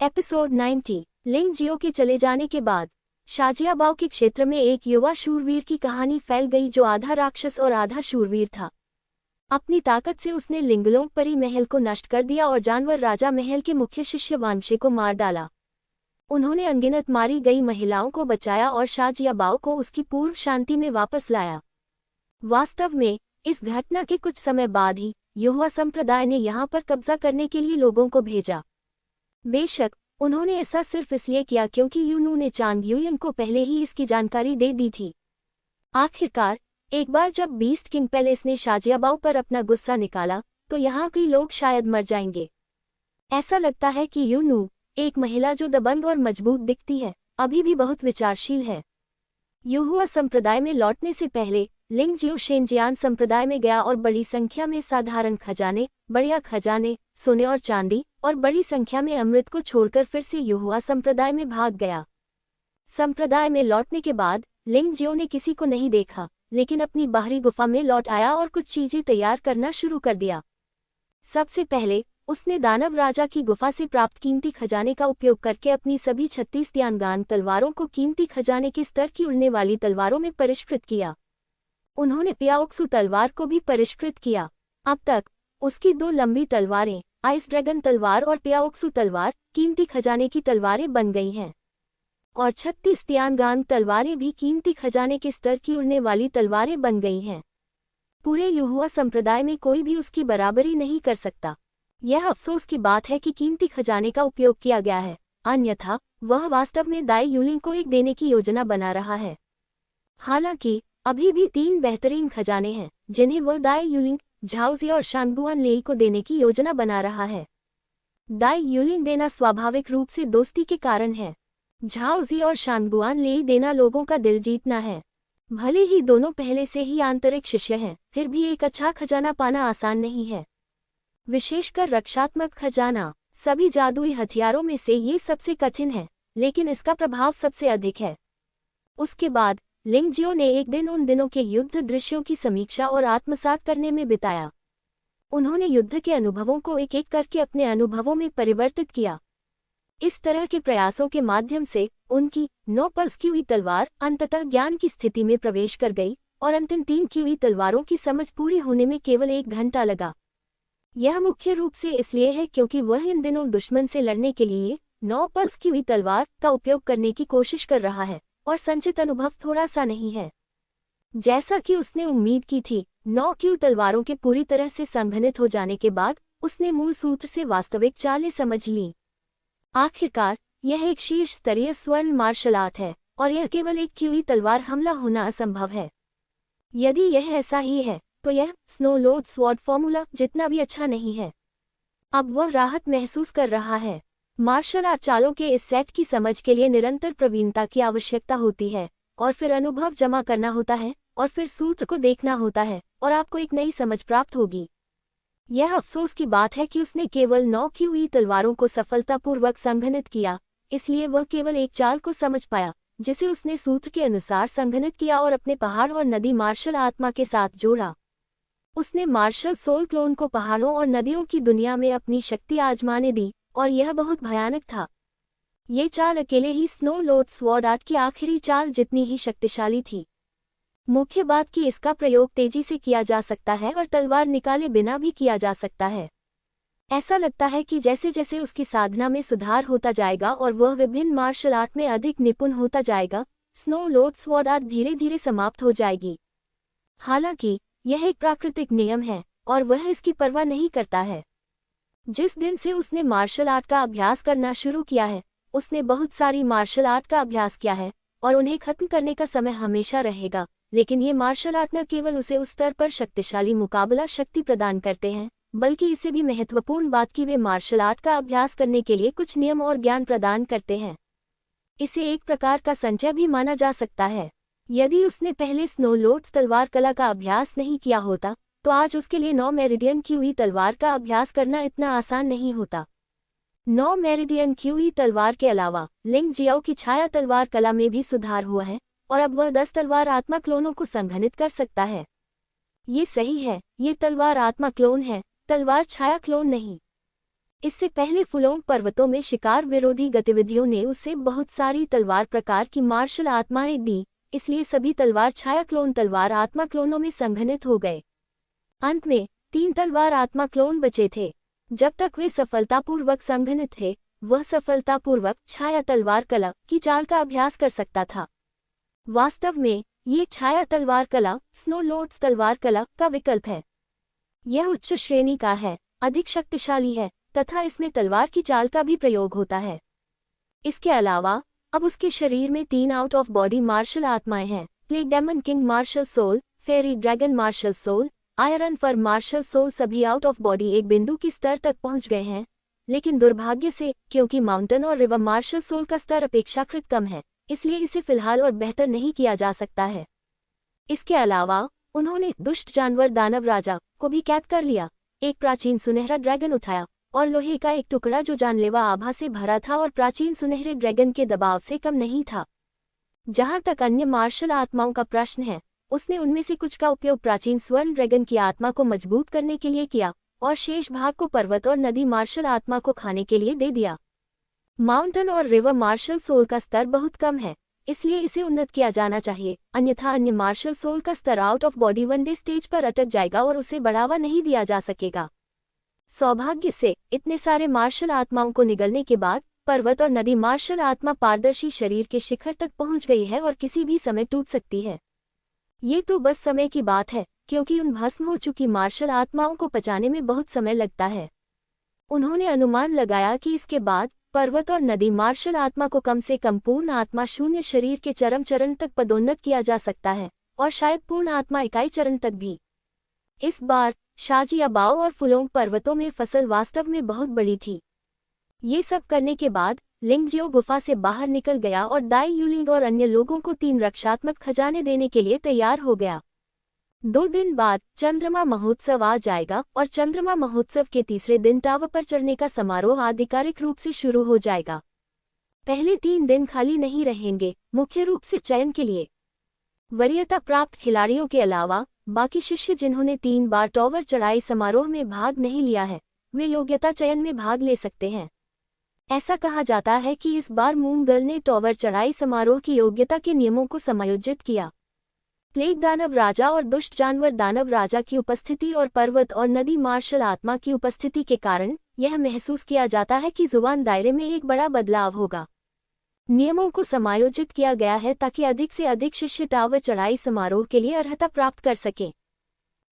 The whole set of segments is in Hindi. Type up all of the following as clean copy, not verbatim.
एपिसोड 90। लिंग जियो के चले जाने के बाद शाजियाबाव के क्षेत्र में एक युवा शूरवीर की कहानी फैल गई जो आधा राक्षस और आधा शूरवीर था। अपनी ताकत से उसने लिंगलोंग परी महल को नष्ट कर दिया और जानवर राजा महल के मुख्य शिष्य वांगशे को मार डाला। उन्होंने अनगिनत मारी गई महिलाओं को बचाया और शाजियाबाव को उसकी पूर्व शांति में वापस लाया। वास्तव में इस घटना के कुछ समय बाद ही युवा संप्रदाय ने यहाँ पर कब्जा करने के लिए लोगों को भेजा। बेशक उन्होंने ऐसा सिर्फ इसलिए किया क्योंकि यूनू ने चांग यूयन को पहले ही इसकी जानकारी दे दी थी। आखिरकार एक बार जब बीस्ट किंग पैलेस ने शाजियाबाव पर अपना गुस्सा निकाला तो यहाँ कई लोग शायद मर जाएंगे। ऐसा लगता है कि यूनू, एक महिला जो दबंग और मजबूत दिखती है, अभी भी बहुत विचारशील है। युहुआ संप्रदाय में लौटने से पहले लिंग जियो शेनजियान संप्रदाय में गया और बड़ी संख्या में साधारण खजाने, बढ़िया खजाने, सोने और चांदी और बड़ी संख्या में अमृत को छोड़कर फिर से युहुआ संप्रदाय में भाग गया। संप्रदाय में लौटने के बाद लिंग जियो ने किसी को नहीं देखा, लेकिन अपनी बाहरी गुफा में लौट आया और कुछ चीजें तैयार करना शुरू कर दिया। सबसे पहले उसने दानव राजा की गुफा से प्राप्त कीमती खजाने का उपयोग करके अपनी सभी 36 त्यानगान तलवारों को कीमती खजाने के स्तर की उड़ने वाली तलवारों में परिष्कृत किया। उन्होंने पियाओक्सु तलवार को भी परिष्कृत किया। अब तक उसकी 2 लंबी तलवारें, आइस ड्रैगन तलवार और पियाओक्सु तलवार, कीमती खजाने की तलवारें बन गई हैं। और 36 त्यानगान तलवारें भी कीमती खजाने के स्तर की उड़ने वाली तलवारें बन गई हैं। पूरे युहुआ संप्रदाय में कोई भी उसकी बराबरी नहीं कर सकता। यह अफसोस की बात है कि कीमती खजाने का उपयोग किया गया है, अन्यथा वह वास्तव में दाई यूलिंग को एक देने की योजना बना रहा है। हालांकि अभी भी 3 बेहतरीन खजाने हैं जिन्हें वह दाई यूलिंग, झाओजी और शानगुआन लेई को देने की योजना बना रहा है। दाई यूलिंग देना स्वाभाविक रूप से दोस्ती के कारण है। झाओजी और शानगुआन लेई देना लोगों का दिल जीतना है। भले ही दोनों पहले से ही आंतरिक शिष्य हैं, फिर भी एक अच्छा खजाना पाना आसान नहीं है, विशेषकर रक्षात्मक खजाना। सभी जादुई हथियारों में से ये सबसे कठिन है, लेकिन इसका प्रभाव सबसे अधिक है। उसके बाद लिंग जियो ने एक दिन उन दिनों के युद्ध दृश्यों की समीक्षा और आत्मसात करने में बिताया। उन्होंने युद्ध के अनुभवों को एक एक करके अपने अनुभवों में परिवर्तित किया। इस तरह के प्रयासों के माध्यम से उनकी 9 पल्स क्यूई तलवार अंततः ज्ञान की स्थिति में प्रवेश कर गई और अंतिम 3 क्यूई तलवारों की समझ पूरी होने में केवल 1 घंटा लगा। यह मुख्य रूप से इसलिए है क्योंकि वह इन दिनों दुश्मन से लड़ने के लिए 9 पल्स क्यूई तलवार का उपयोग करने की कोशिश कर रहा है और संचित अनुभव थोड़ा सा नहीं है। जैसा कि उसने उम्मीद की थी, 9 क्यू तलवारों के पूरी तरह से संघनित हो जाने के बाद उसने मूल सूत्र से वास्तविक चालें समझ लीं। आखिरकार यह एक शीर्ष स्तरीय स्वर्ण मार्शल आर्ट है और यह केवल एक क्यूई तलवार हमला होना असंभव है। यदि यह ऐसा ही है तो यह स्नो लोड स्वॉर्ड फॉर्मूला जितना भी अच्छा नहीं है। अब वह राहत महसूस कर रहा है। मार्शल आर्ट चालों के इस सेट की समझ के लिए निरंतर प्रवीणता की आवश्यकता होती है और फिर अनुभव जमा करना होता है और फिर सूत्र को देखना होता है और आपको एक नई समझ प्राप्त होगी। यह अफसोस की बात है कि उसने केवल 9 क्यूई तलवारों को सफलतापूर्वक संघनित किया, इसलिए वह केवल एक चाल को समझ पाया जिसे उसने सूत्र के अनुसार संघनित किया और अपने पहाड़ और नदी मार्शल आत्मा के साथ जोड़ा। उसने मार्शल सोल क्लोन को पहाड़ों और नदियों की दुनिया में अपनी शक्ति आजमाने दी और यह बहुत भयानक था। ये चाल अकेले ही स्नो लोड स्वॉर्ड आर्ट की आखिरी चाल जितनी ही शक्तिशाली थी। मुख्य बात कि इसका प्रयोग तेजी से किया जा सकता है और तलवार निकाले बिना भी किया जा सकता है। ऐसा लगता है कि जैसे जैसे उसकी साधना में सुधार होता जाएगा और वह विभिन्न मार्शल आर्ट में अधिक निपुण होता जाएगा, स्नो लोड स्वॉर्ड आर्ट धीरे धीरे समाप्त हो जाएगी। हालांकि यह एक प्राकृतिक नियम है और वह इसकी परवाह नहीं करता है। जिस दिन से उसने मार्शल आर्ट का अभ्यास करना शुरू किया है, उसने बहुत सारी मार्शल आर्ट का अभ्यास किया है और उन्हें खत्म करने का समय हमेशा रहेगा, लेकिन ये मार्शल आर्ट न केवल उसे उस स्तर पर शक्तिशाली मुकाबला शक्ति प्रदान करते हैं, बल्कि इसे भी महत्वपूर्ण बात कि वे मार्शल आर्ट का अभ्यास करने के लिए कुछ नियम और ज्ञान प्रदान करते हैं। इसे एक प्रकार का संचय भी माना जा सकता है। यदि उसने पहले स्नो लोड्स तलवार कला का अभ्यास नहीं किया होता तो आज उसके लिए 9 मेरिडियन क्यूई तलवार का अभ्यास करना इतना आसान नहीं होता। 9 मेरिडियन क्यूई तलवार के अलावा लिंग जियाओ की छाया तलवार कला में भी सुधार हुआ है और अब वह 10 तलवार आत्मा क्लोनों को संघनित कर सकता है। ये सही है, ये तलवार आत्मा क्लोन है, तलवार छाया क्लोन नहीं। इससे पहले फुलोंग पर्वतों में शिकार विरोधी गतिविधियों ने उसे बहुत सारी तलवार प्रकार की मार्शल आत्माएं दी, इसलिए सभी तलवार छाया क्लोन तलवार आत्मा क्लोनों में संघनित हो गए। अंत में 3 तलवार आत्मा क्लोन बचे थे। जब तक वे सफलतापूर्वक संघनित थे, वह सफलतापूर्वक छाया तलवार कला की चाल का अभ्यास कर सकता था। वास्तव में ये छाया तलवार कला स्नो लोड्स तलवार कला का विकल्प है। यह उच्च श्रेणी का है, अधिक शक्तिशाली है तथा इसमें तलवार की चाल का भी प्रयोग होता है। इसके अलावा अब उसके शरीर में 3 आउट ऑफ बॉडी मार्शल आत्माएं हैं, plague demon king martial soul, fairy dragon martial soul, iron fur martial soul सभी आउट ऑफ बॉडी एक बिंदु की स्तर तक पहुंच गए हैं, लेकिन दुर्भाग्य से क्योंकि माउंटेन और रिवर मार्शल सोल का स्तर अपेक्षाकृत कम है, इसलिए इसे फिलहाल और बेहतर नहीं किया जा सकता है। इसके अलावा उन्होंने दुष्ट जानवर दानव राजा को भी कैद कर लिया। एक प्राचीन सुनहरा ड्रैगन उठाया और लोहे का एक टुकड़ा जो जानलेवा आभा से भरा था और प्राचीन सुनहरे ड्रैगन के दबाव से कम नहीं था। जहां तक अन्य मार्शल आत्माओं का प्रश्न है, उसने उनमें से कुछ का उपयोग प्राचीन स्वर्ण ड्रैगन की आत्मा को मजबूत करने के लिए किया और शेष भाग को पर्वत और नदी मार्शल आत्मा को खाने के लिए दे दिया। माउंटेन और रिवर मार्शल सोल का स्तर बहुत कम है, इसलिए इसे उन्नत किया जाना चाहिए, अन्यथा अन्य मार्शल सोल का स्तर out of body one day stage पर अटक जाएगा और उसे बढ़ावा नहीं दिया जा सकेगा। सौभाग्य से इतने सारे मार्शल आत्माओं को निगलने के बाद पर्वत और नदी मार्शल आत्मा पारदर्शी शरीर के शिखर तक पहुंच गई है और किसी भी समय टूट सकती है। ये तो बस समय की बात है, क्योंकि उन भस्म हो चुकी मार्शल आत्माओं को पचाने में बहुत समय लगता है। उन्होंने अनुमान लगाया कि इसके बाद पर्वत और नदी मार्शल आत्मा को कम से कम पूर्ण आत्मा शून्य शरीर के चरम चरण तक पदोन्नत किया जा सकता है और शायद पूर्ण आत्मा इकाई चरण तक भी। इस बार शाजियाबाओ और फुलोंग पर्वतों में फसल वास्तव में बहुत बड़ी थी। ये सब करने के बाद लिंगजियो गुफा से बाहर निकल गया और दाई यूलिंग और अन्य लोगों को 3 रक्षात्मक खजाने देने के लिए तैयार हो गया। 2 दिन बाद चंद्रमा महोत्सव आ जाएगा और चंद्रमा महोत्सव के तीसरे दिन टावर पर चढ़ने का समारोह आधिकारिक रूप से शुरू हो जाएगा। पहले 3 दिन खाली नहीं रहेंगे, मुख्य रूप से चयन के लिए। वरीयता प्राप्त खिलाड़ियों के अलावा बाकी शिष्य जिन्होंने 3 बार टावर चढ़ाई समारोह में भाग नहीं लिया है, वे योग्यता चयन में भाग ले सकते हैं। ऐसा कहा जाता है कि इस बार मून गर्ल ने टावर चढ़ाई समारोह की योग्यता के नियमों को समायोजित किया। प्लेग दानव राजा और दुष्ट जानवर दानव राजा की उपस्थिति और पर्वत और नदी मार्शल आत्मा की उपस्थिति के कारण यह महसूस किया जाता है कि जुबान दायरे में एक बड़ा बदलाव होगा। नियमों को समायोजित किया गया है ताकि अधिक से अधिक शिष्य टावर चढ़ाई समारोह के लिए अर्हता प्राप्त कर सकें।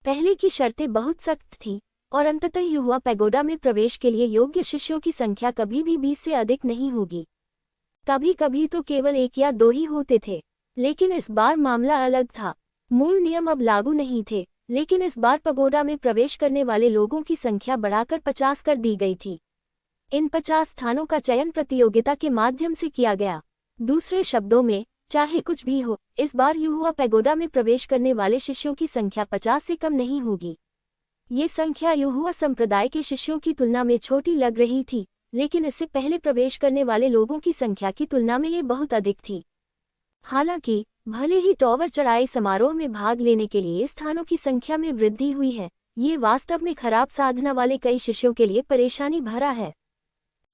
पहले की शर्तें बहुत सख्त थीं और अंततः युवा पैगोडा में प्रवेश के लिए योग्य शिष्यों की संख्या कभी भी 20 से अधिक नहीं होगी। कभी कभी तो केवल 1 या 2 ही होते थे, लेकिन इस बार मामला अलग था। मूल नियम अब लागू नहीं थे, लेकिन इस बार पगोडा में प्रवेश करने वाले लोगों की संख्या बढ़ाकर 50 कर दी गई थी। इन 50 स्थानों का चयन प्रतियोगिता के माध्यम से किया गया। दूसरे शब्दों में, चाहे कुछ भी हो, इस बार युवा पैगोडा में प्रवेश करने वाले शिष्यों की संख्या 50 से कम नहीं होगी। ये संख्या युवा संप्रदाय के शिष्यों की तुलना में छोटी लग रही थी, लेकिन इससे पहले प्रवेश करने वाले लोगों की संख्या की तुलना में ये बहुत अधिक थी। हालांकि भले ही टावर चढ़ाई समारोह में भाग लेने के लिए स्थानों की संख्या में वृद्धि हुई है, ये वास्तव में खराब साधना वाले कई शिष्यों के लिए परेशानी भरा है,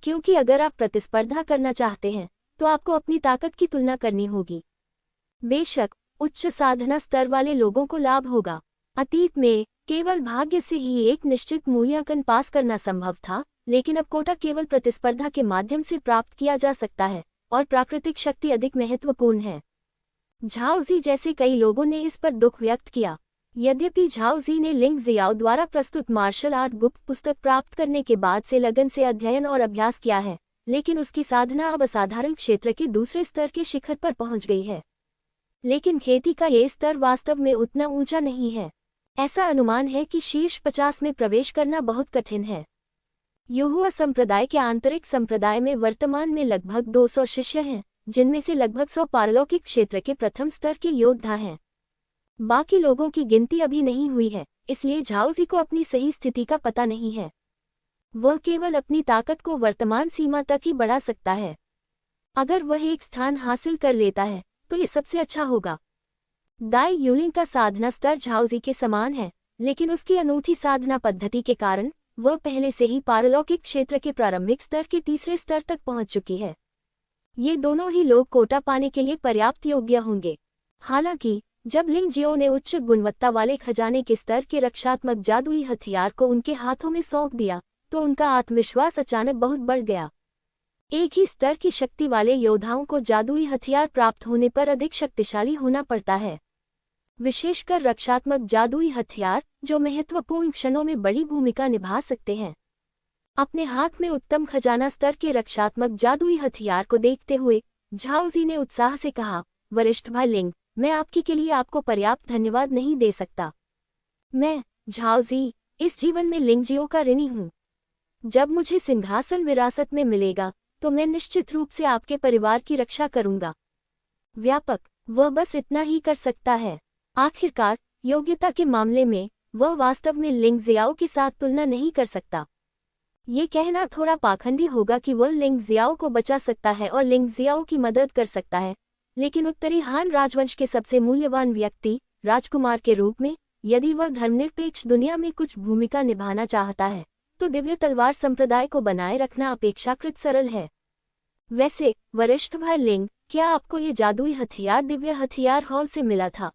क्योंकि अगर आप प्रतिस्पर्धा करना चाहते हैं तो आपको अपनी ताकत की तुलना करनी होगी। बेशक उच्च साधना स्तर वाले लोगों को लाभ होगा। अतीत में केवल भाग्य से ही एक निश्चित मूल्यांकन पास करना संभव था, लेकिन अब कोटा केवल प्रतिस्पर्धा के माध्यम से प्राप्त किया जा सकता है और प्राकृतिक शक्ति अधिक महत्वपूर्ण है। झाओजी जैसे कई लोगों ने इस पर दुख व्यक्त किया। यद्यपि झाओजी ने लिंग जियाओ द्वारा प्रस्तुत मार्शल आर्ट गुप्त पुस्तक प्राप्त करने के बाद से लगन से अध्ययन और अभ्यास किया है, लेकिन उसकी साधना अब असाधारण क्षेत्र के दूसरे स्तर के शिखर पर पहुंच गई है। लेकिन खेती का ये स्तर वास्तव में उतना ऊंचा नहीं है। ऐसा अनुमान है कि शीर्ष 50 में प्रवेश करना बहुत कठिन है। युहुआ संप्रदाय के आंतरिक संप्रदाय में वर्तमान में लगभग 200 शिष्य हैं, जिनमें से लगभग 100 पारलौकिक क्षेत्र के प्रथम स्तर के योद्धा हैं। बाकी लोगों की गिनती अभी नहीं हुई है, इसलिए झाओजी को अपनी सही स्थिति का पता नहीं है। वह केवल अपनी ताकत को वर्तमान सीमा तक ही बढ़ा सकता है। अगर वह एक स्थान हासिल कर लेता है तो ये सबसे अच्छा होगा। दाई यूलिंग का साधना स्तर झाओजी के समान है, लेकिन उसकी अनूठी साधना पद्धति के कारण वह पहले से ही पारलौकिक क्षेत्र के प्रारंभिक स्तर के तीसरे स्तर तक पहुंच चुकी है। ये दोनों ही लोग कोटा पाने के लिए पर्याप्त योग्य होंगे। हालांकि जब लिंग जियो ने उच्च गुणवत्ता वाले खजाने के स्तर के रक्षात्मक जादुई हथियार को उनके हाथों में सौंप दिया तो उनका आत्मविश्वास अचानक बहुत बढ़ गया। एक ही स्तर की शक्ति वाले योद्धाओं को जादुई हथियार प्राप्त होने पर अधिक शक्तिशाली होना पड़ता है, विशेषकर रक्षात्मक जादुई हथियार जो महत्वपूर्ण क्षणों में बड़ी भूमिका निभा सकते हैं। अपने हाथ में उत्तम खजाना स्तर के रक्षात्मक जादुई हथियार को देखते हुए झाओजी ने उत्साह से कहा, वरिष्ठ भाई लिंग, मैं आपकी के लिए आपको पर्याप्त धन्यवाद नहीं दे सकता। मैं, झाओजी, इस जीवन में लिंगजियो का ऋणी हूँ। जब मुझे सिंहासन विरासत में मिलेगा तो मैं निश्चित रूप से आपके परिवार की रक्षा करूंगा। व्यापक, वह बस इतना ही कर सकता है। आखिरकार योग्यता के मामले में वह वास्तव में लिंग जियाओ के साथ तुलना नहीं कर सकता। ये कहना थोड़ा पाखंडी होगा कि वह लिंग जियाओ को बचा सकता है और लिंग जियाओ की मदद कर सकता है, लेकिन उत्तरी हान राजवंश के सबसे मूल्यवान व्यक्ति राजकुमार के रूप में यदि वह धर्मनिरपेक्ष दुनिया में कुछ भूमिका निभाना चाहता है तो दिव्य तलवार संप्रदाय को बनाए रखना अपेक्षाकृत सरल है। वैसे वरिष्ठ भाई लिंग, क्या आपको ये जादुई हथियार दिव्य हथियार हॉल से मिला था?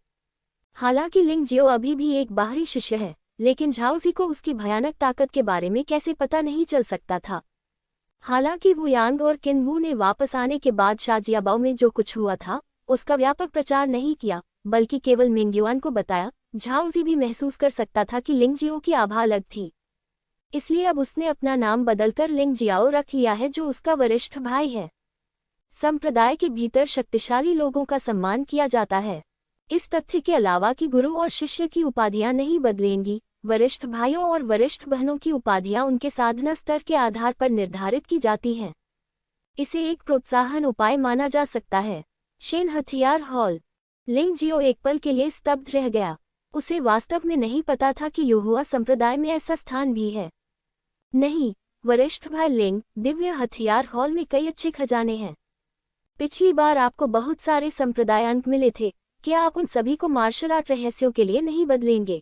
हालांकि लिंग जियो अभी भी एक बाहरी शिष्य है, लेकिन झाओजी को उसकी भयानक ताकत के बारे में कैसे पता नहीं चल सकता था। हालांकि वू यांग और किनवू ने वापस आने के बाद शाजियाबाओ में जो कुछ हुआ था उसका व्यापक प्रचार नहीं किया, बल्कि केवल मिंगयुआन को बताया। झाओजी भी महसूस कर सकता था कि लिंग जियो की आभा अलग थी, इसलिए अब उसने अपना नाम बदलकर लिंग जियाओ रख लिया है, जो उसका वरिष्ठ भाई है। संप्रदाय के भीतर शक्तिशाली लोगों का सम्मान किया जाता है। इस तथ्य के अलावा कि गुरु और शिष्य की उपाधियां नहीं बदलेंगी, वरिष्ठ भाइयों और वरिष्ठ बहनों की उपाधियां उनके साधना स्तर के आधार पर निर्धारित की जाती हैं। इसे एक प्रोत्साहन उपाय माना जा सकता है। शेन हथियार हॉल। लिंग जियो एक पल के लिए स्तब्ध रह गया। उसे वास्तव में नहीं पता था कि युहुआ संप्रदाय में ऐसा स्थान भी है। नहीं, वरिष्ठ भाई लिंग, दिव्य हथियार हॉल में कई अच्छे खजाने हैं। पिछली बार आपको बहुत सारे संप्रदाय अंक मिले थे, क्या आप उन सभी को मार्शल आर्ट रहस्यों के लिए नहीं बदलेंगे?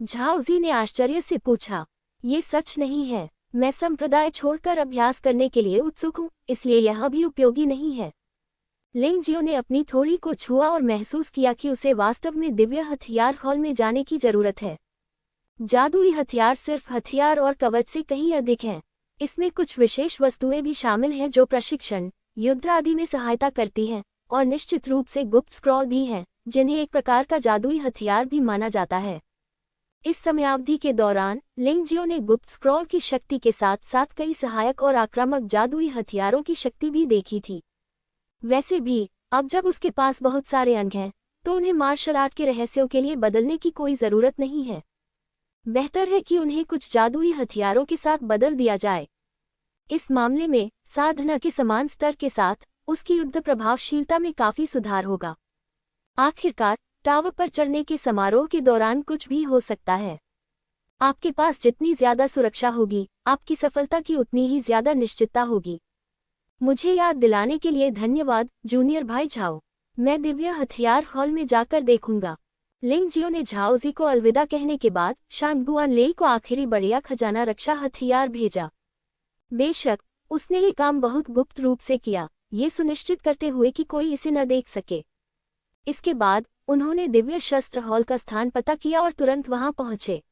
झाओजी ने आश्चर्य से पूछा। ये सच नहीं है, मैं संप्रदाय छोड़कर अभ्यास करने के लिए उत्सुक हूँ, इसलिए यह भी उपयोगी नहीं है। लिंग जियो ने अपनी थोड़ी को छुआ और महसूस किया कि उसे वास्तव में दिव्य हथियार हॉल में जाने की जरूरत है। जादुई हथियार सिर्फ हथियार और कवच से कहीं अधिक हैं। इसमें कुछ विशेष वस्तुएं भी शामिल हैं जो प्रशिक्षण, युद्ध आदि में सहायता करती हैं, और निश्चित रूप से गुप्त स्क्रॉल भी हैं, जिन्हें एक प्रकार का जादुई हथियार भी माना जाता है। इस समयावधि के दौरान लिंग जियो ने गुप्त स्क्रॉल की शक्ति के साथ साथ कई सहायक और आक्रामक जादुई हथियारों की शक्ति भी देखी थी। वैसे भी अब जब उसके पास बहुत सारे अंग हैं तो उन्हें मार्शल आर्ट के रहस्यों के लिए बदलने की कोई जरूरत नहीं है। बेहतर है कि उन्हें कुछ जादुई हथियारों के साथ बदल दिया जाए। इस मामले में साधना के समान स्तर के साथ उसकी युद्ध प्रभावशीलता में काफी सुधार होगा। आखिरकार टावर पर चढ़ने के समारोह के दौरान कुछ भी हो सकता है। आपके पास जितनी ज्यादा सुरक्षा होगी, आपकी सफलता की उतनी ही ज्यादा निश्चितता होगी। मुझे याद दिलाने के लिए धन्यवाद जूनियर भाई झाओ। मैं दिव्य हथियार हॉल में जाकर देखूंगा। लिंग जियो ने झाओजी को अलविदा कहने के बाद शांगगुआन लेई को आखिरी बढ़िया खजाना रक्षा हथियार भेजा। बेशक उसने ये काम बहुत गुप्त रूप से किया, ये सुनिश्चित करते हुए कि कोई इसे न देख सके। इसके बाद उन्होंने दिव्य शस्त्र हॉल का स्थान पता किया और तुरंत वहां पहुंचे।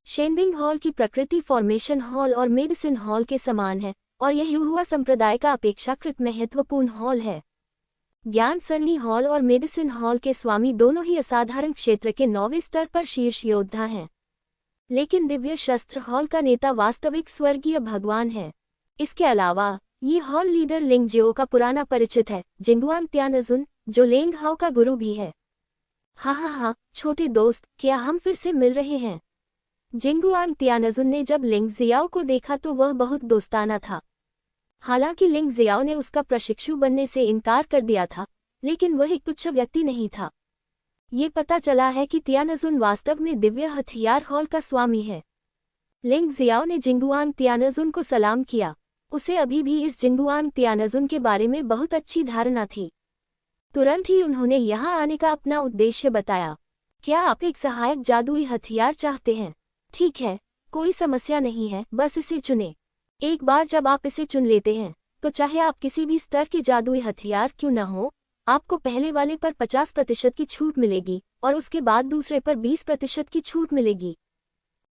शेनबिंग हॉल की प्रकृति फॉर्मेशन हॉल और मेडिसिन हॉल के समान है और यह युहुआ संप्रदाय का अपेक्षाकृत महत्वपूर्ण हॉल है। ज्ञान सरणी हॉल और मेडिसिन हॉल के स्वामी दोनों ही असाधारण क्षेत्र के 9वें स्तर पर शीर्ष योद्धा हैं, लेकिन दिव्य शस्त्र हॉल का नेता वास्तविक स्वर्गीय भगवान है। इसके अलावा ये हॉल लीडर लिंग जियो का पुराना परिचित है, जिंगुआन त्यानजुन, जो लेंग हाओ का गुरु भी है। हाँ, छोटे दोस्त, क्या हम फिर से मिल रहे हैं? जिंगुआन त्यानजुन ने जब लिंग जियाओ को देखा तो वह बहुत दोस्ताना था। हालांकि लिंग जियाओ ने उसका प्रशिक्षु बनने से इनकार कर दिया था, लेकिन वह एक तुच्छ व्यक्ति नहीं था। ये पता चला है कि त्यानजुन वास्तव में दिव्य हथियार हॉल का स्वामी है। लिंग जियाओ ने जिंगुआन त्यानजुन को सलाम किया। उसे अभी भी इस जिंगुआन त्यानजुन के बारे में बहुत अच्छी धारणा थी। तुरंत ही उन्होंने यहाँ आने का अपना उद्देश्य बताया। क्या आप एक सहायक जादुई हथियार चाहते हैं? ठीक है, कोई समस्या नहीं है, बस इसे चुनें। एक बार जब आप इसे चुन लेते हैं तो चाहे आप किसी भी स्तर के जादुई हथियार क्यों न हो, आपको पहले वाले पर 50% की छूट मिलेगी और उसके बाद दूसरे पर 20% की छूट मिलेगी।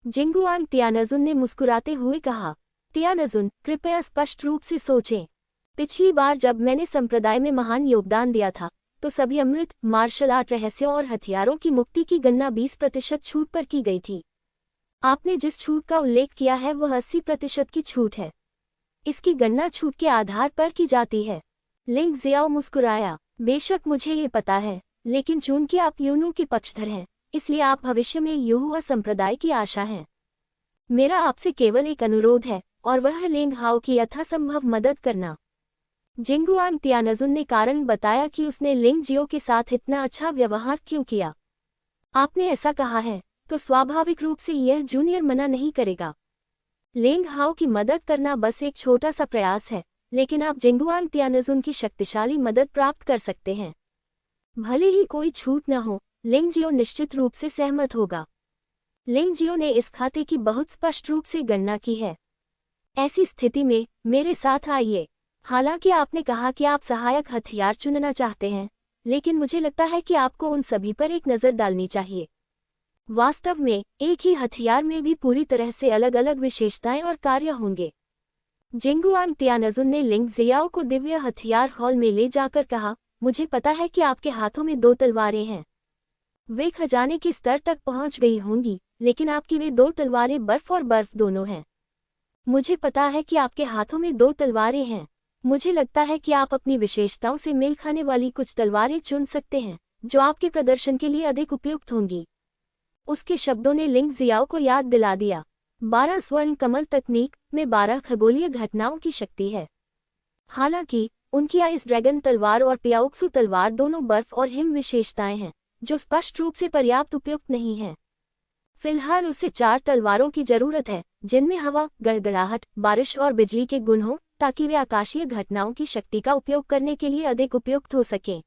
जिंगुआंग तियानजुन ने मुस्कुराते हुए कहा। तियानजुन, कृपया स्पष्ट रूप से सोचें। पिछली बार जब मैंने संप्रदाय में महान योगदान दिया था तो सभी अमृत, मार्शल आर्ट रहस्यों और हथियारों की मुक्ति की गणना 20% छूट पर की गई थी। आपने जिस छूट का उल्लेख किया है वह 80% की छूट है। इसकी गणना छूट के आधार पर की जाती है। लिंग जियाओ मुस्कुराया। बेशक मुझे ये पता है, लेकिन चूंकि आप यूनू के पक्षधर हैं, इसलिए आप भविष्य में यूहुआ संप्रदाय की आशा हैं। मेरा आपसे केवल एक अनुरोध है और वह है लिंग हाओ की यथासंभव मदद करना। जिंगुआंग तियानजुन ने कारण बताया कि उसने लिंग जियो के साथ इतना अच्छा व्यवहार क्यों किया। आपने ऐसा कहा है तो स्वाभाविक रूप से यह जूनियर मना नहीं करेगा। लिंग हाओ की मदद करना बस एक छोटा सा प्रयास है, लेकिन आप जिंगुआंग तियानजुन की शक्तिशाली मदद प्राप्त कर सकते हैं। भले ही कोई छूट न हो, लिंग जियो निश्चित रूप से सहमत होगा। लिंग जियो ने इस खाते की बहुत स्पष्ट रूप से गणना की है। ऐसी स्थिति में मेरे साथ आइए। हालांकि आपने कहा कि आप सहायक हथियार चुनना चाहते हैं, लेकिन मुझे लगता है कि आपको उन सभी पर एक नज़र डालनी चाहिए। वास्तव में एक ही हथियार में भी पूरी तरह से अलग अलग विशेषताएं और कार्य होंगे। जिंगुआंग तियानजुन ने लिंग जियाओ को दिव्य हथियार हॉल में ले जाकर कहा, मुझे पता है कि आपके हाथों में 2 तलवारें हैं। वे खजाने के स्तर तक पहुंच गई होंगी, लेकिन आपकी वे 2 तलवारें बर्फ और बर्फ दोनों हैं। मुझे पता है कि आपके हाथों में 2 तलवारें हैं। मुझे लगता है कि आप अपनी विशेषताओं से मेल खाने वाली कुछ तलवारें चुन सकते हैं, जो आपके प्रदर्शन के लिए अधिक उपयुक्त होंगी। उसके शब्दों ने लिंग जियाओ को याद दिला दिया। 12 स्वर्ण कमल तकनीक में 12 खगोलीय घटनाओं की शक्ति है। हालांकि उनकी आइस ड्रैगन तलवार और पियाओक्सु तलवार दोनों बर्फ और हिम विशेषताएं हैं, जो स्पष्ट रूप से पर्याप्त उपयुक्त नहीं है। फिलहाल उसे 4 तलवारों की जरूरत है, जिनमें हवा, गड़गड़ाहट, बारिश और बिजली के गुण हों, ताकि वे आकाशीय घटनाओं की शक्ति का उपयोग करने के लिए अधिक उपयुक्त हो सकें।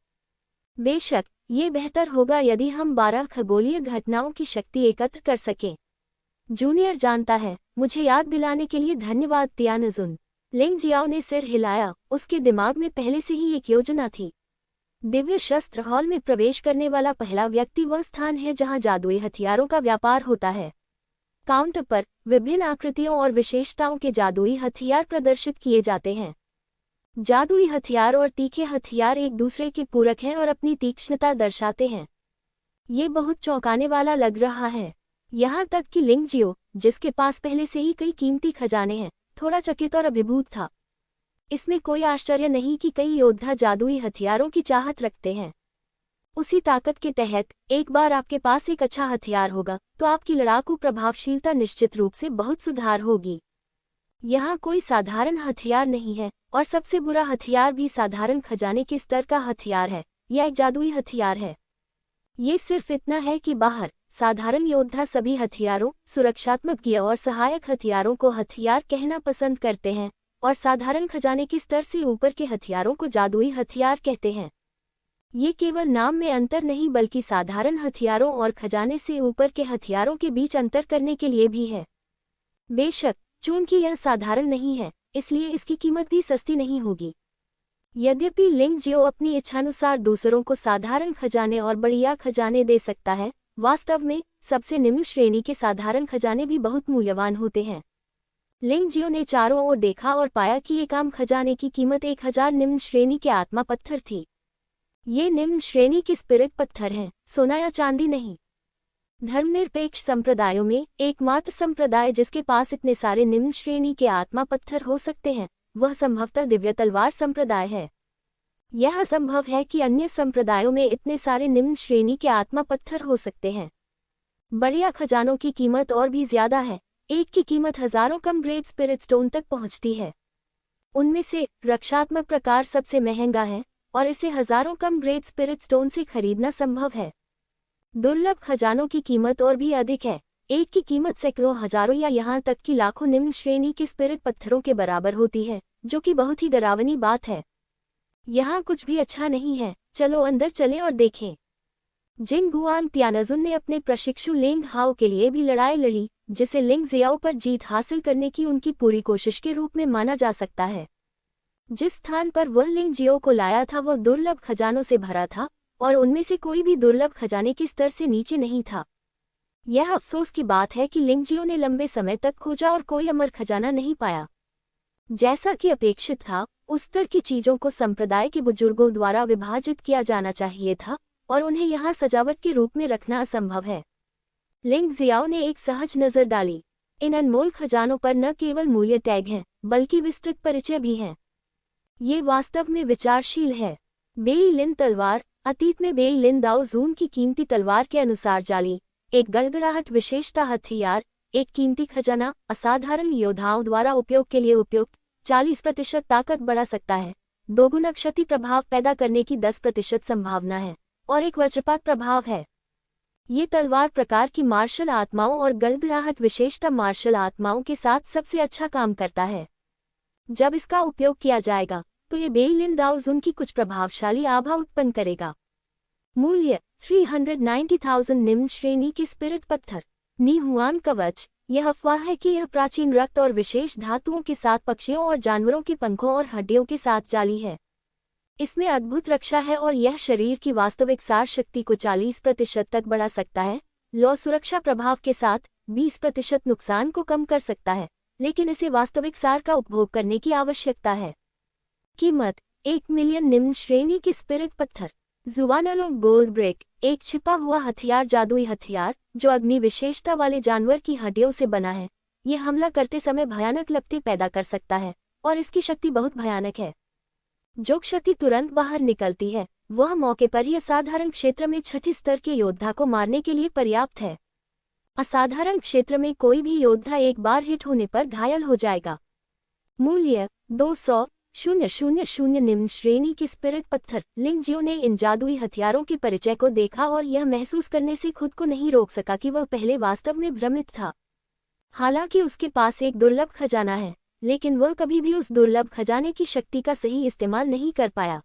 बेशक ये बेहतर होगा यदि हम 12 खगोलीय घटनाओं की शक्ति एकत्र कर सकें। जूनियर जानता है, मुझे याद दिलाने के लिए धन्यवाद तियानजुन। लिंग जियाओ ने सिर हिलाया। उसके दिमाग में पहले से ही एक योजना थी। दिव्य शस्त्र हॉल में प्रवेश करने वाला पहला व्यक्ति वह स्थान है जहां जादुई हथियारों का व्यापार होता है। काउंटर पर विभिन्न आकृतियों और विशेषताओं के जादुई हथियार प्रदर्शित किए जाते हैं। जादुई हथियार और तीखे हथियार एक दूसरे के पूरक हैं और अपनी तीक्ष्णता दर्शाते हैं। ये बहुत चौंकाने वाला लग रहा है। यहाँ तक कि लिंग जियो, जिसके पास पहले से ही कई कीमती खजाने हैं, थोड़ा चकित और अभिभूत था। इसमें कोई आश्चर्य नहीं कि कई योद्धा जादुई हथियारों की चाहत रखते हैं। उसी ताकत के तहत एक बार आपके पास एक अच्छा हथियार होगा तो आपकी लड़ाकू प्रभावशीलता निश्चित रूप से बहुत सुधार होगी। यहाँ कोई साधारण हथियार नहीं है और सबसे बुरा हथियार भी साधारण खजाने के स्तर का हथियार है। यह एक जादुई हथियार है। ये सिर्फ इतना है कि बाहर साधारण योद्धा सभी हथियारों, सुरक्षात्मक गियर और सहायक हथियारों को हथियार कहना पसंद करते हैं और साधारण खजाने के स्तर से ऊपर के हथियारों को जादुई हथियार कहते हैं। ये केवल नाम में अंतर नहीं बल्कि साधारण हथियारों और खजाने से ऊपर के हथियारों के बीच अंतर करने के लिए भी है। बेशक चूंकि यह साधारण नहीं है, इसलिए इसकी कीमत भी सस्ती नहीं होगी। यद्यपि लिंग जियो अपनी इच्छानुसार दूसरों को साधारण खजाने और बढ़िया खजाने दे सकता है, वास्तव में सबसे निम्न श्रेणी के साधारण खजाने भी बहुत मूल्यवान होते हैं। लिंग जियो ने चारों ओर देखा और पाया कि एक आम खजाने की कीमत 1000 निम्न श्रेणी के आत्मा पत्थर थी। ये निम्न श्रेणी के स्पिरिट पत्थर हैं, सोना या चांदी नहीं। धर्मनिरपेक्ष संप्रदायों में एकमात्र संप्रदाय जिसके पास इतने सारे निम्न श्रेणी के आत्मा पत्थर हो सकते हैं, वह संभवतः दिव्य तलवार संप्रदाय है। यह असंभव है कि अन्य संप्रदायों में इतने सारे निम्न श्रेणी के आत्मा पत्थर हो सकते हैं। बढ़िया खजानों की कीमत और भी ज्यादा है। एक की कीमत हजारों कम ग्रेट स्पिरिट स्टोन तक पहुंचती है। उनमें से रक्षात्मक प्रकार सबसे महंगा है और इसे हजारों कम ग्रेट स्पिरिट स्टोन से खरीदना संभव है। दुर्लभ खजानों की कीमत और भी अधिक है। एक की कीमत सैकड़ों, हजारों या यहाँ तक कि लाखों निम्न श्रेणी के स्पिरिट पत्थरों के बराबर होती है, जो कि बहुत ही डरावनी बात है। यहाँ कुछ भी अच्छा नहीं है। चलो अंदर चलें और देखें। जिन गुआन तियानजुन ने अपने प्रशिक्षु लिंग हाओ के लिए भी लड़ाई लड़ी, जिसे लिंग जियाओ पर जीत हासिल करने की उनकी पूरी कोशिश के रूप में माना जा सकता है। जिस स्थान पर वह लिंग जियो को लाया था वह दुर्लभ खजानों से भरा था, और उनमें से कोई भी दुर्लभ खजाने के स्तर से नीचे नहीं था। यह अफसोस की बात है कि लिंग जियो ने लंबे समय तक खोजा और कोई अमर खजाना नहीं पाया। जैसा कि अपेक्षित था, उस स्तर की चीजों को संप्रदाय के बुजुर्गों द्वारा विभाजित किया जाना चाहिए था, और उन्हें यहाँ सजावट के रूप में रखना असंभव है। लिंग जियाओ ने एक सहज नजर डाली। इन अनमोल खजानों पर न केवल मूल्य टैग हैं, बल्कि विस्तृत परिचय भी हैं। ये वास्तव में विचारशील है। बेई लिन तलवार। अतीत में बेई लिन दाओ जून की कीमती तलवार के अनुसार जाली, एक गड़गड़ाहट विशेषता हथियार, एक कीमती खजाना, असाधारण योद्धाओं द्वारा उपयोग के लिए उपयुक्त, 40% ताकत बढ़ा सकता है, 2 गुना क्षति प्रभाव पैदा करने की 10% संभावना है, और एक वज्रपात प्रभाव है। ये तलवार प्रकार की मार्शल आत्माओं और गड़गड़ाहट विशेषता मार्शल आत्माओं के साथ सबसे अच्छा काम करता है। जब इसका उपयोग किया जाएगा तो ये बेई लिन दाओ जून की कुछ प्रभावशाली आभा उत्पन्न करेगा। मूल्य 390,000 निम्न श्रेणी के स्पिरिट पत्थर। नी हुआन कवच। यह अफवाह है कि यह प्राचीन रक्त और विशेष धातुओं के साथ पक्षियों और जानवरों के पंखों और हड्डियों के साथ जाली है। इसमें अद्भुत रक्षा है और यह शरीर की वास्तविक सार शक्ति को 40% तक बढ़ा सकता है। लौ सुरक्षा प्रभाव के साथ 20% नुकसान को कम कर सकता है, लेकिन इसे वास्तविक सार का उपभोग करने की आवश्यकता है। कीमत 1 मिलियन निम्न श्रेणी के स्पिरिट पत्थर। जुवानलो गोल्ड ब्रेक। एक छिपा हुआ हथियार जादुई हथियार जो अग्नि विशेषता वाले जानवर की हड्डियों से बना है। यह हमला करते समय भयानक लपटें पैदा कर सकता है और इसकी शक्ति बहुत भयानक है। जो क्षति तुरंत बाहर निकलती है वह मौके पर ही असाधारण क्षेत्र में 6ठी स्तर के योद्धा को मारने के लिए पर्याप्त है। असाधारण क्षेत्र में कोई भी योद्धा एक बार हिट होने पर घायल हो जाएगा। मूल्य 200,000 निम्न श्रेणी के स्पिरिट पत्थर। लिंग जियो ने इन जादुई हथियारों के परिचय को देखा और यह महसूस करने से खुद को नहीं रोक सका कि वह पहले वास्तव में भ्रमित था। हालांकि उसके पास एक दुर्लभ खजाना है, लेकिन वह कभी भी उस दुर्लभ खजाने की शक्ति का सही इस्तेमाल नहीं कर पाया।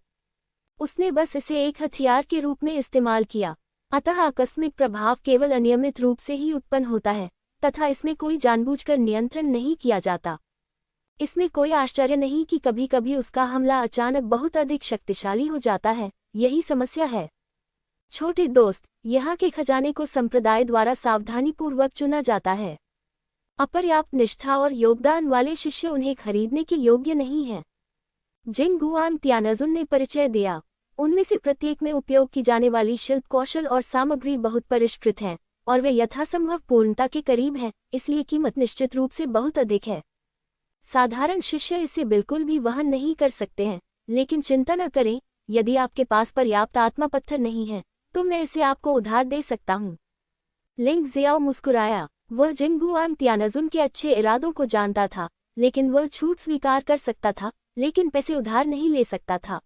उसने बस इसे एक हथियार के रूप में इस्तेमाल किया। अतः आकस्मिक प्रभाव केवल अनियमित रूप से ही उत्पन्न होता है तथा इसमें कोई जानबूझकर नियंत्रण नहीं किया जाता। इसमें कोई आश्चर्य नहीं कि कभी कभी उसका हमला अचानक बहुत अधिक शक्तिशाली हो जाता है। यही समस्या है। छोटे दोस्त, यहाँ के खजाने को संप्रदाय द्वारा सावधानीपूर्वक चुना जाता है। अपर्याप्त निष्ठा और योगदान वाले शिष्य उन्हें खरीदने के योग्य नहीं हैं। जिन गुआन तियानजुन ने परिचय दिया, उनमें से प्रत्येक में उपयोग की जाने वाली शिल्प कौशल और सामग्री बहुत परिष्कृत हैं और वे यथासंभव पूर्णता के करीब हैं, इसलिए कीमत निश्चित रूप से बहुत अधिक है। साधारण शिष्य इसे बिल्कुल भी वहन नहीं कर सकते हैं, लेकिन चिंता न करें, यदि आपके पास पर्याप्त आत्मा पत्थर नहीं है तो मैं इसे आपको उधार दे सकता हूँ। लिंग जियाओ मुस्कुराया। वह जिन गुआन तियानजुन के अच्छे इरादों को जानता था, लेकिन वह छूट स्वीकार कर सकता था, लेकिन पैसे उधार नहीं ले सकता था।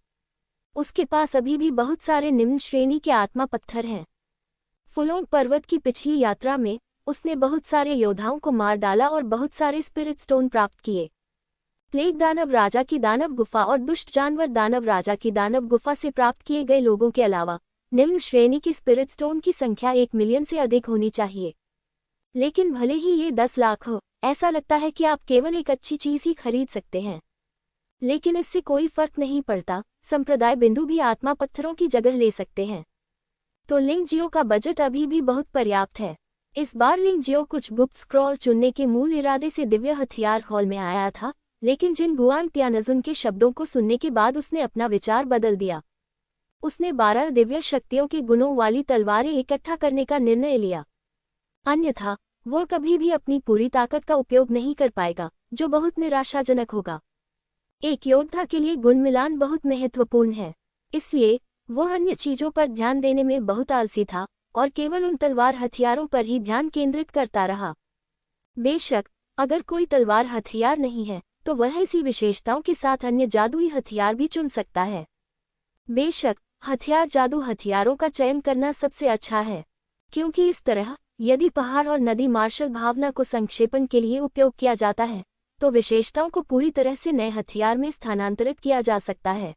उसके पास अभी भी बहुत सारे निम्न श्रेणी के आत्मा पत्थर हैं। फुलोंग पर्वत की पिछली यात्रा में उसने बहुत सारे योद्धाओं को मार डाला और बहुत सारे स्पिरिट स्टोन प्राप्त किए। प्लेग दानव राजा की दानव गुफा और दुष्ट जानवर दानव राजा की दानव गुफा से प्राप्त किए गए लोगों के अलावा निम्न श्रेणी के स्पिरिट स्टोन की संख्या 1 मिलियन से अधिक होनी चाहिए। लेकिन भले ही ये 10 लाख हो, ऐसा लगता है कि आप केवल एक अच्छी चीज ही खरीद सकते हैं, लेकिन इससे कोई फर्क नहीं पड़ता। संप्रदाय बिंदु भी आत्मा पत्थरों की जगह ले सकते हैं। तो लिंग जियो का बजट अभी भी बहुत पर्याप्त है। इस बार लिंग जियो कुछ गुप्त स्क्रॉल चुनने के मूल इरादे से दिव्य हथियार हॉल में आया था, लेकिन जिन गुआन तियानजुन के शब्दों को सुनने के बाद उसने अपना विचार बदल दिया। उसने 12 दिव्य शक्तियों के गुणों वाली तलवारें इकट्ठा करने का निर्णय लिया। अन्यथा वो कभी भी अपनी पूरी ताकत का उपयोग नहीं कर पाएगा, जो बहुत निराशाजनक होगा। एक योद्धा के लिए गुण मिलान बहुत महत्वपूर्ण है, इसलिए वह अन्य चीजों पर ध्यान देने में बहुत आलसी था और केवल उन तलवार हथियारों पर ही ध्यान केंद्रित करता रहा। बेशक अगर कोई तलवार हथियार नहीं है तो वह इसी विशेषताओं के साथ अन्य जादुई हथियार भी चुन सकता है। बेशक हथियार जादू हथियारों का चयन करना सबसे अच्छा है, क्योंकि इस तरह यदि पहाड़ और नदी मार्शल भावना को संक्षेपण के लिए उपयोग किया जाता है तो विशेषताओं को पूरी तरह से नए हथियार में स्थानांतरित किया जा सकता है।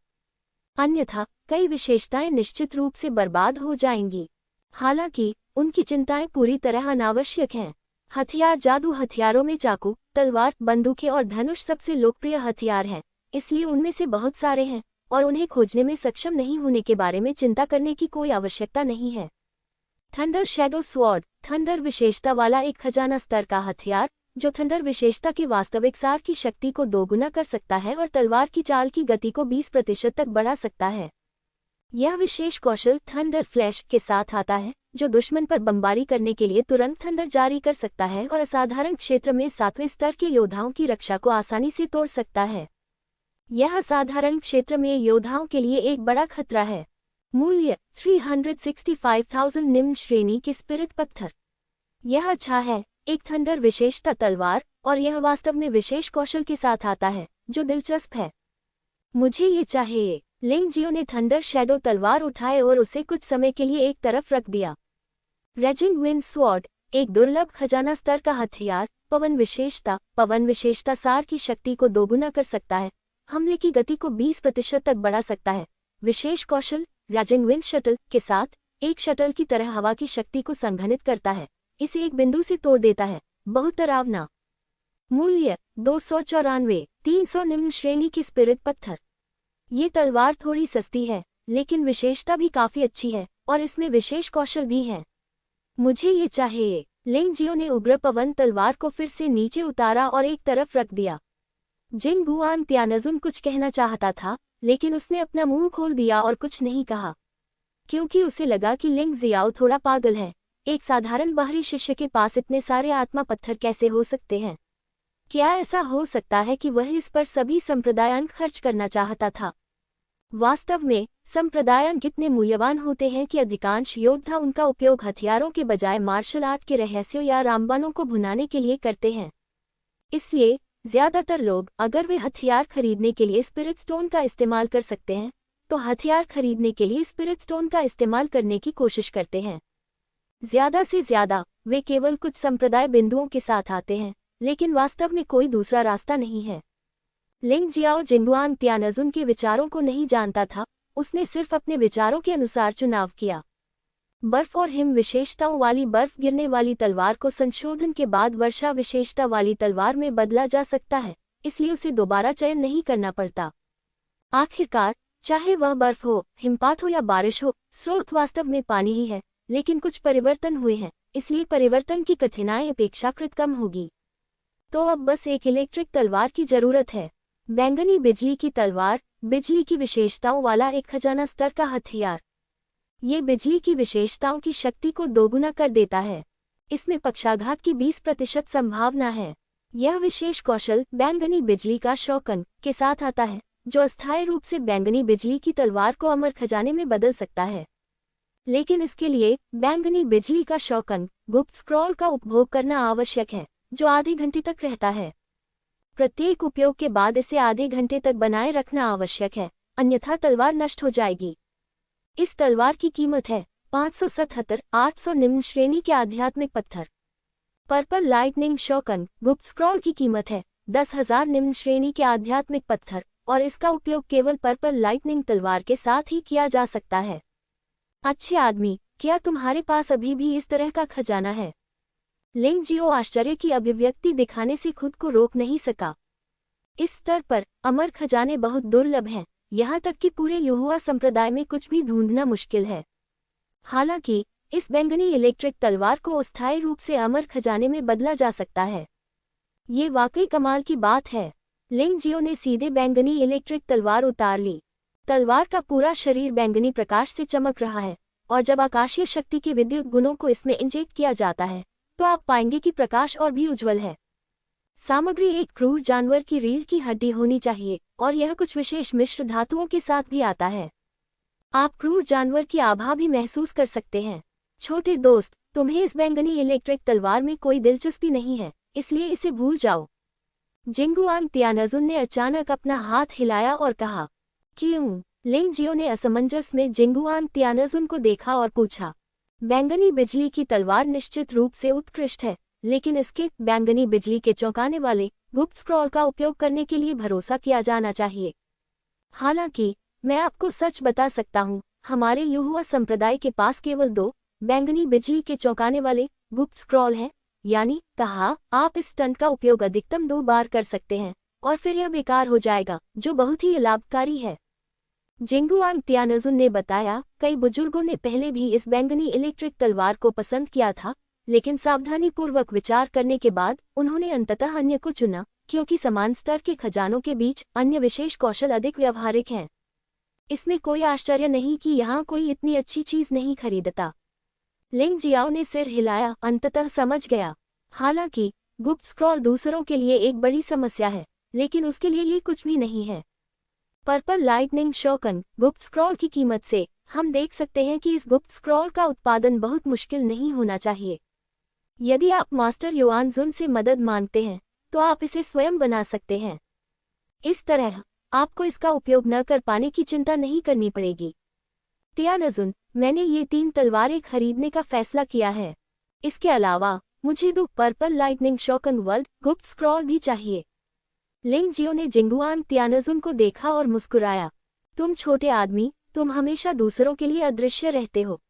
अन्यथा कई विशेषताएं निश्चित रूप से बर्बाद हो जाएंगी। हालांकि उनकी चिंताएं पूरी तरह अनावश्यक हैं। हथियार जादू हथियारों में चाकू, तलवार, बंदूकें और धनुष सबसे लोकप्रिय हथियार हैं, इसलिए उनमें से बहुत सारे हैं और उन्हें खोजने में सक्षम नहीं होने के बारे में चिंता करने की कोई आवश्यकता नहीं है। थंडर शैडो स्वॉर्ड, थंडर विशेषता वाला एक खजाना स्तर का हथियार जो थंडर विशेषता के वास्तविक सार की शक्ति को दोगुना कर सकता है और तलवार की चाल की गति को 20% तक बढ़ा सकता है। यह विशेष कौशल थंडर फ्लैश के साथ आता है जो दुश्मन पर बमबारी करने के लिए तुरंत थंडर जारी कर सकता है और असाधारण क्षेत्र में 7वें स्तर के योद्धाओं की रक्षा को आसानी से तोड़ सकता है। यह असाधारण क्षेत्र में योद्धाओं के लिए एक बड़ा खतरा है। मूल्य 365,000 निम्न श्रेणी के स्पिरिट पत्थर। यह अच्छा है, एक थंडर विशेषता तलवार, और यह वास्तव में विशेष कौशल के साथ आता है जो दिलचस्प है। मुझे ये चाहिए। लिंग जियो ने थंडर शैडो तलवार उठाए और उसे कुछ समय के लिए एक तरफ रख दिया। रेजिंग विंड स्वॉर्ड, एक दुर्लभ खजाना स्तर का हथियार, पवन विशेषता सार की शक्ति को दोगुना कर सकता है, हमले की गति को 20% तक बढ़ा सकता है। विशेष कौशल रेजिंग विंड शटल के साथ एक शटल की तरह हवा की शक्ति को संघनित करता है, इसे एक बिंदु से तोड़ देता है। बहुत डरावना। मूल्य 294, 300 निम्न श्रेणी की स्पिरिट पत्थर। ये तलवार थोड़ी सस्ती है लेकिन विशेषता भी काफी अच्छी है और इसमें विशेष कौशल भी है। मुझे ये चाहिए। लिंग जियो ने उग्र पवन तलवार को फिर से नीचे उतारा और एक तरफ रख दिया। जिंगुआन त्यानजुन कुछ कहना चाहता था लेकिन उसने अपना मुंह खोल दिया और कुछ नहीं कहा, क्योंकि उसे लगा कि लिंग जियाओ थोड़ा पागल है। एक साधारण बाहरी शिष्य के पास इतने सारे आत्मा पत्थर कैसे हो सकते हैं? क्या ऐसा हो सकता है कि वह इस पर सभी संप्रदायान खर्च करना चाहता था? वास्तव में संप्रदायान कितने मूल्यवान होते हैं कि अधिकांश योद्धा उनका उपयोग हथियारों के बजाय मार्शल आर्ट के रहस्यों या रामबाणों को भुनाने के लिए करते हैं। इसलिए ज्यादातर लोग अगर वे हथियार खरीदने के लिए स्पिरिट स्टोन का इस्तेमाल कर सकते हैं तो हथियार खरीदने के लिए स्पिरिट स्टोन का इस्तेमाल करने की कोशिश करते हैं। ज्यादा से ज्यादा वे केवल कुछ संप्रदाय बिंदुओं के साथ आते हैं, लेकिन वास्तव में कोई दूसरा रास्ता नहीं है। लिंग जियाओ जिंगुआन त्यानजुन के विचारों को नहीं जानता था, उसने सिर्फ अपने विचारों के अनुसार चुनाव किया। बर्फ और हिम विशेषताओं वाली बर्फ गिरने वाली तलवार को संशोधन के बाद वर्षा विशेषता वाली तलवार में बदला जा सकता है, इसलिए उसे दोबारा चयन नहीं करना पड़ता। आखिरकार चाहे वह बर्फ हो, हिमपात हो या बारिश हो, स्रोत वास्तव में पानी ही है, लेकिन कुछ परिवर्तन हुए हैं, इसलिए परिवर्तन की कठिनाई अपेक्षाकृत कम होगी। तो अब बस एक इलेक्ट्रिक तलवार की जरूरत है। बैंगनी बिजली की तलवार, बिजली की विशेषताओं वाला एक खजाना स्तर का हथियार। ये बिजली की विशेषताओं की शक्ति को दोगुना कर देता है। इसमें पक्षाघात की 20% संभावना है। यह विशेष कौशल बैंगनी बिजली का शौकन के साथ आता है, जो अस्थायी रूप से बैंगनी बिजली की तलवार को अमर खजाने में बदल सकता है। लेकिन इसके लिए बैंगनी बिजली का शौकन गुप्त स्क्रॉल का उपभोग करना आवश्यक है, जो आधे घंटे तक रहता है। प्रत्येक उपयोग के बाद इसे आधे घंटे तक बनाए रखना आवश्यक है, अन्यथा तलवार नष्ट हो जाएगी। इस तलवार की कीमत है 577, 800 निम्न श्रेणी के आध्यात्मिक पत्थर। पर्पल लाइटनिंग शौकन गुप्त स्क्रॉल की कीमत है 10,000 निम्न श्रेणी के आध्यात्मिक पत्थर, और इसका उपयोग केवल पर्पल लाइटनिंग तलवार के साथ ही किया जा सकता है। अच्छे आदमी, क्या तुम्हारे पास अभी भी इस तरह का खजाना है? लिंग जियो आश्चर्य की अभिव्यक्ति दिखाने से खुद को रोक नहीं सका। इस स्तर पर अमर खजाने बहुत दुर्लभ हैं, यहाँ तक कि पूरे युहुआ संप्रदाय में कुछ भी ढूंढना मुश्किल है। हालांकि इस बैंगनी इलेक्ट्रिक तलवार को अस्थायी रूप से अमर खजाने में बदला जा सकता है। ये वाकई कमाल की बात है। लिंग जियो ने सीधे बैंगनी इलेक्ट्रिक तलवार उतार ली। तलवार का पूरा शरीर बैंगनी प्रकाश से चमक रहा है, और जब आकाशीय शक्ति के विद्युत गुणों को इसमें इंजेक्ट किया जाता है तो आप पाएंगे कि प्रकाश और भी उज्जवल है। सामग्री एक क्रूर जानवर की रीढ़ की हड्डी होनी चाहिए, और यह कुछ विशेष मिश्र धातुओं के साथ भी आता है। आप क्रूर जानवर की आभा भी महसूस कर सकते हैं। छोटे दोस्त, तुम्हें इस बैंगनी इलेक्ट्रिक तलवार में कोई दिलचस्पी नहीं है, इसलिए इसे भूल जाओ। जिंगुआन त्यानजुन ने अचानक अपना हाथ हिलाया और कहा, क्यों? लिंग जियो ने असमंजस में जिंगुआन त्यानजुन को देखा और पूछा। बैंगनी बिजली की तलवार निश्चित रूप से उत्कृष्ट है, लेकिन इसके बैंगनी बिजली के चौंकाने वाले गुप्त स्क्रॉल का उपयोग करने के लिए भरोसा किया जाना चाहिए। हालांकि मैं आपको सच बता सकता हूँ, हमारे युहुआ संप्रदाय के पास केवल 2 बैंगनी बिजली के चौंकाने वाले गुप्त स्क्रॉल है, यानी कहा आप इस स्टंट का उपयोग अधिकतम 2 बार कर सकते हैं और फिर यह बेकार हो जाएगा, जो बहुत ही लाभकारी है। जिंगुआंग तियानजुन ने बताया, कई बुजुर्गों ने पहले भी इस बैंगनी इलेक्ट्रिक तलवार को पसंद किया था, लेकिन सावधानीपूर्वक विचार करने के बाद उन्होंने अंततः अन्य को चुना, क्योंकि समान स्तर के खजानों के बीच अन्य विशेष कौशल अधिक व्यावहारिक हैं। इसमें कोई आश्चर्य नहीं कि यहाँ कोई इतनी अच्छी चीज नहीं खरीदता। लिंग जियाओ ने सिर हिलाया, अंततः समझ गया। हालांकि गुप्त स्क्रॉल दूसरों के लिए एक बड़ी समस्या है, लेकिन उसके लिए ये कुछ भी नहीं है। पर्पल लाइटनिंग शोकन गुप्त स्क्रॉल की कीमत से हम देख सकते हैं कि इस गुप्त स्क्रॉल का उत्पादन बहुत मुश्किल नहीं होना चाहिए। यदि आप मास्टर युआनजुन से मदद मांगते हैं तो आप इसे स्वयं बना सकते हैं। इस तरह आपको इसका उपयोग न कर पाने की चिंता नहीं करनी पड़ेगी। तियानजुन, मैंने ये 3 तलवारें खरीदने का फैसला किया है। इसके अलावा मुझे 2 पर्पल लाइटनिंग शोकन वर्ल्ड गुप्त स्क्रॉल भी चाहिए। लिंग जियो ने जिंगुआंग तियानजुन को देखा और मुस्कुराया। तुम छोटे आदमी, तुम हमेशा दूसरों के लिए अदृश्य रहते हो।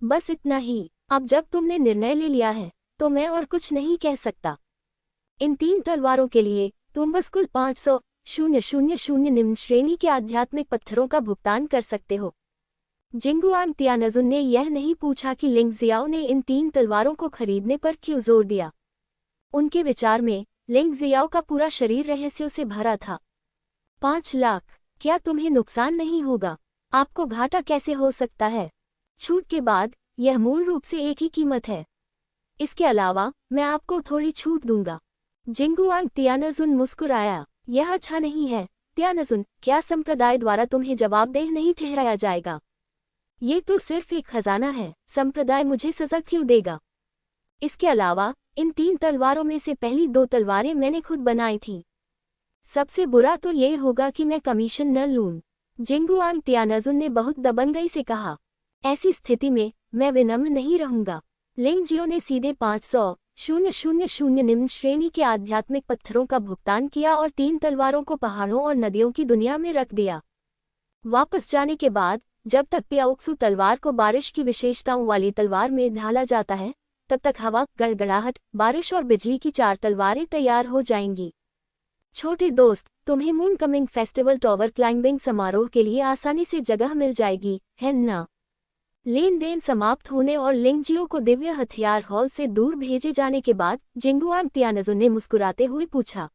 बस इतना ही, अब जब तुमने निर्णय ले लिया है तो मैं और कुछ नहीं कह सकता। इन 3 तलवारों के लिए तुम बस कुल 500,000 निम्न श्रेणी के आध्यात्मिक पत्थरों का भुगतान कर सकते हो। जिंगुआंग तियानजुन ने यह नहीं पूछा कि लिंग जियाओ ने इन 3 तलवारों को खरीदने पर क्यों जोर दिया। उनके विचार में लिंग जियाओ का पूरा शरीर रहस्यों से भरा था। 5 लाख, क्या तुम्हें नुकसान नहीं होगा? आपको घाटा कैसे हो सकता है? छूट के बाद यह मूल रूप से एक ही कीमत है। इसके अलावा मैं आपको थोड़ी छूट दूंगा। जिंगुआंग तियानजुन मुस्कुराया। यह अच्छा नहीं है तियानजुन, क्या संप्रदाय द्वारा तुम्हें जवाबदेह नहीं ठहराया जाएगा? ये तो सिर्फ एक खजाना है, संप्रदाय मुझे सजा क्यों देगा? इसके अलावा इन 3 तलवारों में से पहली 2 तलवारें मैंने खुद बनाई थीं। सबसे बुरा तो ये होगा कि मैं कमीशन न लूं। जिंगुआंग तियानजुन ने बहुत दबंगई से कहा। ऐसी स्थिति में मैं विनम्र नहीं रहूंगा। लिंग जियो ने सीधे 500,000 निम्न श्रेणी के आध्यात्मिक पत्थरों का भुगतान किया और 3 तलवारों को पहाड़ों और नदियों की दुनिया में रख दिया। वापस जाने के बाद जब तक पियाओक्सु तलवार को बारिश की विशेषताओं वाली तलवार में ढाला जाता है, तब तक हवा, गड़गड़ाहट, बारिश और बिजली की 4 तलवारें तैयार हो जाएंगी। छोटे दोस्त, तुम्हें moon coming festival tower climbing समारोह के लिए आसानी से जगह मिल जाएगी, है ना? लेन देन समाप्त होने और लिंग जियो को दिव्य हथियार हॉल से दूर भेजे जाने के बाद जिंगुआंग तियानजुन ने मुस्कुराते हुए पूछा।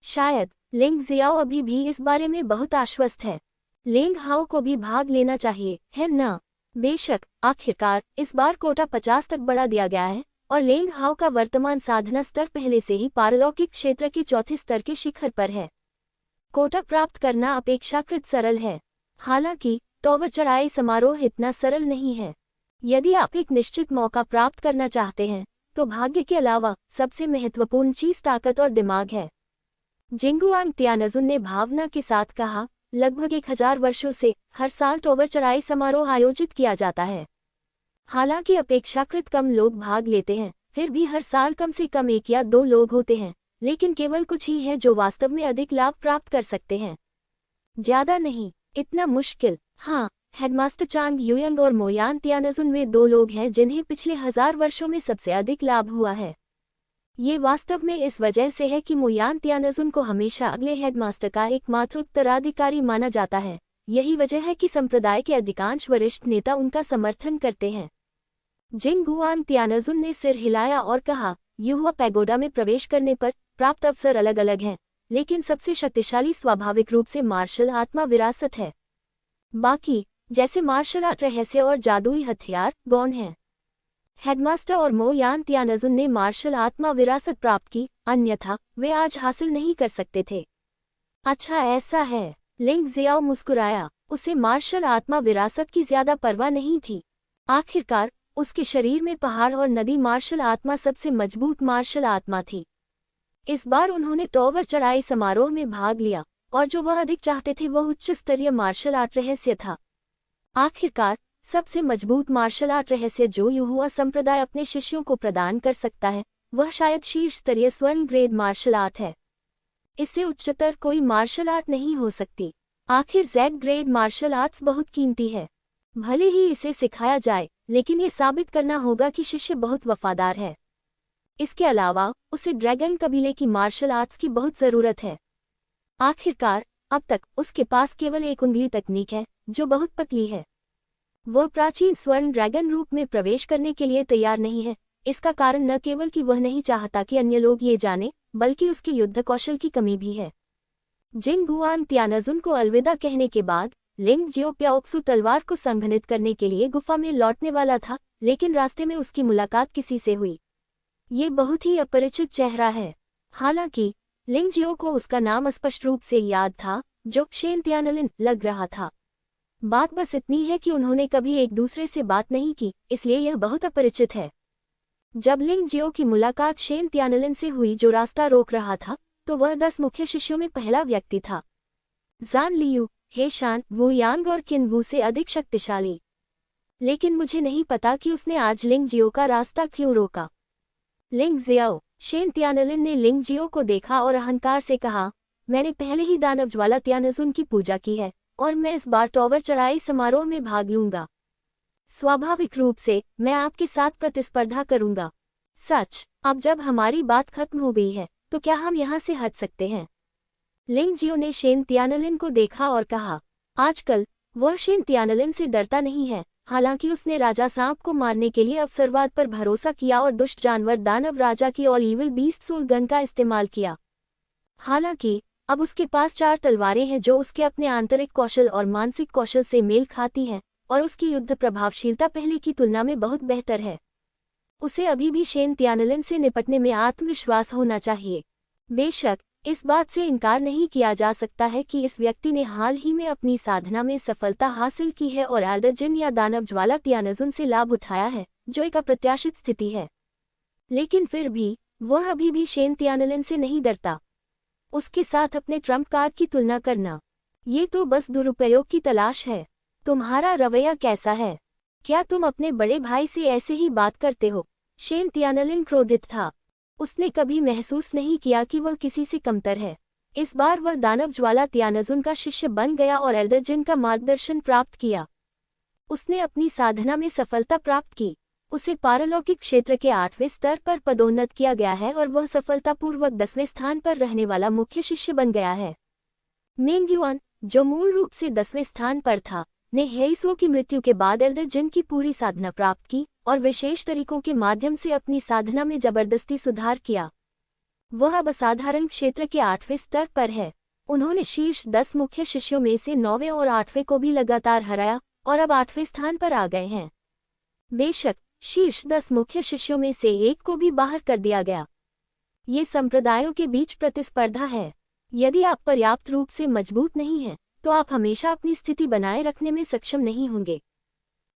शायद लिंग जियाओ अभी भी इस बारे में बहुत आश्वस्त है। लिंग हाओ को भी भाग लेना चाहिए, है ना? बेशक, आखिरकार इस बार कोटा 50 तक बढ़ा दिया गया है और लिंग हाओ का वर्तमान साधना स्तर पहले से ही पारलौकिक क्षेत्र के 4थे स्तर के शिखर पर है। कोटा प्राप्त करना अपेक्षाकृत सरल है। हालांकि टॉवर चढ़ाई समारोह इतना सरल नहीं है। यदि आप एक निश्चित मौका प्राप्त करना चाहते हैं तो भाग्य के अलावा सबसे महत्वपूर्ण चीज ताकत और दिमाग है। जिंगुआंग तियानजुन ने भावना के साथ कहा, लगभग 1000 वर्षों से हर साल टॉवर चढ़ाई समारोह आयोजित किया जाता है। हालांकि अपेक्षाकृत कम लोग भाग लेते हैं, फिर भी हर साल कम से कम 1 या 2 लोग होते हैं, लेकिन केवल कुछ ही हैं जो वास्तव में अधिक लाभ प्राप्त कर सकते हैं। ज्यादा नहीं, इतना मुश्किल। हाँ, हेडमास्टर चांग युयंग और मोयान तियानजुन वे 2 लोग हैं जिन्हें पिछले 1000 वर्षों में सबसे अधिक लाभ हुआ है। ये वास्तव में इस वजह से है कि मोयान तियानजुन को हमेशा अगले हेडमास्टर का एकमात्र उत्तराधिकारी माना जाता है। यही वजह है कि संप्रदाय के अधिकांश वरिष्ठ नेता उनका समर्थन करते हैं। जिंगुआंग तियानजुन ने सिर हिलाया और कहा, युहुआ पैगोडा में प्रवेश करने पर प्राप्त अवसर अलग अलग हैं, लेकिन सबसे शक्तिशाली स्वाभाविक रूप से मार्शल आत्मा विरासत है। बाकी जैसे मार्शल आर्ट रहस्य और जादुई हथियार गौण हैं। हेडमास्टर और मोयान तियानजुन ने मार्शल आत्मा विरासत प्राप्त की, अन्यथा वे आज हासिल नहीं कर सकते थे। अच्छा ऐसा है, लिंग जियाओ मुस्कुराया। उसे मार्शल आत्मा विरासत की ज्यादा परवाह नहीं थी। आखिरकार उसके शरीर में पहाड़ और नदी मार्शल आत्मा सबसे मजबूत मार्शल आत्मा थी। इस बार उन्होंने टॉवर चढ़ाई समारोह में भाग लिया और जो वह अधिक चाहते थे वह उच्च स्तरीय मार्शल आर्ट रहस्य था। आखिरकार सबसे मजबूत मार्शल आर्ट रहस्य जो युहुआ संप्रदाय अपने शिष्यों को प्रदान कर सकता है, वह शायद शीर्ष स्तरीय स्वर्ण ग्रेड मार्शल आर्ट है। इससे उच्चतर कोई मार्शल आर्ट नहीं हो सकती। आखिर जेड ग्रेड मार्शल आर्ट्स बहुत कीमती है। भले ही इसे सिखाया जाए, लेकिन ये साबित करना होगा कि शिष्य बहुत वफादार है। इसके अलावा उसे ड्रैगन कबीले की मार्शल आर्ट्स की बहुत ज़रूरत है। आखिरकार अब तक उसके पास केवल एक उंगली तकनीक है जो बहुत पतली है। वह प्राचीन स्वर्ण ड्रैगन रूप में प्रवेश करने के लिए तैयार नहीं है। इसका कारण न केवल कि वह नहीं चाहता कि अन्य लोग ये जाने, बल्कि उसके युद्ध कौशल की कमी भी है। जिंग गुआन तियानजुन को अलविदा कहने के बाद लिंग जियो प्याओक्सु तलवार को संघनित करने के लिए गुफा में लौटने वाला था, लेकिन रास्ते में उसकी मुलाकात किसी से हुई। ये बहुत ही अपरिचित चेहरा है। हालांकि लिंग जियो को उसका नाम स्पष्ट रूप से याद था, जो शेन तियानलिन लग रहा था। बात बस इतनी है कि उन्होंने कभी एक दूसरे से बात नहीं की, इसलिए यह बहुत अपरिचित है। जब लिंग जियो की मुलाकात शेन तियानलिन से हुई जो रास्ता रोक रहा था, तो वह 10 मुख्य शिष्यों में पहला व्यक्ति था। जान लियू, हे शान, वू यांग और किन वू से अधिक शक्तिशाली। लेकिन मुझे नहीं पता कि उसने आज लिंग जियो का रास्ता क्यों रोका। लिंग जियाओ, शेन तियानलिन ने लिंग जियो को देखा और अहंकार से कहा, मैंने पहले ही दानव ज्वाला तियानजुन की पूजा की है और मैं इस बार टॉवर चढ़ाई समारोह में भाग लूंगा। स्वाभाविक रूप से मैं आपके साथ प्रतिस्पर्धा करूंगा। सच, अब जब हमारी बात खत्म हो गई है तो क्या हम यहाँ से हट सकते हैं? लिंग जियो ने शेन तियानलिन को देखा और कहा, आजकल वह शेन तियानलिन से डरता नहीं है। हालांकि उसने राजा सांप को मारने के लिए अवसरवाद पर भरोसा किया और दुष्ट जानवर दानव राजा की all evil beast soul gun का इस्तेमाल किया। हालांकि अब उसके पास 4 तलवारें हैं जो उसके अपने आंतरिक कौशल और मानसिक कौशल से मेल खाती हैं, और उसकी युद्ध प्रभावशीलता पहले की तुलना में बहुत बेहतर है। उसे अभी भी शेन तियानलिन से निपटने में आत्मविश्वास होना चाहिए। बेशक इस बात से इनकार नहीं किया जा सकता है कि इस व्यक्ति ने हाल ही में अपनी साधना में सफलता हासिल की है और एल्डर जिन या दानव ज्वाला तियानजुन से लाभ उठाया है, जो एक अप्रत्याशित स्थिति है। लेकिन फिर भी वह अभी भी शेन तियानलिन से नहीं डरता। उसके साथ अपने ट्रम्प कार्ड की तुलना करना, ये तो बस दुरुपयोग की तलाश है। तुम्हारा रवैया कैसा है? क्या तुम अपने बड़े भाई से ऐसे ही बात करते हो? शेन तियानलिन क्रोधित था। उसने कभी महसूस नहीं किया कि वह किसी से कमतर है। इस बार वह दानव ज्वाला तियानजुन का शिष्य बन गया और एल्डर जिन का मार्गदर्शन प्राप्त किया। उसने अपनी साधना में सफलता प्राप्त की। उसे पारलौकिक क्षेत्र के 8वें स्तर पर पदोन्नत किया गया है और वह सफलतापूर्वक 10वें स्थान पर रहने वाला मुख्य शिष्य बन गया है। मेंग युआन, जो मूल रूप से 10वें स्थान पर था, ने हेइसो की मृत्यु के बाद एल्डर जिन की पूरी साधना प्राप्त की और विशेष तरीकों के माध्यम से अपनी साधना में जबरदस्ती सुधार किया। वह अब असाधारण क्षेत्र के 8वें स्तर पर है। उन्होंने शीर्ष 10 मुख्य शिष्यों में से 9वें और 8वें को भी लगातार हराया और अब 8वें स्थान पर आ गए हैं। बेशक शीर्ष 10 मुख्य शिष्यों में से एक को भी बाहर कर दिया गया। ये संप्रदायों के बीच प्रतिस्पर्धा है। यदि आप पर्याप्त रूप से मजबूत नहीं हैं, तो आप हमेशा अपनी स्थिति बनाए रखने में सक्षम नहीं होंगे।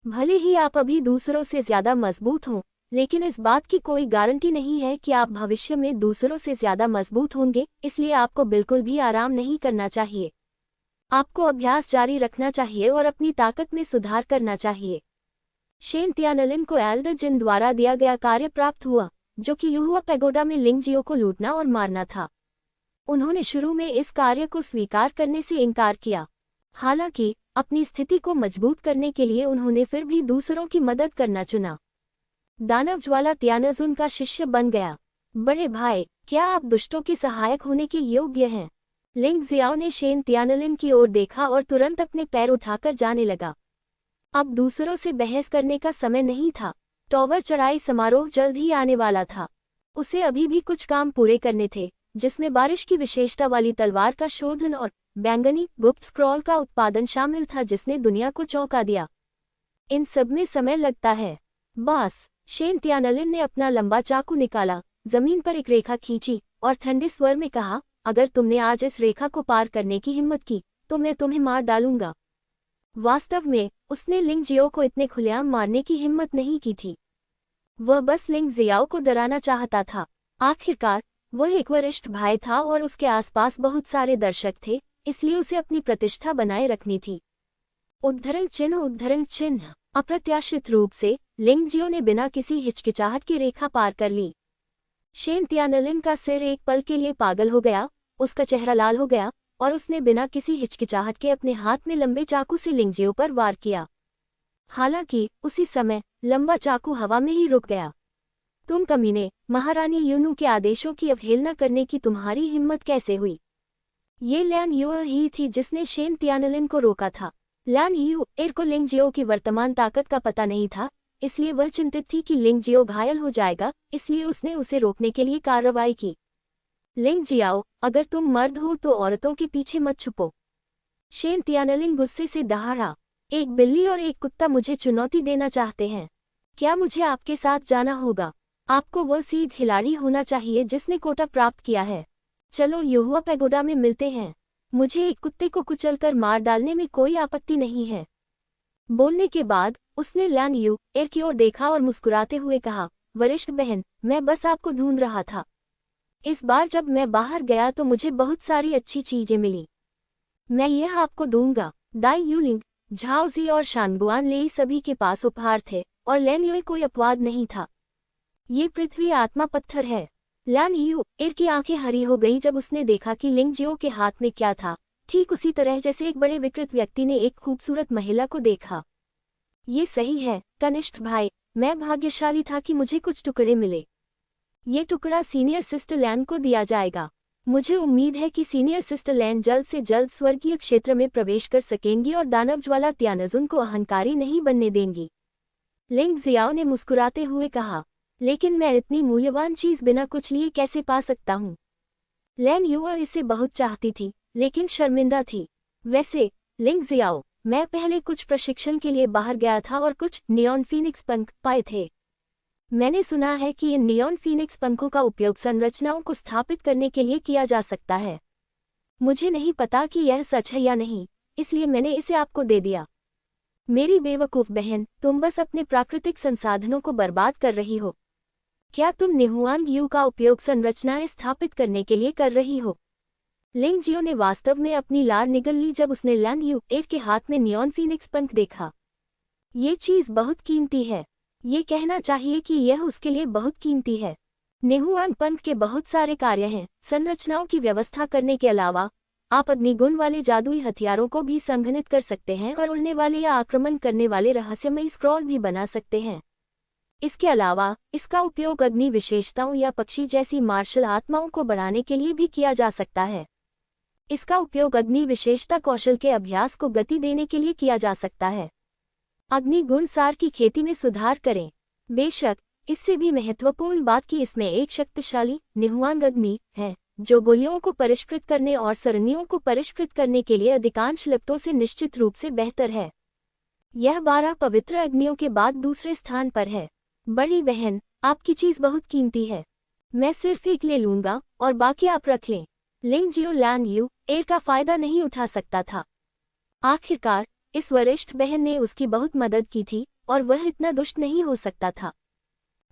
भले ही आप अभी दूसरों से ज्यादा मजबूत हों, लेकिन इस बात की कोई गारंटी नहीं है कि आप भविष्य में दूसरों से ज्यादा मजबूत होंगे, इसलिए आपको बिल्कुल भी आराम नहीं करना चाहिए। आपको अभ्यास जारी रखना चाहिए और अपनी ताकत में सुधार करना चाहिए। शेन तियानलिन को एल्डर जिन द्वारा दिया गया कार्य प्राप्त हुआ, जो कि युहुआ पैगोडा में लिंग जियो को लूटना और मारना था। उन्होंने शुरू में इस कार्य को स्वीकार करने से इनकार किया। हालांकि अपनी स्थिति को मजबूत करने के लिए उन्होंने फिर भी दूसरों की मदद करना चुना। दानव ज्वाला तियानजुन का शिष्य बन गया। बड़े भाई, क्या आप दुष्टों के सहायक होने के योग्य हैं? लिंग जियाओ ने शेन तियानलिन की ओर देखा और तुरंत अपने पैर उठाकर जाने लगा। अब दूसरों से बहस करने का समय नहीं था। टॉवर चढ़ाई समारोह जल्द ही आने वाला था। उसे अभी भी कुछ काम पूरे करने थे, जिसमें बारिश की विशेषता वाली तलवार का शोधन और बैंगनी गुप्त स्क्रॉल का उत्पादन शामिल था, जिसने दुनिया को चौंका दिया। इन सब में समय लगता है। बॉस, शेन तियानलिन ने अपना लंबा चाकू निकाला, जमीन पर एक रेखा खींची और ठंडे स्वर में कहा, अगर तुमने आज इस रेखा को पार करने की हिम्मत की तो मैं तुम्हें मार डालूंगा। वास्तव में उसने लिंग जियो को इतने खुलेआम मारने की हिम्मत नहीं की थी। वह बस लिंग जियाओ को डराना चाहता था। आखिरकार वह एक वरिष्ठ भाई था और उसके आसपास बहुत सारे दर्शक थे, इसलिए उसे अपनी प्रतिष्ठा बनाए रखनी थी। उद्धरण चिन्ह। अप्रत्याशित रूप से लिंग जियो ने बिना किसी हिचकिचाहट की रेखा पार कर ली। शेन तियानलिन का सिर एक पल के लिए पागल हो गया, उसका चेहरा लाल हो गया और उसने बिना किसी हिचकिचाहट के अपने हाथ में लंबे चाकू से लिंग जियो पर वार किया। हालांकि उसी समय लंबा चाकू हवा में ही रुक गया। तुम कमीने, महारानी यूनू के आदेशों की अवहेलना करने की तुम्हारी हिम्मत कैसे हुई? ये लैन यूर ही थी जिसने शेन तियानलिन को रोका था। लैन यूर को लिंग जियो की वर्तमान ताकत का पता नहीं था, इसलिए वह चिंतित थी कि लिंग जियो घायल हो जाएगा, इसलिए उसने उसे रोकने के लिए कार्रवाई की। लिंग जियाओ, अगर तुम मर्द हो तो औरतों के पीछे मत छुपो। शेन तियानलिन गुस्से से दहाड़ा। एक बिल्ली और एक कुत्ता मुझे चुनौती देना चाहते हैं। क्या मुझे आपके साथ जाना होगा? आपको वह सीध खिलाड़ी होना चाहिए जिसने कोटा प्राप्त किया है। चलो युहुआ पैगोडा में मिलते हैं। मुझे एक कुत्ते को कुचलकर मार डालने में कोई आपत्ति नहीं है। बोलने के बाद उसने लैन यूर की ओर देखा और मुस्कुराते हुए कहा, वरिष्ठ बहन, मैं बस आपको ढूंढ रहा था। इस बार जब मैं बाहर गया तो मुझे बहुत सारी अच्छी चीजें मिली। मैं यह आपको दूंगा। दाई यूलिंग, झाओजी और शानगुआन लेई सभी के पास उपहार थे और लैन यूर कोई अपवाद नहीं था। ये पृथ्वी आत्मा पत्थर है। लैन यूर की आंखें हरी हो गई जब उसने देखा कि लिंग जियो के हाथ में क्या था, ठीक उसी तरह जैसे एक बड़े विकृत व्यक्ति ने एक खूबसूरत महिला को देखा। ये सही है कनिष्ठ भाई, मैं भाग्यशाली था कि मुझे कुछ टुकड़े मिले। ये टुकड़ा सीनियर सिस्टर लैन को दिया जाएगा। मुझे उम्मीद है कि सीनियर सिस्टर लैन जल्द से जल्द स्वर्गीय क्षेत्र में प्रवेश कर सकेंगी और दानव ज्वाला त्यानजुन को अहंकारी नहीं बनने देंगी। लिंग जियाओ ने मुस्कुराते हुए कहा, लेकिन मैं इतनी मूल्यवान चीज बिना कुछ लिए कैसे पा सकता हूँ? लैन यूर इसे बहुत चाहती थी, लेकिन शर्मिंदा थी। वैसे लिंग जियाओ, मैं पहले कुछ प्रशिक्षण के लिए बाहर गया था और कुछ नियॉन फीनिक्स पंख पाए थे। मैंने सुना है कि इन नियॉन फीनिक्स पंखों का उपयोग संरचनाओं को स्थापित करने के लिए किया जा सकता है। मुझे नहीं पता कि यह सच है या नहीं, इसलिए मैंने इसे आपको दे दिया। मेरी बेवकूफ बहन, तुम बस अपने प्राकृतिक संसाधनों को बर्बाद कर रही हो। क्या तुम निहुआन यू का उपयोग संरचनाएं स्थापित करने के लिए कर रही हो? लिंग जियो ने वास्तव में अपनी लार निगल ली जब उसने लैन यूर के हाथ में नियॉन फीनिक्स पंख देखा। ये चीज बहुत कीमती है। ये कहना चाहिए कि यह उसके लिए बहुत कीमती है। निहुआन पंख के बहुत सारे कार्य हैं। संरचनाओं की व्यवस्था करने के अलावा आप अग्निगुण वाले जादुई हथियारों को भी संघनित कर सकते हैं और उड़ने वाले या आक्रमण करने वाले रहस्यमयी स्क्रॉल भी बना सकते हैं। इसके अलावा इसका उपयोग अग्नि विशेषताओं या पक्षी जैसी मार्शल आत्माओं को बढ़ाने के लिए भी किया जा सकता है। इसका उपयोग अग्नि विशेषता कौशल के अभ्यास को गति देने के लिए किया जा सकता है। अग्नि गुण सार की खेती में सुधार करें। बेशक, इससे भी महत्वपूर्ण बात कि इसमें एक शक्तिशाली निहुआन अग्नि है, जो गोलियों को परिष्कृत करने और सरणियों को परिष्कृत करने के लिए अधिकांश लिप्टों से निश्चित रूप से बेहतर है। यह 12 पवित्र अग्नियों के बाद दूसरे स्थान पर है। बड़ी बहन, आपकी चीज बहुत कीमती है। मैं सिर्फ एक ले लूंगा और बाकी आप रख लें। लिंग जियो लैन यूर का फायदा नहीं उठा सकता था। आखिरकार इस वरिष्ठ बहन ने उसकी बहुत मदद की थी और वह इतना दुष्ट नहीं हो सकता था।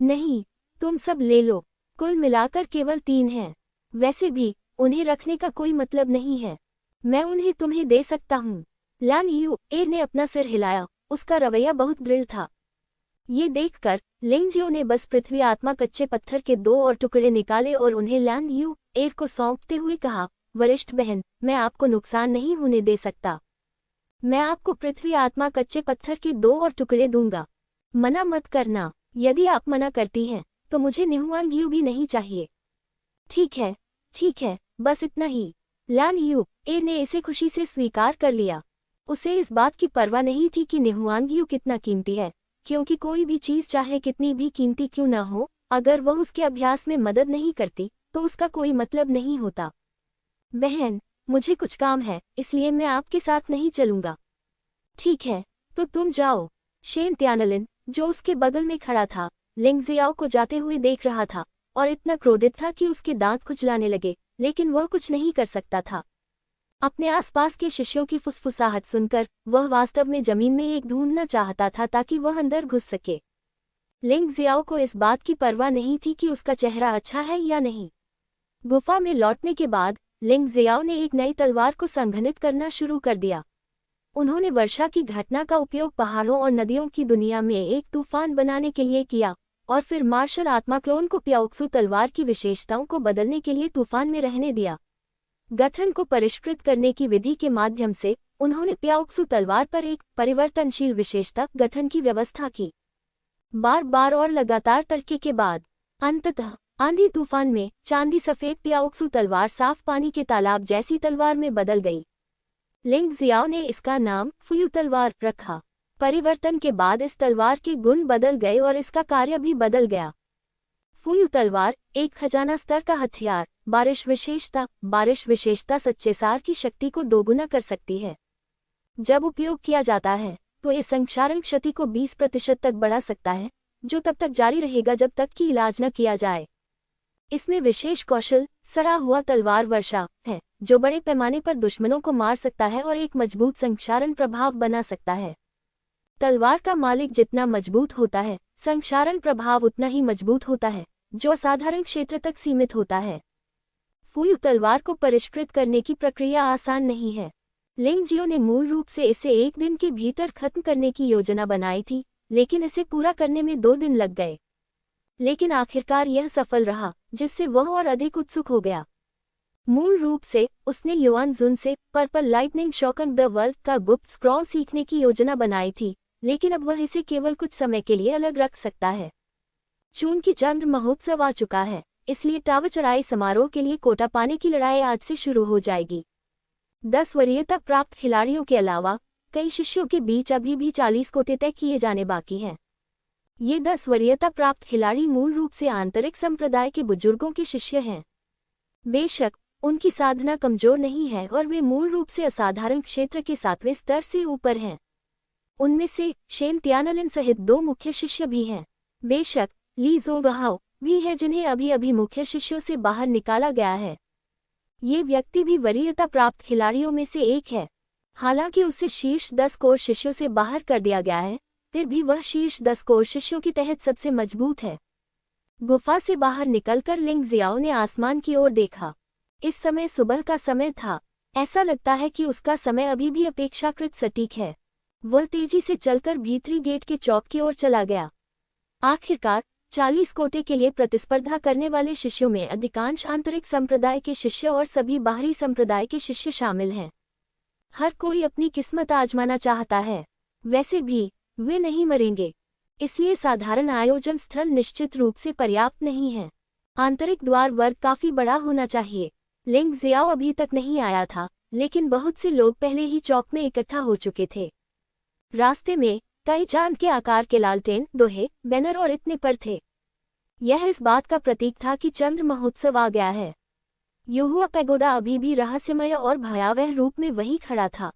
नहीं, तुम सब ले लो। कुल मिलाकर केवल 3 हैं। वैसे भी उन्हें रखने का कोई मतलब नहीं है। मैं उन्हें तुम्हें दे सकता हूँ। लैन यूर ने अपना सिर हिलाया, उसका रवैया बहुत दृढ़ था। ये देखकर लिंग जियो ने बस पृथ्वी आत्मा कच्चे पत्थर के 2 और टुकड़े निकाले और उन्हें लैन यूर को सौंपते हुए कहा, वरिष्ठ बहन, मैं आपको नुकसान नहीं होने दे सकता। मैं आपको पृथ्वी आत्मा कच्चे पत्थर के 2 और टुकड़े दूंगा। मना मत करना। यदि आप मना करती हैं तो मुझे निहुआन यू भी नहीं चाहिए। ठीक है, बस इतना ही। लैन यूर ने इसे खुशी से स्वीकार कर लिया। उसे इस बात की परवाह नहीं थी कि निहुआन यू कितना कीमती है, क्योंकि कोई भी चीज चाहे कितनी भी कीमती क्यों न हो, अगर वह उसके अभ्यास में मदद नहीं करती तो उसका कोई मतलब नहीं होता। बहन, मुझे कुछ काम है, इसलिए मैं आपके साथ नहीं चलूंगा। ठीक है, तो तुम जाओ। शेन त्यानलिन, जो उसके बगल में खड़ा था, लिंग जियाओ को जाते हुए देख रहा था और इतना क्रोधित था कि उसके दांत खुजलाने लगे, लेकिन वह कुछ नहीं कर सकता था। अपने आसपास के शिष्यों की फुसफुसाहट सुनकर वह वास्तव में जमीन में एक ढूंढना चाहता था ताकि वह अंदर घुस सके। लिंग जियाओ को इस बात की परवाह नहीं थी कि उसका चेहरा अच्छा है या नहीं। गुफा में लौटने के बाद लिंग जियाओ ने एक नई तलवार को संघनित करना शुरू कर दिया। उन्होंने वर्षा की घटना का उपयोग पहाड़ों और नदियों की दुनिया में एक तूफान बनाने के लिए किया और फिर मार्शल आत्मा क्लोन को प्याओक्सू तलवार की विशेषताओं को बदलने के लिए तूफान में रहने दिया। गठन को परिष्कृत करने की विधि के माध्यम से उन्होंने प्याओक्सू तलवार पर एक परिवर्तनशील विशेषता गठन की व्यवस्था की। बार बार और लगातार तड़के के बाद अंततः आंधी तूफान में चांदी सफेद प्याओक्सू तलवार साफ पानी के तालाब जैसी तलवार में बदल गई। लिंग जियाओ ने इसका नाम फुयू तलवार रखा। परिवर्तन के बाद इस तलवार के गुण बदल गए और इसका कार्य भी बदल गया। फुयू तलवार एक खजाना स्तर का हथियार। बारिश विशेषता सच्चे सार की शक्ति को दोगुना कर सकती है। जब उपयोग किया जाता है तो इस संक्षारण क्षति को 20% तक बढ़ा सकता है, जो तब तक जारी रहेगा जब तक कि इलाज न किया जाए। इसमें विशेष कौशल सड़ा हुआ तलवार वर्षा है, जो बड़े पैमाने पर दुश्मनों को मार सकता है और एक मजबूत संक्षारण प्रभाव बना सकता है। तलवार का मालिक जितना मजबूत होता है, संक्षारण प्रभाव उतना ही मजबूत होता है, जो असाधारण क्षेत्र तक सीमित होता है। फुयू तलवार को परिष्कृत करने की प्रक्रिया आसान नहीं है। लिंग जियो ने मूल रूप से इसे 1 दिन के भीतर खत्म करने की योजना बनाई थी, लेकिन इसे पूरा करने में 2 दिन लग गए। लेकिन आखिरकार यह सफल रहा, जिससे वह और अधिक उत्सुक हो गया। मूल रूप से उसने युआन जुन से purple lightning shocking the world का गुप्त स्क्रॉल सीखने की योजना बनाई थी, लेकिन अब वह इसे केवल कुछ समय के लिए अलग रख सकता है। चूंकि चंद्र महोत्सव आ चुका है, इसलिए टावर चढ़ाई समारोह के लिए कोटा पाने की लड़ाई आज से शुरू हो जाएगी। 10 वरीयता प्राप्त खिलाड़ियों के अलावा कई शिष्यों के बीच अभी भी 40 कोटे तय किए जाने बाकी हैं। ये 10 वरीयता प्राप्त खिलाड़ी मूल रूप से आंतरिक संप्रदाय के बुजुर्गों के शिष्य हैं। बेशक उनकी साधना कमजोर नहीं है और वे मूल रूप से असाधारण क्षेत्र के 7वें स्तर से ऊपर हैं। उनमें से शेन तियानलिन सहित 2 मुख्य शिष्य भी हैं। बेशक ली ज़ोंगहाओ भी है, जिन्हें अभी अभी मुख्य शिष्यों से बाहर निकाला गया है। ये व्यक्ति भी वरीयता प्राप्त खिलाड़ियों में से एक है। हालांकि उसे शीर्ष 10 कोर शिष्यों से बाहर कर दिया गया है, फिर भी वह शीर्ष 10 कोर शिष्यों के तहत सबसे मजबूत है। गुफा से बाहर निकलकर लिंग जियाओ ने आसमान की ओर देखा। इस समय सुबह का समय था। ऐसा लगता है कि उसका समय अभी भी अपेक्षाकृत सटीक है। वह तेजी से चलकर भीतरी गेट के चौक की ओर चला गया। आखिरकार 40 कोटे के लिए प्रतिस्पर्धा करने वाले शिष्यों में अधिकांश आंतरिक संप्रदाय के शिष्य और सभी बाहरी संप्रदाय के शिष्य शामिल हैं। हर कोई अपनी किस्मत आजमाना चाहता है। वैसे भी वे नहीं मरेंगे, इसलिए साधारण आयोजन स्थल निश्चित रूप से पर्याप्त नहीं है। आंतरिक द्वार वर्ग काफी बड़ा होना चाहिए। लिंग जियाओ अभी तक नहीं आया था, लेकिन बहुत से लोग पहले ही चौक में इकट्ठा हो चुके थे। रास्ते में कई चांद के आकार के लालटेन, दोहे, बैनर और इतने पर थे। यह इस बात का प्रतीक था कि चंद्र महोत्सव आ गया है। युहुआ पैगोडा अभी भी रहस्यमय और भयावह रूप में वहीं खड़ा था।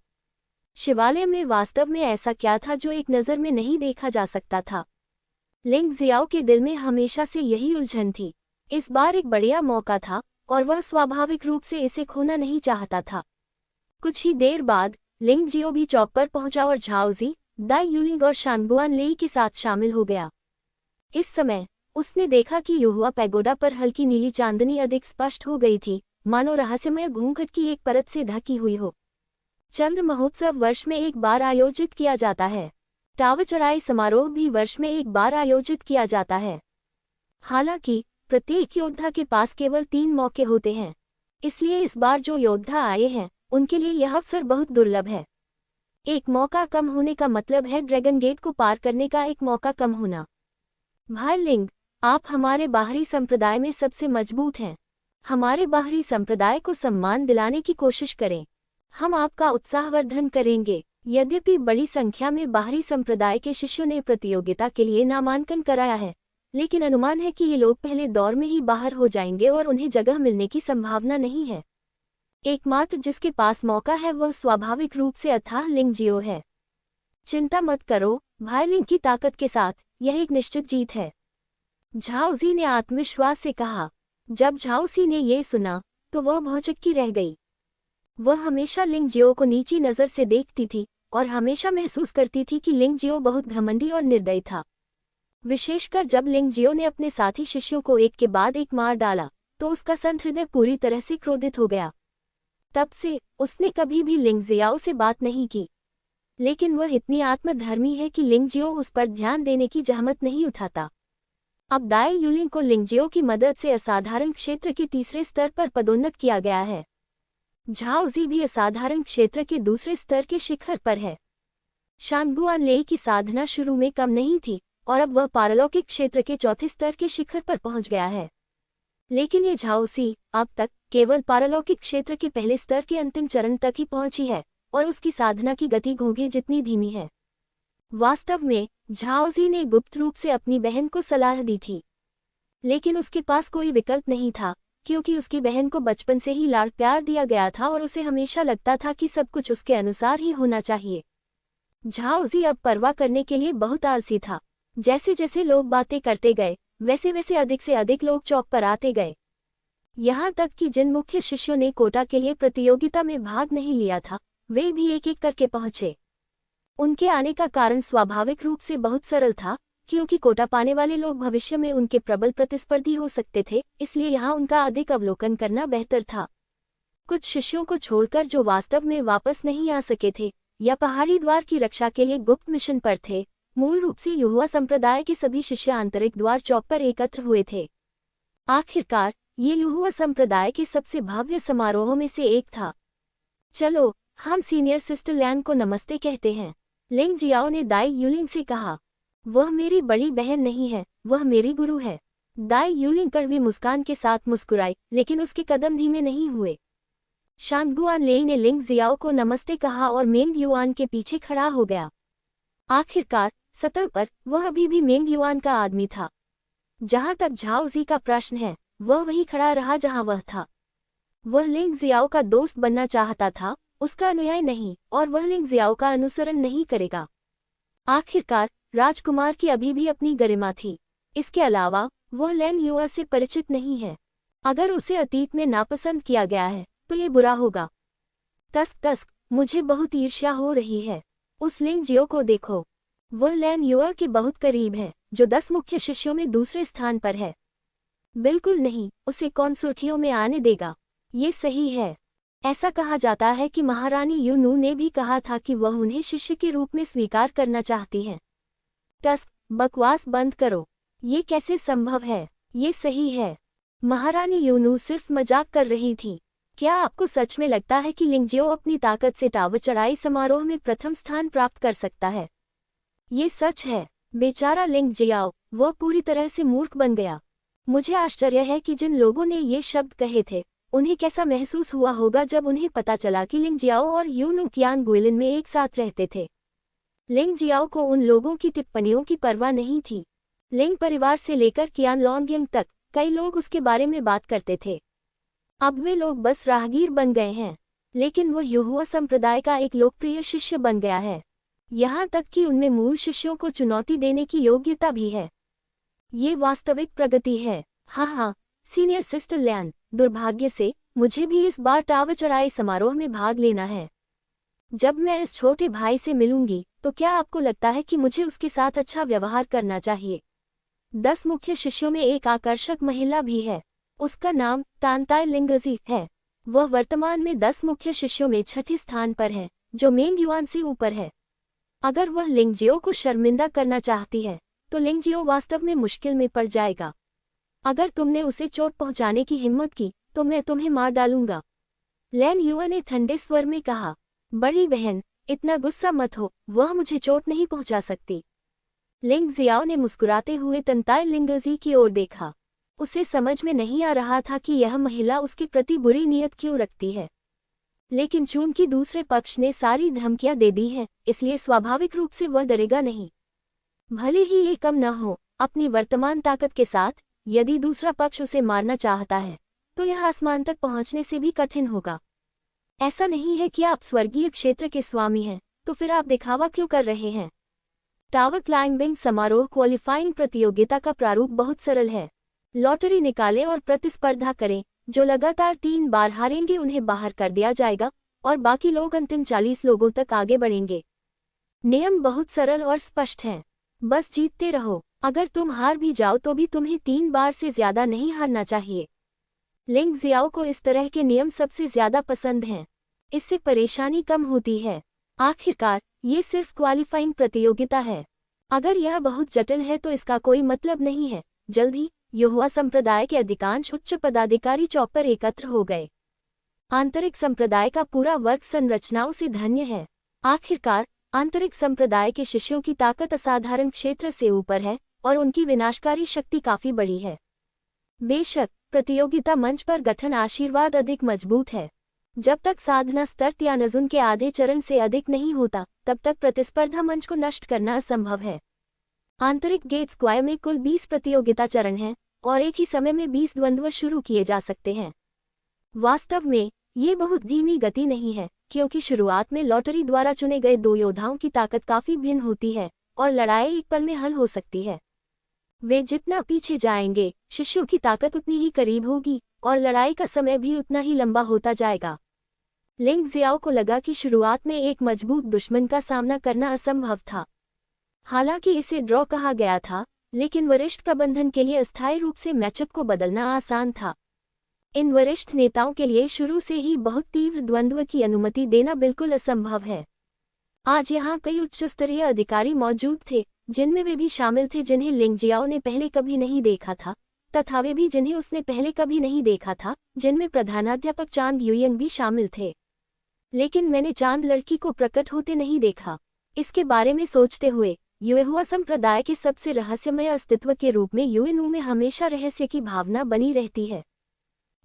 शिवालय में वास्तव में ऐसा क्या था जो एक नज़र में नहीं देखा जा सकता था? लिंग जियाओ के दिल में हमेशा से यही उलझन थी। इस बार एक बढ़िया मौका था और वह स्वाभाविक रूप से इसे खोना नहीं चाहता था। कुछ ही देर बाद लिंग जियो भी चौक पर पहुंचा और झाओजी, दाई यूलिंग और शानगुआन लेई के साथ शामिल हो गया। इस समय उसने देखा कि युहुआ पैगोडा पर हल्की नीली चांदनी अधिक स्पष्ट हो गई थी, मानो रहस्यमय घूंघट की एक परत से ढकी हुई हो। चंद्र महोत्सव वर्ष में एक बार आयोजित किया जाता है। टावर चढ़ाई समारोह भी वर्ष में एक बार आयोजित किया जाता है। हालांकि प्रत्येक योद्धा के पास केवल 3 मौके होते हैं, इसलिए इस बार जो योद्धा आए हैं उनके लिए यह अवसर बहुत दुर्लभ है। एक मौका कम होने का मतलब है ड्रैगन गेट को पार करने का एक मौका कम होना। भाई लिंग, आप हमारे बाहरी संप्रदाय में सबसे मजबूत हैं। हमारे बाहरी संप्रदाय को सम्मान दिलाने की कोशिश करें। हम आपका उत्साहवर्धन करेंगे। यद्यपि बड़ी संख्या में बाहरी संप्रदाय के शिष्यों ने प्रतियोगिता के लिए नामांकन कराया है, लेकिन अनुमान है कि ये लोग पहले दौर में ही बाहर हो जाएंगे और उन्हें जगह मिलने की संभावना नहीं है। एकमात्र जिसके पास मौका है वह स्वाभाविक रूप से अथाह लिंग जियो है। चिंता मत करो भाई लिंग की ताकत के साथ, यह एक निश्चित जीत है, झाओजी ने आत्मविश्वास से कहा। जब झाओसी ने ये सुना तो वह भौचक्की रह गई। वह हमेशा लिंग जियो को नीची नज़र से देखती थी और हमेशा महसूस करती थी कि लिंग जियो बहुत घमंडी और निर्दयी था। विशेषकर जब लिंग जियो ने अपने साथी शिष्यों को एक के बाद एक मार डाला तो उसका संत हृदय पूरी तरह से क्रोधित हो गया। तब से उसने कभी भी लिंग जियाओ से बात नहीं की, लेकिन वह इतनी आत्मधर्मी है कि लिंग जियो उस पर ध्यान देने की जहमत नहीं उठाता। अब दाई यूलिंग को लिंग जियो की मदद से असाधारण क्षेत्र के 3रे स्तर पर पदोन्नत किया गया है। झाओजी भी असाधारण क्षेत्र के 2रे स्तर के शिखर पर है। शानगुआन लेई की साधना शुरू में कम नहीं थी, और अब वह पारलौकिक क्षेत्र के चौथे स्तर के शिखर पर पहुंच गया है। लेकिन ये झाओसी अब तक केवल पारलौकिक क्षेत्र के पहले स्तर के अंतिम चरण तक ही पहुंची है और उसकी साधना की गति घोंघे जितनी धीमी है। वास्तव में झाओजी ने गुप्त रूप से अपनी बहन को सलाह दी थी, लेकिन उसके पास कोई विकल्प नहीं था, क्योंकि उसकी बहन को बचपन से ही लाड़ प्यार दिया गया था और उसे हमेशा लगता था कि सब कुछ उसके अनुसार ही होना चाहिए। झाओजी अब परवाह करने के लिए बहुत आलसी था। जैसे जैसे लोग बातें करते गए, वैसे वैसे अधिक से अधिक लोग चौक पर आते गए। यहाँ तक कि जिन मुख्य शिष्यों ने कोटा के लिए प्रतियोगिता में भाग नहीं लिया था, वे भी एक एक करके पहुंचे। उनके आने का कारण स्वाभाविक रूप से बहुत सरल था, क्योंकि कोटा पाने वाले लोग भविष्य में उनके प्रबल प्रतिस्पर्धी हो सकते थे, इसलिए यहाँ उनका अधिक अवलोकन करना बेहतर था। कुछ शिष्यों को छोड़कर जो वास्तव में वापस नहीं आ सके थे या पहाड़ी द्वार की रक्षा के लिए गुप्त मिशन पर थे, मूल रूप से युवा संप्रदाय के सभी शिष्य आंतरिक द्वार चौक पर एकत्र हुए थे। आखिरकार ये युवा संप्रदाय के सबसे भव्य समारोहों में से एक था। चलो हम सीनियर सिस्टर लैन को नमस्ते कहते हैं, लिंग जियाओ ने दाई यूलिंग से कहा। वह मेरी बड़ी बहन नहीं है, वह मेरी गुरु है। दाई यूलिंग कड़वी मुस्कान के साथ मुस्कुराई, लेकिन उसके कदम धीमे नहीं हुए। शांगगुआन लेई ने लिंग जियाओ को नमस्ते कहा और मेंग युआन के पीछे खड़ा हो गया। आखिरकार सतह पर वह अभी भी मेंग युआन का आदमी था। जहां तक झाओजी का प्रश्न है, वह वहीं खड़ा रहा जहां वह था। वह लिंग जियाओ का दोस्त बनना चाहता था, उसका अनुयायी नहीं, और वह लिंग जियाओ का अनुसरण नहीं करेगा। आखिरकार राजकुमार की अभी भी अपनी गरिमा थी। इसके अलावा वह लैन युआ से परिचित नहीं है। अगर उसे अतीत में नापसंद किया गया है तो ये बुरा होगा। तस्क, मुझे बहुत ईर्ष्या हो रही है। उस लिंग जियो को देखो, वह लैन युआ के बहुत करीब है, जो 10 मुख्य शिष्यों में दूसरे स्थान पर है। बिल्कुल नहीं, उसे कौन सुर्खियों में आने देगा। ये सही है। ऐसा कहा जाता है कि महारानी यूनू ने भी कहा था कि वह उन्हें शिष्य के रूप में स्वीकार करना चाहती हैं। टस्क, बकवास बंद करो। ये कैसे संभव है? ये सही है। महारानी यूनू सिर्फ मजाक कर रही थी। क्या आपको सच में लगता है कि लिंगजियो अपनी ताकत से टावर चढ़ाई समारोह में प्रथम स्थान प्राप्त कर सकता है? ये सच है। बेचारा लिंग जियाओ, वह पूरी तरह से मूर्ख बन गया। मुझे आश्चर्य है कि जिन लोगों ने ये शब्द कहे थे, उन्हें कैसा महसूस हुआ होगा जब उन्हें पता चला कि लिंग जियाओ और यूनू कियान गुइलिन में एक साथ रहते थे। लिंग जियाओ को उन लोगों की टिप्पणियों की परवाह नहीं थी। लिंग परिवार से लेकर कियान लॉन्गिंग तक कई लोग उसके बारे में बात करते थे। अब वे लोग बस राहगीर बन गए हैं, लेकिन वह युहुआ संप्रदाय का एक लोकप्रिय शिष्य बन गया है। यहाँ तक कि उनमें मूल शिष्यों को चुनौती देने की योग्यता भी है। ये वास्तविक प्रगति है। हाँ, सीनियर सिस्टर लैन, दुर्भाग्य से मुझे भी इस बार टावर चढ़ाई समारोह में भाग लेना है। जब मैं इस छोटे भाई से मिलूंगी तो क्या आपको लगता है कि मुझे उसके साथ अच्छा व्यवहार करना चाहिए? 10 मुख्य शिष्यों में एक आकर्षक महिला भी है। उसका नाम तानताई लिंगजी है। वह वर्तमान में 10 मुख्य शिष्यों में 6ठे स्थान पर है, जो मेंग युआन से ऊपर है। अगर वह लिंगजियो को शर्मिंदा करना चाहती है तो लिंगजियो वास्तव में मुश्किल में पड़ जाएगा। अगर तुमने उसे चोट पहुंचाने की हिम्मत की तो मैं तुम्हें मार डालूंगा। लैन युआ ने ठंडे स्वर में कहा। बड़ी बहन, इतना गुस्सा मत हो, वह मुझे चोट नहीं पहुंचा सकती। लिंग जियाओ ने मुस्कुराते हुए तंताई लिंगजी की ओर देखा। उसे समझ में नहीं आ रहा था कि यह महिला उसके प्रति बुरी नीयत क्यों रखती है, लेकिन चूंकि दूसरे पक्ष ने सारी धमकियां दे दी हैं, इसलिए स्वाभाविक रूप से वह डरेगा नहीं। भले ही ये कम न हो, अपनी वर्तमान ताकत के साथ यदि दूसरा पक्ष उसे मारना चाहता है तो यह आसमान तक पहुंचने से भी कठिन होगा। ऐसा नहीं है कि आप स्वर्गीय क्षेत्र के स्वामी हैं, तो फिर आप दिखावा क्यों कर रहे हैं? टावर क्लाइंबिंग समारोह क्वालिफाइंग प्रतियोगिता का प्रारूप बहुत सरल है। लॉटरी निकालें और प्रतिस्पर्धा करें। जो लगातार 3 बार हारेंगे उन्हें बाहर कर दिया जाएगा और बाकी लोग अंतिम 40 लोगों तक आगे बढ़ेंगे। नियम बहुत सरल और स्पष्ट हैं। बस जीतते रहो। अगर तुम हार भी जाओ तो भी तुम्हें 3 बार से ज्यादा नहीं हारना चाहिए। लिंग जियाओ को इस तरह के नियम सबसे ज्यादा पसंद हैं। इससे परेशानी कम होती है। आखिरकार ये सिर्फ क्वालिफाइंग प्रतियोगिता है। अगर यह बहुत जटिल है तो इसका कोई मतलब नहीं है। जल्द ही युहुआ संप्रदाय के अधिकांश उच्च पदाधिकारी चौक पर एकत्र हो गए। आंतरिक संप्रदाय का पूरा वर्ग संरचनाओं से धन्य है। आखिरकार आंतरिक संप्रदाय के शिष्यों की ताकत असाधारण क्षेत्र से ऊपर है और उनकी विनाशकारी शक्ति काफी बड़ी है। बेशक प्रतियोगिता मंच पर गठन आशीर्वाद अधिक मजबूत है। जब तक साधना स्तर त्यानजुन के आधे चरण से अधिक नहीं होता, तब तक प्रतिस्पर्धा मंच को नष्ट करना असंभव है। आंतरिक गेट स्क्वायर में कुल 20 प्रतियोगिता चरण हैं और एक ही समय में 20 द्वंद्व शुरू किए जा सकते हैं। वास्तव में ये बहुत धीमी गति नहीं है, क्योंकि शुरुआत में लॉटरी द्वारा चुने गए 2 योद्धाओं की ताकत काफी भिन्न होती है और लड़ाई एक पल में हल हो सकती है। वे जितना पीछे जाएंगे, शिष्यों की ताकत उतनी ही करीब होगी और लड़ाई का समय भी उतना ही लंबा होता जाएगा। लिंग जियाओ को लगा कि शुरुआत में एक मजबूत दुश्मन का सामना करना असंभव था। हालांकि इसे ड्रॉ कहा गया था, लेकिन वरिष्ठ प्रबंधन के लिए अस्थायी रूप से मैचअप को बदलना आसान था। इन वरिष्ठ नेताओं के लिए शुरू से ही बहुत तीव्र द्वंद्व की अनुमति देना बिल्कुल असंभव है। आज यहाँ कई उच्च स्तरीय अधिकारी मौजूद थे, जिनमें वे भी शामिल थे जिन्हें लिंग जियाओ ने पहले कभी नहीं देखा था, तथा वे भी जिन्हें उसने पहले कभी नहीं देखा था, जिनमें प्रधानाध्यापक चांग युयंग भी शामिल थे। लेकिन मैंने चांद लड़की को प्रकट होते नहीं देखा। इसके बारे में सोचते हुए युएहुआ संप्रदाय के सबसे रहस्यमय अस्तित्व के रूप में यूएनयू में हमेशा रहस्य की भावना बनी रहती है।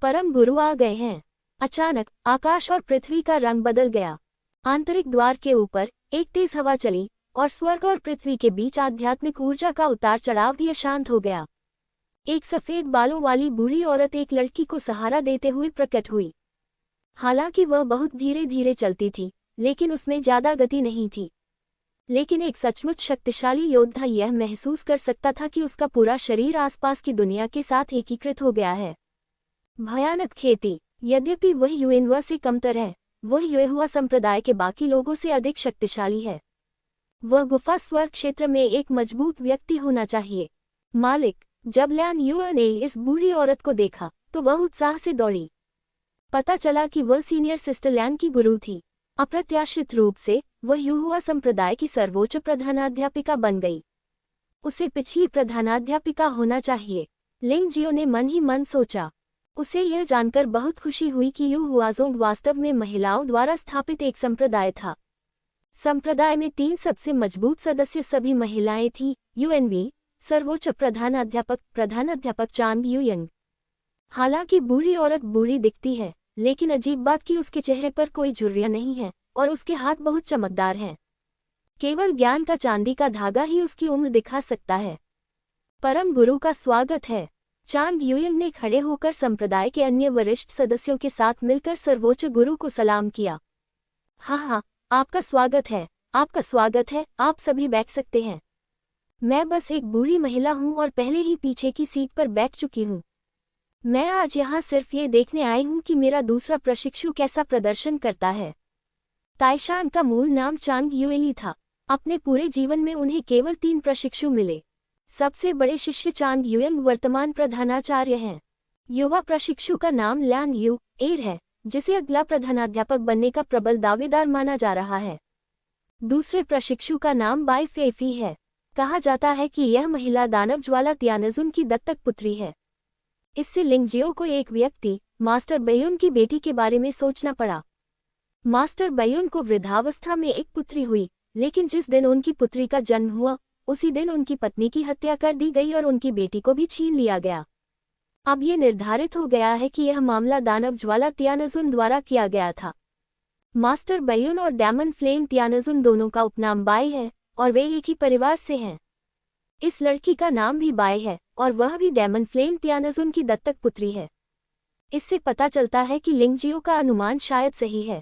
परम गुरु आ गए हैं। अचानक आकाश और पृथ्वी का रंग बदल गया। आंतरिक द्वार के ऊपर एक तेज हवा चली और स्वर्ग और पृथ्वी के बीच आध्यात्मिक ऊर्जा का उतार चढ़ाव भी अशांत हो गया। एक सफेद बालों वाली बूढ़ी औरत एक लड़की को सहारा देते हुए प्रकट हुई। हालांकि वह बहुत धीरे धीरे चलती थी, लेकिन उसमें ज्यादा गति नहीं थी। लेकिन एक सचमुच शक्तिशाली योद्धा यह महसूस कर सकता था कि उसका पूरा शरीर आसपास की दुनिया के साथ एकीकृत हो गया है। भयानक खेती। यद्यपि वह युएनवा से कमतर है, वह युएहुआ संप्रदाय के बाकी लोगों से अधिक शक्तिशाली है। वह गुफा स्वर्ग क्षेत्र में एक मजबूत व्यक्ति होना चाहिए। मालिक, जब ल्यान युए ने इस बूढ़ी औरत को देखा तो वह उत्साह से दौड़ी। पता चला कि वह सीनियर सिस्टर ल्यान की गुरु थी। अप्रत्याशित रूप से वह युएहुआ संप्रदाय की सर्वोच्च प्रधानाध्यापिका बन गई। उसे पिछली प्रधानाध्यापिका होना चाहिए, लिंग जियो ने मन ही मन सोचा। उसे यह जानकर बहुत खुशी हुई कि युएहुआजोंग वास्तव में महिलाओं द्वारा स्थापित एक संप्रदाय था। संप्रदाय में 3 सबसे मजबूत सदस्य सभी महिलाएं थीं, यूएनवी, सर्वोच्च प्रधानाध्यापक चांग युयंग। हालांकि बूढ़ी औरत बूढ़ी दिखती है, लेकिन अजीब बात कि उसके चेहरे पर कोई झुर्रियां नहीं है और उसके हाथ बहुत चमकदार हैं। केवल ज्ञान का चांदी का धागा ही उसकी उम्र दिखा सकता है। परम गुरु का स्वागत है। चांग युयंग ने खड़े होकर संप्रदाय के अन्य वरिष्ठ सदस्यों के साथ मिलकर सर्वोच्च गुरु को सलाम किया। हाँ, आपका स्वागत है, आपका स्वागत है, आप सभी बैठ सकते हैं। मैं बस एक बूढ़ी महिला हूँ और पहले ही पीछे की सीट पर बैठ चुकी हूँ। मैं आज यहाँ सिर्फ ये देखने आई हूँ कि मेरा दूसरा प्रशिक्षु कैसा प्रदर्शन करता है। ताइशान का मूल नाम चांग युएली था। अपने पूरे जीवन में उन्हें केवल 3 प्रशिक्षु मिले। सबसे बड़े शिष्य चांग युयंग वर्तमान प्रधानाचार्य हैं। युवा प्रशिक्षु का नाम ल्यान यू एर है, जिसे अगला प्रधानाध्यापक बनने का प्रबल दावेदार माना जा रहा है। दूसरे प्रशिक्षु का नाम बाई फेफी है। कहा जाता है कि यह महिला दानव ज्वाला त्यानजुन की दत्तक पुत्री है। इससे लिंग जियो को एक व्यक्ति, मास्टर बैयुन की बेटी के बारे में सोचना पड़ा। मास्टर बैयुन को वृद्धावस्था में एक पुत्री हुई, लेकिन जिस दिन उनकी पुत्री का जन्म हुआ, उसी दिन उनकी पत्नी की हत्या कर दी गई और उनकी बेटी को भी छीन लिया गया। अब ये निर्धारित हो गया है कि यह मामला दानव ज्वाला त्यानजुन द्वारा किया गया था। मास्टर बैयुन और डेमन फ्लेम त्यानजुन दोनों का उपनाम बाई है और वे एक ही परिवार से हैं। इस लड़की का नाम भी बाई है और वह भी डेमन फ्लेम त्यानजुन की दत्तक पुत्री है। इससे पता चलता है कि लिंग जियो का अनुमान शायद सही है।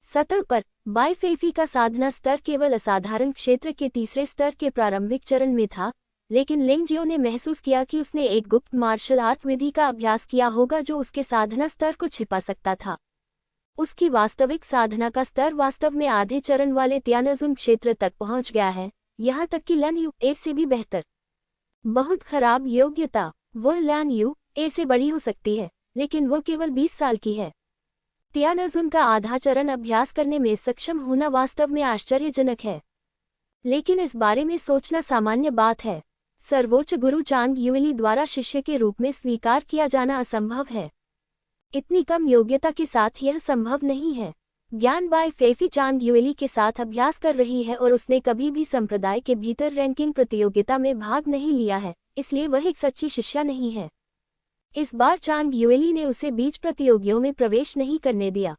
सतह पर बाई फेफी का साधना स्तर केवल असाधारण क्षेत्र के तीसरे स्तर के प्रारंभिक चरण में था, लेकिन लिंग जियो ने महसूस किया कि उसने एक गुप्त मार्शल आर्ट विधि का अभ्यास किया होगा जो उसके साधना स्तर को छिपा सकता था। उसकी वास्तविक साधना का स्तर वास्तव में आधे चरण वाले त्यानजुन क्षेत्र तक पहुंच गया है, यहाँ तक कि ल्यान यू एर से भी बेहतर। बहुत खराब योग्यता। वह ल्यान यू एर से बड़ी हो सकती है, लेकिन वह केवल 20 साल की है। त्यानजुन का आधा चरण अभ्यास करने में सक्षम होना वास्तव में आश्चर्यजनक है, लेकिन इस बारे में सोचना सामान्य बात है। सर्वोच्च गुरु चांग युएली द्वारा शिष्य के रूप में स्वीकार किया जाना असंभव है। इतनी कम योग्यता के साथ यह संभव नहीं है। ज्ञान बाई फेफी चांग युएली के साथ अभ्यास कर रही है और उसने कभी भी संप्रदाय के भीतर रैंकिंग प्रतियोगिता में भाग नहीं लिया है, इसलिए वह एक सच्ची शिष्या नहीं है। इस बार चांग युएली ने उसे बीच प्रतियोगियों में प्रवेश नहीं करने दिया।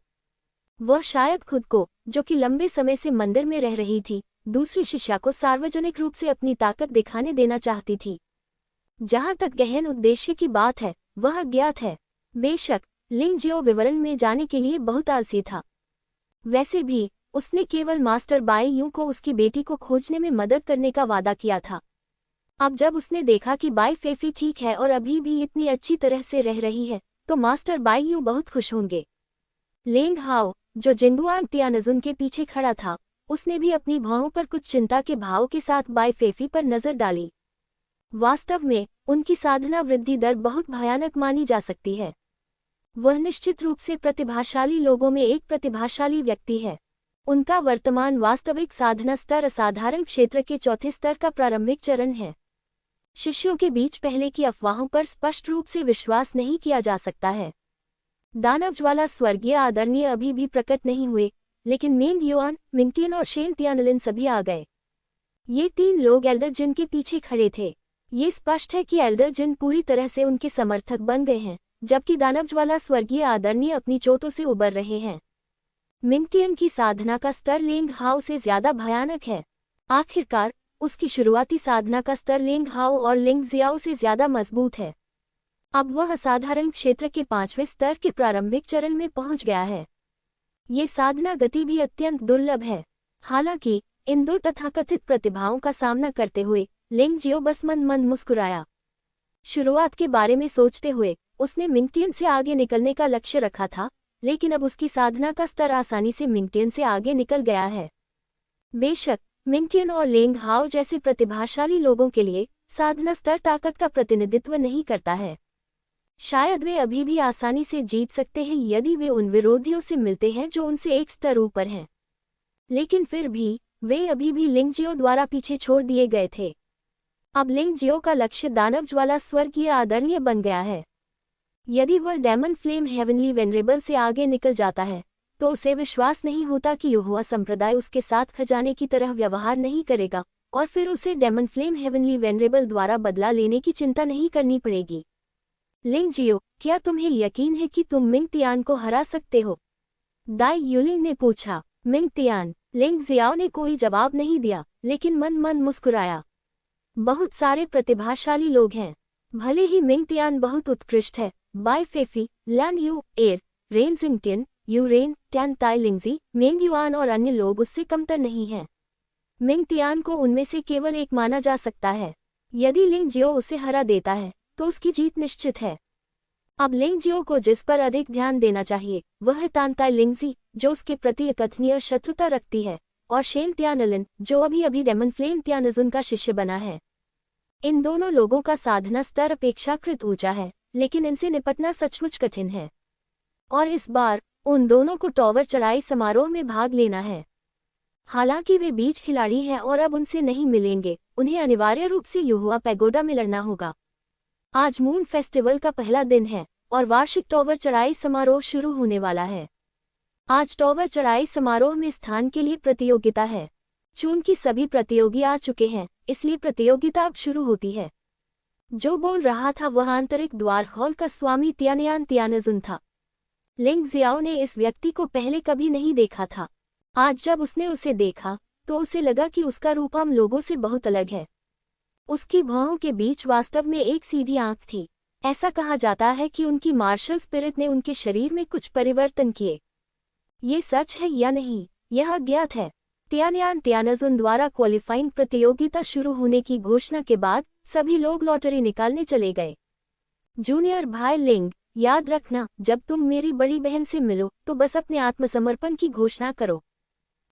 वह शायद खुद को, जो कि लंबे समय से मंदिर में रह रही थी, दूसरी शिष्या को सार्वजनिक रूप से अपनी ताकत दिखाने देना चाहती थी। जहां तक गहन उद्देश्य की बात है, वह अज्ञात है। बेशक लिंग जियो विवरण में जाने के लिए बहुत आलसी था। वैसे भी उसने केवल मास्टर बाई यू को उसकी बेटी को खोजने में मदद करने का वादा किया था। अब जब उसने देखा कि बाई फेफी ठीक है और अभी भी इतनी अच्छी तरह से रह रही है, तो मास्टर बाई यू बहुत खुश होंगे। लेंग हाओ, जो जिंगुआंग तियानजुन के पीछे खड़ा था, उसने भी अपनी भौहों पर कुछ चिंता के भाव के साथ बाई फेफी पर नजर डाली। वास्तव में उनकी साधना वृद्धि दर बहुत भयानक मानी जा सकती है। वह निश्चित रूप से प्रतिभाशाली लोगों में एक प्रतिभाशाली व्यक्ति है। उनका वर्तमान वास्तविक साधना स्तर असाधारण क्षेत्र के चौथे स्तर का प्रारंभिक चरण है। शिष्यों के बीच पहले की अफवाहों पर स्पष्ट रूप से विश्वास नहीं किया जा सकता है। दानव ज्वाला स्वर्गीय आदरणीय अभी भी प्रकट नहीं हुए, लेकिन मेंग युआन, मिंगटियन और शेन तियानलिन सभी आ गए। ये 3 लोग एल्डर जिन के पीछे खड़े थे। ये स्पष्ट है कि एल्डर जिन पूरी तरह से उनके समर्थक बन गए हैं, जबकि दानव ज्वाला स्वर्गीय आदरणीय अपनी चोटों से उबर रहे हैं। मिंगटियन की साधना का स्तर लेंग हाओ से ज्यादा भयानक है। आखिरकार उसकी शुरुआती साधना का स्तर लेंग हाओ और लिंग जियाओ से ज्यादा मजबूत है। अब वह असाधारण क्षेत्र के 5वें स्तर के प्रारंभिक चरण में पहुंच गया है। ये साधना गति भी अत्यंत दुर्लभ है। हालांकि इन 2 तथाकथित प्रतिभाओं का सामना करते हुए लिंग जियो बस मन मन मुस्कुराया। शुरुआत के बारे में सोचते हुए उसने मिंगटियन से आगे निकलने का लक्ष्य रखा था, लेकिन अब उसकी साधना का स्तर आसानी से मिंगटियन से आगे निकल गया है। बेशक मिंगटियन और लेंग हाओ जैसे प्रतिभाशाली लोगों के लिए साधना स्तर ताकत का प्रतिनिधित्व नहीं करता है। शायद वे अभी भी आसानी से जीत सकते हैं यदि वे उन विरोधियों से मिलते हैं जो उनसे एक स्तर ऊपर हैं, लेकिन फिर भी वे अभी भी लिंग जियो द्वारा पीछे छोड़ दिए गए थे। अब लिंग जियो का लक्ष्य दानव ज्वाला स्वर्गीय आदरणीय बन गया है। यदि वह डेमन फ्लेम हेवनली वेनरेबल से आगे निकल जाता है, तो उसे विश्वास नहीं होता कि युहुआ संप्रदाय उसके साथ खजाने की तरह व्यवहार नहीं करेगा, और फिर उसे डेमन फ्लेम हेवनली वेनरेबल द्वारा बदला लेने की चिंता नहीं करनी पड़ेगी। लिंग जियो, क्या तुम्हें यकीन है कि तुम मिंग तियान को हरा सकते हो? दाई युलिंग ने पूछा। Ming Tian. लिंग जियाओ ने कोई जवाब नहीं दिया, लेकिन मन मन मुस्कुराया। बहुत सारे प्रतिभाशाली लोग हैं। भले ही मिंग तियान बहुत उत्कृष्ट है, बाई फेफी, लैन यू, एर, रेन जिंगटियन, यू रेन, टैन ताई लिंगजी, मेंग युआन और अन्य लोग उससे कमतर नहीं हैं। मिंग तियान को उनमें से केवल एक माना जा सकता है। यदि लिंग जियो उसे हरा देता है, तो उसकी जीत निश्चित है। अब लिंग जियो को जिस पर अधिक ध्यान देना चाहिए, वह है तान ताई लिंगजी, जो उसके प्रति अकथनीय शत्रुता रखती है, और शेन तियानलिन, जो अभी अभी डेमन फ्लेम तियानजुन का शिष्य बना है। इन दोनों लोगों का साधना स्तर अपेक्षाकृत ऊंचा है, लेकिन इनसे निपटना सचमुच कठिन है। और इस बार उन दोनों को टॉवर चढ़ाई समारोह में भाग लेना है। हालांकि वे बीच खिलाड़ी हैं और अब उनसे नहीं मिलेंगे, उन्हें अनिवार्य रूप से युहुआ पैगोडा में लड़ना होगा। आज मून फेस्टिवल का पहला दिन है और वार्षिक टॉवर चढ़ाई समारोह शुरू होने वाला है। आज टॉवर चढ़ाई समारोह में स्थान के लिए प्रतियोगिता है। चूंकि सभी प्रतियोगी आ चुके हैं, इसलिए प्रतियोगिता अब शुरू होती है। जो बोल रहा था वह आंतरिक द्वार हॉल का स्वामी तियानयान तियानजुन था। लिंग जियाओ ने इस व्यक्ति को पहले कभी नहीं देखा था। आज जब उसने उसे देखा, तो उसे लगा कि उसका रूप आम लोगों से बहुत अलग है। उसकी भौहों के बीच वास्तव में एक सीधी आंख थी। ऐसा कहा जाता है कि उनकी मार्शल स्पिरिट ने उनके शरीर में कुछ परिवर्तन किए। ये सच है या नहीं, यह अज्ञात है। तियानयान तियानजुन द्वारा क्वालिफाइंग प्रतियोगिता शुरू होने की घोषणा के बाद सभी लोग लॉटरी निकालने चले गए। जूनियर भाई लिंग, याद रखना, जब तुम मेरी बड़ी बहन से मिलो तो बस अपने आत्मसमर्पण की घोषणा करो।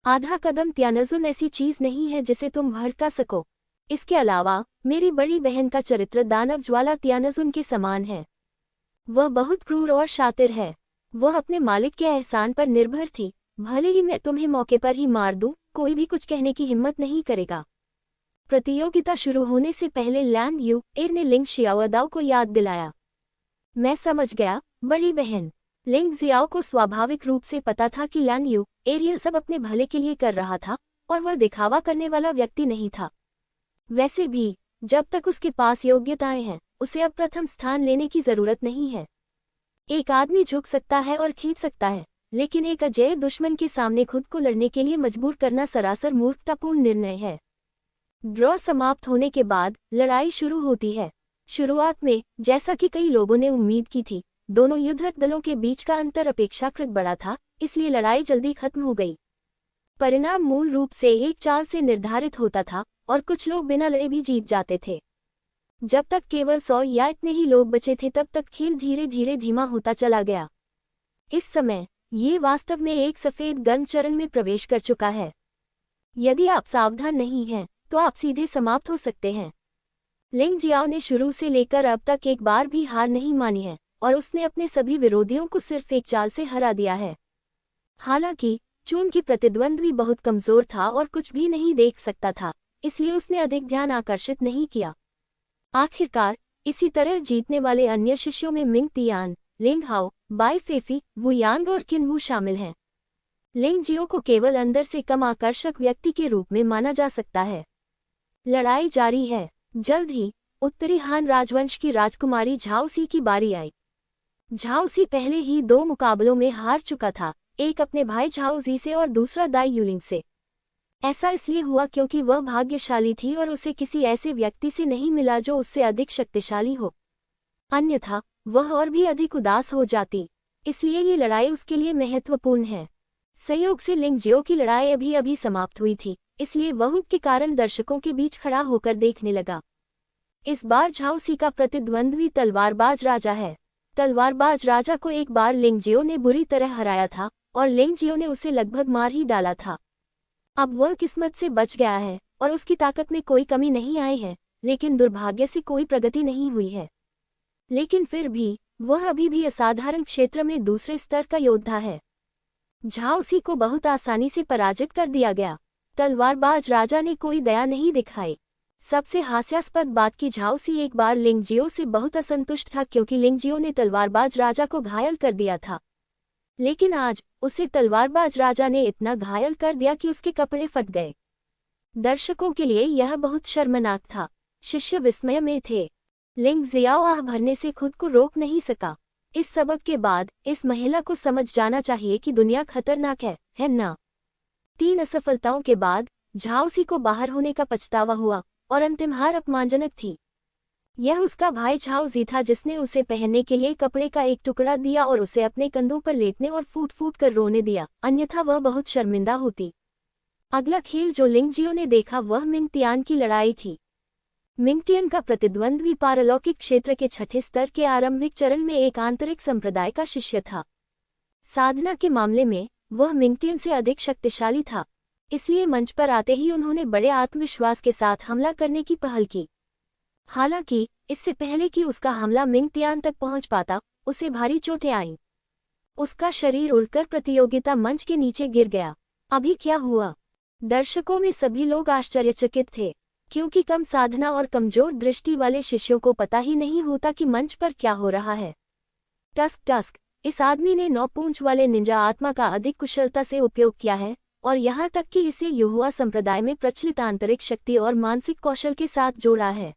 आधा कदम तियानजुन ऐसी चीज नहीं है जिसे तुम भड़का सको। इसके अलावा मेरी बड़ी बहन का चरित्र दानव ज्वाला तियानजुन के समान है। वह बहुत क्रूर और शातिर है। वह अपने मालिक के एहसान पर निर्भर थी। भले ही मैं तुम्हें मौके पर ही मार दूं, कोई भी कुछ कहने की हिम्मत नहीं करेगा। प्रतियोगिता शुरू होने से पहले लैंग यू एर ने लिंग शियाओदाओ को याद दिलाया। मैं समझ गया, बड़ी बहन। लिंग जियाओ को स्वाभाविक रूप से पता था कि लैन यू एर यह सब अपने भले के लिए कर रहा था और वह दिखावा करने वाला व्यक्ति नहीं था। वैसे भी जब तक उसके पास योग्यताएं हैं, उसे अब प्रथम स्थान लेने की जरूरत नहीं है। एक आदमी झुक सकता है और खींच सकता है, लेकिन एक अजेय दुश्मन के सामने खुद को लड़ने के लिए मजबूर करना सरासर मूर्खतापूर्ण निर्णय है। ड्रॉ समाप्त होने के बाद लड़ाई शुरू होती है। शुरुआत में, जैसा कि कई लोगों ने उम्मीद की थी, दोनों युद्धरत दलों के बीच का अंतर अपेक्षाकृत बड़ा था, इसलिए लड़ाई जल्दी खत्म हो गई। परिणाम मूल रूप से एक चाल से निर्धारित होता था और कुछ लोग बिना लड़े भी जीत जाते थे। जब तक केवल 100 या इतने ही लोग बचे थे तब तक खेल धीरे धीरे धीमा होता चला गया। इस समय ये वास्तव में एक सफेद गर्म चरण में प्रवेश कर चुका है। यदि आप सावधान नहीं हैं तो आप सीधे समाप्त हो सकते हैं। लिंग जियाओ ने शुरू से लेकर अब तक एक बार भी हार नहीं मानी है और उसने अपने सभी विरोधियों को सिर्फ एक चाल से हरा दिया है। हालांकि चून की प्रतिद्वंद्वी बहुत कमजोर था और कुछ भी नहीं देख सकता था, इसलिए उसने अधिक ध्यान आकर्षित नहीं किया। आखिरकार इसी तरह जीतने वाले अन्य शिष्यों में मिंग तियान, लिंग हाओ, बाई फेफी, वु यांग और किन वू शामिल हैं। लिंग जियो को केवल अंदर से कम आकर्षक व्यक्ति के रूप में माना जा सकता है। लड़ाई जारी है। जल्द ही उत्तरी हान राजवंश की राजकुमारी झाओसी की बारी आई। झाओसी पहले ही 2 मुकाबलों में हार चुका था, एक अपने भाई झाओजी से और दूसरा दाई युलिंग से। ऐसा इसलिए हुआ क्योंकि वह भाग्यशाली थी और उसे किसी ऐसे व्यक्ति से नहीं मिला जो उससे अधिक शक्तिशाली हो, अन्यथा वह और भी अधिक उदास हो जाती। इसलिए ये लड़ाई उसके लिए महत्वपूर्ण है। संयोग से लिंग जियो की लड़ाई अभी अभी समाप्त हुई थी, इसलिए वह के कारण दर्शकों के बीच खड़ा होकर देखने लगा। इस बार झाओसी का प्रतिद्वंद्वी तलवारबाज राजा है। तलवारबाज राजा को एक बार लिंग जियो ने बुरी तरह हराया था और लिंग जियो ने उसे लगभग मार ही डाला था। अब वह किस्मत से बच गया है और उसकी ताकत में कोई कमी नहीं आई है, लेकिन दुर्भाग्य से कोई प्रगति नहीं हुई है। लेकिन फिर भी वह अभी भी असाधारण क्षेत्र में दूसरे स्तर का योद्धा है। झाओसी को बहुत आसानी से पराजित कर दिया गया। तलवारबाज राजा ने कोई दया नहीं दिखाई। सबसे हास्यास्पद बात कि झाओसी एक बार लिंग जियो से बहुत असंतुष्ट था क्योंकि लिंग जियो ने तलवारबाज राजा को घायल कर दिया था। लेकिन आज उसे तलवारबाज राजा ने इतना घायल कर दिया कि उसके कपड़े फट गए। दर्शकों के लिए यह बहुत शर्मनाक था। शिष्य विस्मय में थे। लिंग जियाओ आह भरने से खुद को रोक नहीं सका। इस सबक के बाद इस महिला को समझ जाना चाहिए कि दुनिया खतरनाक है ना? 3 असफलताओं के बाद झाओसी को बाहर होने का पछतावा हुआ और अंतिम हार अपमानजनक थी। यह उसका भाई झाओजी था जिसने उसे पहनने के लिए कपड़े का एक टुकड़ा दिया और उसे अपने कंधों पर लेटने और फूट फूट कर रोने दिया, अन्यथा वह बहुत शर्मिंदा होती। अगला खेल जो लिंग जियो ने देखा वह मिंग तियान की लड़ाई थी। मिंग तियान का प्रतिद्वंद्वी पारलौकिक क्षेत्र के 6ठे स्तर के आरंभिक चरण में एक आंतरिक संप्रदाय का शिष्य था। साधना के मामले में वह मिंग तियान से अधिक शक्तिशाली था, इसलिए मंच पर आते ही उन्होंने बड़े आत्मविश्वास के साथ हमला करने की पहल की। हालांकि इससे पहले कि उसका हमला मिंग तियान तक पहुंच पाता, उसे भारी चोटें आईं। उसका शरीर उड़कर प्रतियोगिता मंच के नीचे गिर गया। अभी क्या हुआ? दर्शकों में सभी लोग आश्चर्यचकित थे, क्योंकि कम साधना और कमजोर दृष्टि वाले शिष्यों को पता ही नहीं होता कि मंच पर क्या हो रहा है। टस्क, इस आदमी ने 9 पूंछ वाले निंजा आत्मा का अधिक कुशलता से उपयोग किया है और यहाँ तक कि इसे युहुआ संप्रदाय में प्रचलित आंतरिक शक्ति और मानसिक कौशल के साथ जोड़ा है।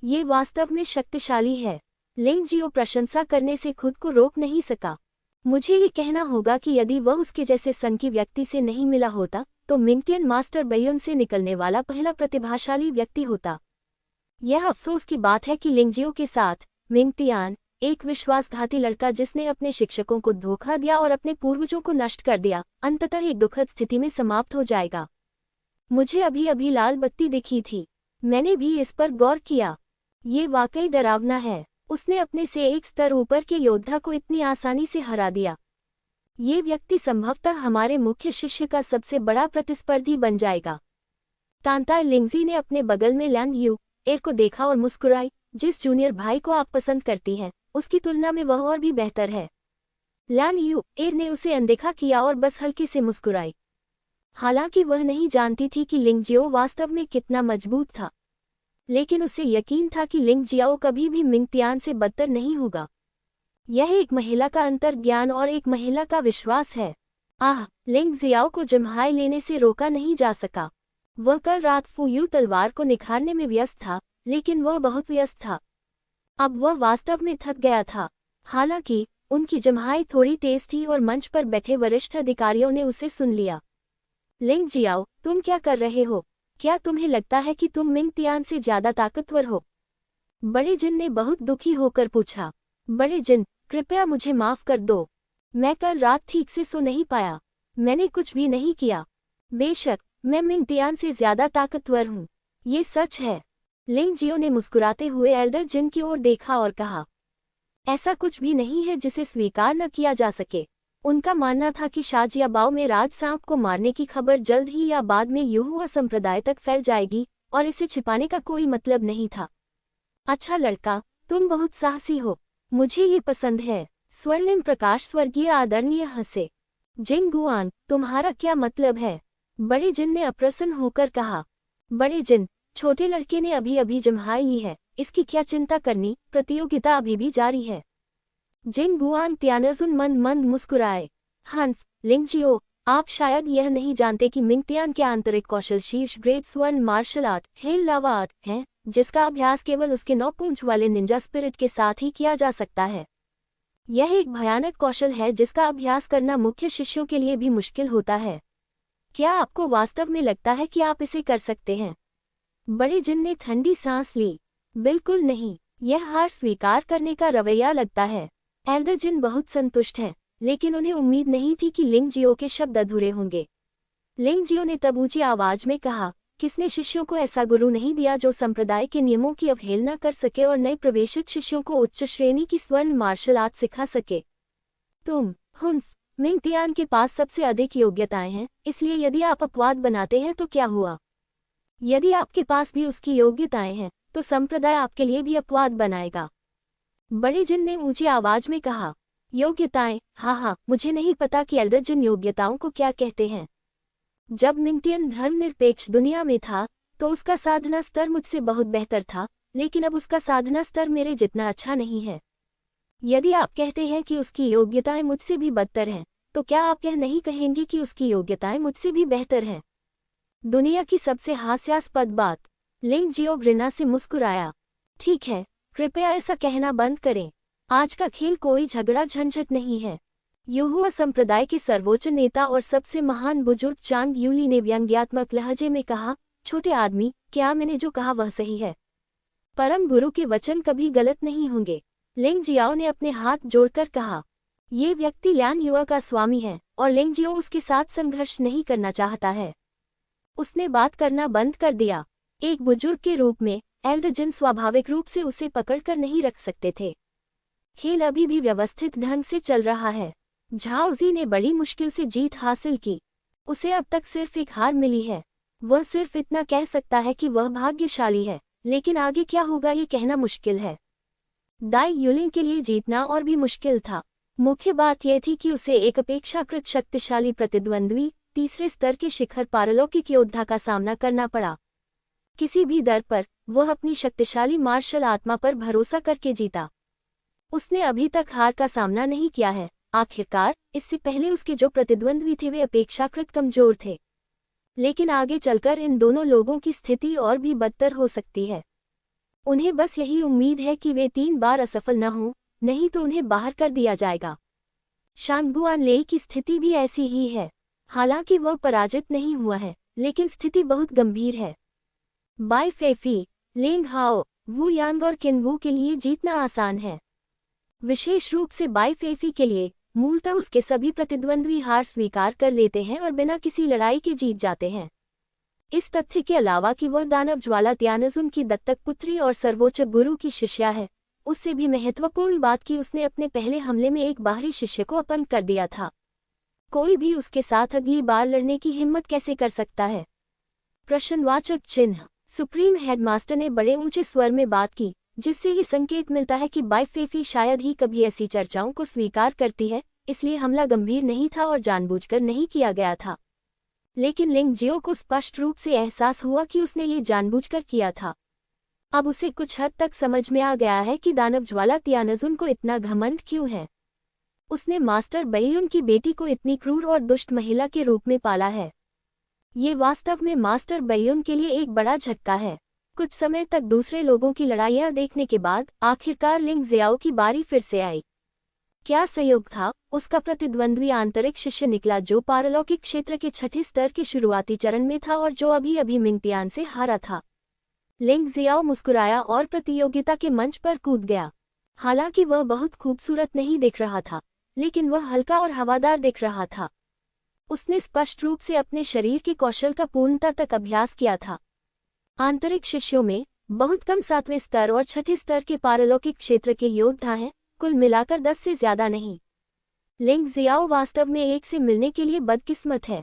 ये वास्तव में शक्तिशाली है। लिंग जियो प्रशंसा करने से खुद को रोक नहीं सका। मुझे ये कहना होगा कि यदि वह उसके जैसे सनकी व्यक्ति से नहीं मिला होता तो मिंग तियान मास्टर बैयुन से निकलने वाला पहला प्रतिभाशाली व्यक्ति होता। यह अफसोस की बात है कि लिंग जियो के साथ मिंग तियान, एक विश्वासघाती लड़का जिसने अपने शिक्षकों को धोखा दिया और अपने पूर्वजों को नष्ट कर दिया, अंततः एक दुखद स्थिति में समाप्त हो जाएगा। मुझे अभी अभी लाल बत्ती दिखी थी। मैंने भी इस पर गौर किया। ये वाकई डरावना है। उसने अपने से एक स्तर ऊपर के योद्धा को इतनी आसानी से हरा दिया। ये व्यक्ति संभवतः हमारे मुख्य शिष्य का सबसे बड़ा प्रतिस्पर्धी बन जाएगा। तांताई लिंगजी ने अपने बगल में लैन यू एर को देखा और मुस्कुराई। जिस जूनियर भाई को आप पसंद करती हैं, उसकी तुलना में वह और भी बेहतर है। लैन यू एर ने उसे अनदेखा किया और बस हल्के से मुस्कुराई। हालांकि वह नहीं जानती थी कि लिंग जियो वास्तव में कितना मजबूत था, लेकिन उसे यकीन था कि लिंग जियाओ कभी भी मिंग तियान से बदतर नहीं होगा। यह एक महिला का अंतर्ज्ञान और एक महिला का विश्वास है। लिंग जियाओ को जम्हाई लेने से रोका नहीं जा सका। वह कल रात फुयू तलवार को निखारने में व्यस्त था, लेकिन वह बहुत व्यस्त था। अब वह वास्तव में थक गया था। हालांकि उनकी जम्हाई थोड़ी तेज थी और मंच पर बैठे वरिष्ठ अधिकारियों ने उसे सुन लिया। लिंग जियाओ, तुम क्या कर रहे हो? क्या तुम्हें लगता है कि तुम मिंग तियान से ज्यादा ताकतवर हो? बड़े जिन ने बहुत दुखी होकर पूछा। बड़े जिन, कृपया मुझे माफ कर दो। मैं कल रात ठीक से सो नहीं पाया। मैंने कुछ भी नहीं किया। बेशक मैं मिंग तियान से ज्यादा ताकतवर हूँ, ये सच है। लिंग जियो ने मुस्कुराते हुए एल्डर जिन की ओर देखा और कहा, ऐसा कुछ भी नहीं है जिसे स्वीकार न किया जा सके। उनका मानना था कि शाजियाबाओ में राज सांप को मारने की खबर जल्द ही या बाद में यूहुआ संप्रदाय तक फैल जाएगी और इसे छिपाने का कोई मतलब नहीं था। अच्छा लड़का, तुम बहुत साहसी हो, मुझे ये पसंद है। स्वर्णिम प्रकाश स्वर्गीय आदरणीय हंसे। जिन गुआन, तुम्हारा क्या मतलब है? बड़े जिन ने अप्रसन्न होकर कहा। बड़े जिन, छोटे लड़के ने अभी अभी जम्हाई ली है, इसकी क्या चिंता करनी, प्रतियोगिता अभी भी जारी है। जिन गुआन त्यानजुन मंद मंद मुस्कुराए। हंफ, लिंगजियो, आप शायद यह नहीं जानते कि मिंगतियान के आंतरिक कौशल शीर्ष ग्रेड स्वर्ण मार्शल आर्ट हेल लावा आर्ट है, जिसका अभ्यास केवल उसके 9 पूंछ वाले निंजा स्पिरिट के साथ ही किया जा सकता है। यह एक भयानक कौशल है जिसका अभ्यास करना मुख्य शिष्यों के लिए भी मुश्किल होता है। क्या आपको वास्तव में लगता है कि आप इसे कर सकते हैं? बड़े जिन ने ठंडी सांस ली। बिल्कुल नहीं, यह हार स्वीकार करने का रवैया लगता है। एल्डर जिन बहुत संतुष्ट हैं, लेकिन उन्हें उम्मीद नहीं थी कि लिंग जियो के शब्द अधूरे होंगे। लिंग जियो ने तब ऊंची आवाज में कहा, किसने शिष्यों को ऐसा गुरु नहीं दिया जो संप्रदाय के नियमों की अवहेलना कर सके और नए प्रवेशित शिष्यों को उच्च श्रेणी की स्वर्ण मार्शल आर्ट सिखा सके? तुम, हुन्फ, मिंगतियान के पास सबसे अधिक योग्यताएं हैं, इसलिए यदि आप अपवाद बनाते हैं तो क्या हुआ? यदि आपके पास भी उसकी योग्यताएं हैं, तो संप्रदाय आपके लिए भी अपवाद बनाएगा। बड़े जिन ने ऊंची आवाज में कहा, योग्यताएं? हाँ, मुझे नहीं पता कि एल्डर जिन योग्यताओं को क्या कहते हैं। जब मिंगटियन धर्मनिरपेक्ष दुनिया में था, तो उसका साधना स्तर मुझसे बहुत बेहतर था, लेकिन अब उसका साधना स्तर मेरे जितना अच्छा नहीं है। यदि आप कहते हैं कि उसकी योग्यताएं मुझसे भी बदतर हैं, तो क्या आप यह नहीं कहेंगे कि उसकी योग्यताएं मुझसे भी बेहतर हैं? दुनिया की सबसे हास्यास्पद बात। लिंग जियो घृणा से मुस्कुराया। ठीक है, कृपया ऐसा कहना बंद करें। आज का खेल कोई झगड़ा झंझट नहीं है। यूहुआ संप्रदाय के सर्वोच्च नेता और सबसे महान बुजुर्ग चांग यूली ने व्यंग्यात्मक लहजे में कहा, छोटे आदमी, क्या मैंने जो कहा वह सही है? परम गुरु के वचन कभी गलत नहीं होंगे। लिंग जियाओ ने अपने हाथ जोड़कर कहा, ये व्यक्ति ल्यान युआ का स्वामी है और लिंग जियो उसके साथ संघर्ष नहीं करना चाहता है। उसने बात करना बंद कर दिया। एक बुजुर्ग के रूप में एल्डर जिन स्वाभाविक रूप से उसे पकड़कर नहीं रख सकते थे। खेल अभी भी व्यवस्थित ढंग से चल रहा है। झाओजी ने बड़ी मुश्किल से जीत हासिल की। उसे अब तक सिर्फ एक हार मिली है। वह सिर्फ इतना कह सकता है कि वह भाग्यशाली है, लेकिन आगे क्या होगा ये कहना मुश्किल है। दाई युलिंग के लिए जीतना और भी मुश्किल था। मुख्य बात यह थी कि उसे एक अपेक्षाकृत शक्तिशाली प्रतिद्वंद्वी, तीसरे स्तर के शिखर पारलौकिक योद्धा का सामना करना पड़ा। किसी भी दर पर वह अपनी शक्तिशाली मार्शल आत्मा पर भरोसा करके जीता। उसने अभी तक हार का सामना नहीं किया है। आखिरकार, इससे पहले उसके जो प्रतिद्वंद्वी थे वे अपेक्षाकृत कमजोर थे। लेकिन आगे चलकर इन दोनों लोगों की स्थिति और भी बदतर हो सकती है। उन्हें बस यही उम्मीद है कि वे 3 बार असफल न हों, नहीं तो उन्हें बाहर कर दिया जाएगा। शांगगुआन लेई की स्थिति भी ऐसी ही है। हालांकि वह पराजित नहीं हुआ है, लेकिन स्थिति बहुत गंभीर है। बाई फेफी, लेंग हाओ, वू यांग और किनवू के लिए जीतना आसान है। विशेष रूप से बाई फेफी के लिए, मूलतः उसके सभी प्रतिद्वंद्वी हार स्वीकार कर लेते हैं और बिना किसी लड़ाई के जीत जाते हैं। इस तथ्य के अलावा कि वह दानव ज्वाला त्यानजुन की दत्तक पुत्री और सर्वोच्च गुरु की शिष्या है, उससे भी महत्वपूर्ण बात कि उसने अपने पहले हमले में एक बाहरी शिष्य को अपंग कर दिया था। कोई भी उसके साथ अगली बार लड़ने की हिम्मत कैसे कर सकता है? प्रश्नवाचक चिन्ह। सुप्रीम हेडमास्टर ने बड़े ऊंचे स्वर में बात की, जिससे ये संकेत मिलता है कि बाई फेफी शायद ही कभी ऐसी चर्चाओं को स्वीकार करती है, इसलिए हमला गंभीर नहीं था और जानबूझकर नहीं किया गया था। लेकिन लिंग जियो को स्पष्ट रूप से एहसास हुआ कि उसने ये जानबूझकर किया था। अब उसे कुछ हद तक समझ में आ गया है कि दानव ज्वाला तियानजुन को इतना घमंड क्यों है। उसने मास्टर बैयुन की बेटी को इतनी क्रूर और दुष्ट महिला के रूप में पाला है। ये वास्तव में मास्टर बैयुन के लिए एक बड़ा झटका है। कुछ समय तक दूसरे लोगों की लड़ाइयां देखने के बाद आखिरकार लिंग जियाओ की बारी फिर से आई। क्या संयोग था, उसका प्रतिद्वंद्वी आंतरिक शिष्य निकला जो पारलौकिक क्षेत्र के छठे स्तर के शुरुआती चरण में था और जो अभी अभी मिंगटियान से हारा था। लिंग जियाओ मुस्कुराया और प्रतियोगिता के मंच पर कूद गया। हालांकि वह बहुत खूबसूरत नहीं दिख रहा था, लेकिन वह हल्का और हवादार दिख रहा था। उसने स्पष्ट रूप से अपने शरीर के कौशल का पूर्णता तक अभ्यास किया था। आंतरिक शिष्यों में बहुत कम 7वें स्तर और छठे स्तर के पारलौकिक क्षेत्र के योद्धा हैं, कुल मिलाकर 10 से ज्यादा नहीं। लिंग जियाओ वास्तव में एक से मिलने के लिए बदकिस्मत है।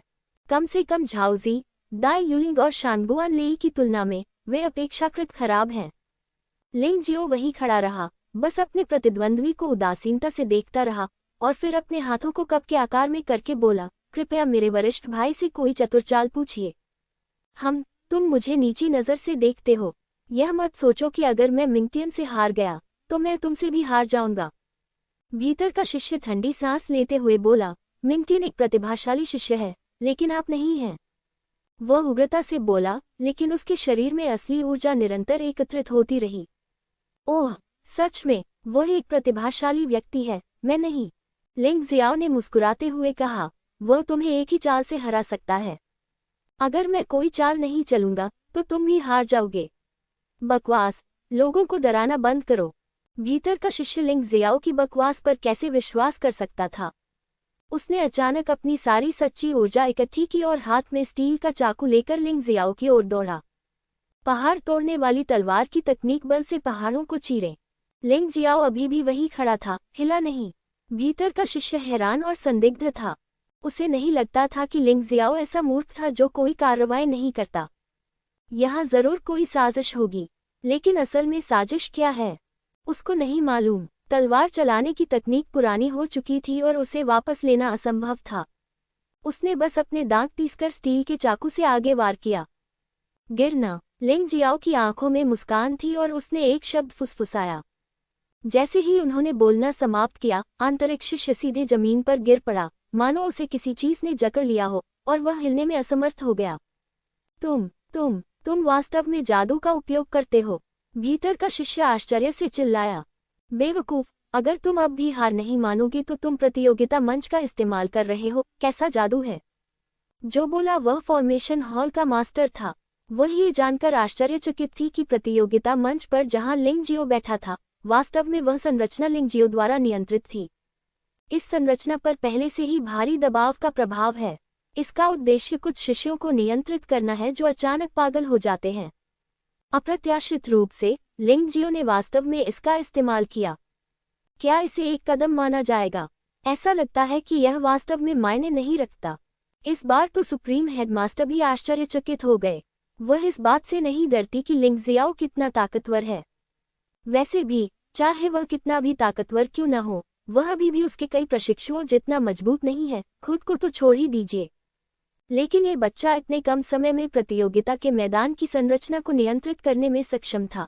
कम से कम झाओजी, दाई युलिंग और शानगुआन लेई की तुलना में वे अपेक्षाकृत खराब हैं। लिंग जियो वहीं खड़ा रहा, बस अपने प्रतिद्वंद्वी को उदासीनता से देखता रहा और फिर अपने हाथों को कप के आकार में करके बोला, कृपया मेरे वरिष्ठ भाई से कोई चतुर चाल पूछिए। तुम मुझे नीची नज़र से देखते हो। यह मत सोचो कि अगर मैं मिंगटियन से हार गया तो मैं तुमसे भी हार जाऊंगा। भीतर का शिष्य ठंडी सांस लेते हुए बोला, मिंगटियन एक प्रतिभाशाली शिष्य है, लेकिन आप नहीं हैं। वह उग्रता से बोला, लेकिन उसके शरीर में असली ऊर्जा निरंतर एकत्रित होती रही। ओह, सच में, वह एक प्रतिभाशाली व्यक्ति है, मैं नहीं। लिंग जियाओ ने मुस्कुराते हुए कहा, वह तुम्हें एक ही चाल से हरा सकता है। अगर मैं कोई चाल नहीं चलूंगा तो तुम भी हार जाओगे। बकवास, लोगों को डराना बंद करो। भीतर का शिष्य लिंग जियाओ की बकवास पर कैसे विश्वास कर सकता था। उसने अचानक अपनी सारी सच्ची ऊर्जा इकट्ठी की और हाथ में स्टील का चाकू लेकर लिंग जियाओ की ओर दौड़ा। पहाड़ तोड़ने वाली तलवार की तकनीक बल से पहाड़ों को चीरे। लिंग जियाओ अभी भी वहीं खड़ा था, हिला नहीं। भीतर का शिष्य हैरान और संदिग्ध था। उसे नहीं लगता था कि लिंग जियाओ ऐसा मूर्ख था जो कोई कार्रवाई नहीं करता। यहाँ जरूर कोई साजिश होगी, लेकिन असल में साजिश क्या है उसको नहीं मालूम। तलवार चलाने की तकनीक पुरानी हो चुकी थी और उसे वापस लेना असंभव था। उसने बस अपने दांत पीसकर स्टील के चाकू से आगे वार किया। गिरना। लिंग जियाओ की आंखों में मुस्कान थी और उसने एक शब्द फुसफुसाया। जैसे ही उन्होंने बोलना समाप्त किया, आंतरिक शिष्य सीधे जमीन पर गिर पड़ा, मानो उसे किसी चीज ने जकड़ लिया हो और वह हिलने में असमर्थ हो गया। तुम वास्तव में जादू का उपयोग करते हो। भीतर का शिष्य आश्चर्य से चिल्लाया। बेवकूफ, अगर तुम अब भी हार नहीं मानोगे तो तुम प्रतियोगिता मंच का इस्तेमाल कर रहे हो। कैसा जादू है? जो बोला वह फॉर्मेशन हॉल का मास्टर था। वह ये जानकर आश्चर्यचकित थी कि प्रतियोगिता मंच पर जहां लिंग जियो बैठा था, वास्तव में वह संरचना लिंग जियो द्वारा नियंत्रित थी। इस संरचना पर पहले से ही भारी दबाव का प्रभाव है। इसका उद्देश्य कुछ शिष्यों को नियंत्रित करना है जो अचानक पागल हो जाते हैं। अप्रत्याशित रूप से लिंग जियो ने वास्तव में इसका इस्तेमाल किया। क्या इसे एक कदम माना जाएगा? ऐसा लगता है कि यह वास्तव में मायने नहीं रखता। इस बार तो सुप्रीम हेडमास्टर भी आश्चर्यचकित हो गए। वह इस बात से नहीं डरती कि लिंग जियाओ कितना ताकतवर है। वैसे भी, चाहे वह कितना भी ताकतवर क्यों न हो, वह अभी भी उसके कई प्रशिक्षुओं जितना मजबूत नहीं है। खुद को तो छोड़ ही दीजिए। लेकिन ये बच्चा इतने कम समय में प्रतियोगिता के मैदान की संरचना को नियंत्रित करने में सक्षम था।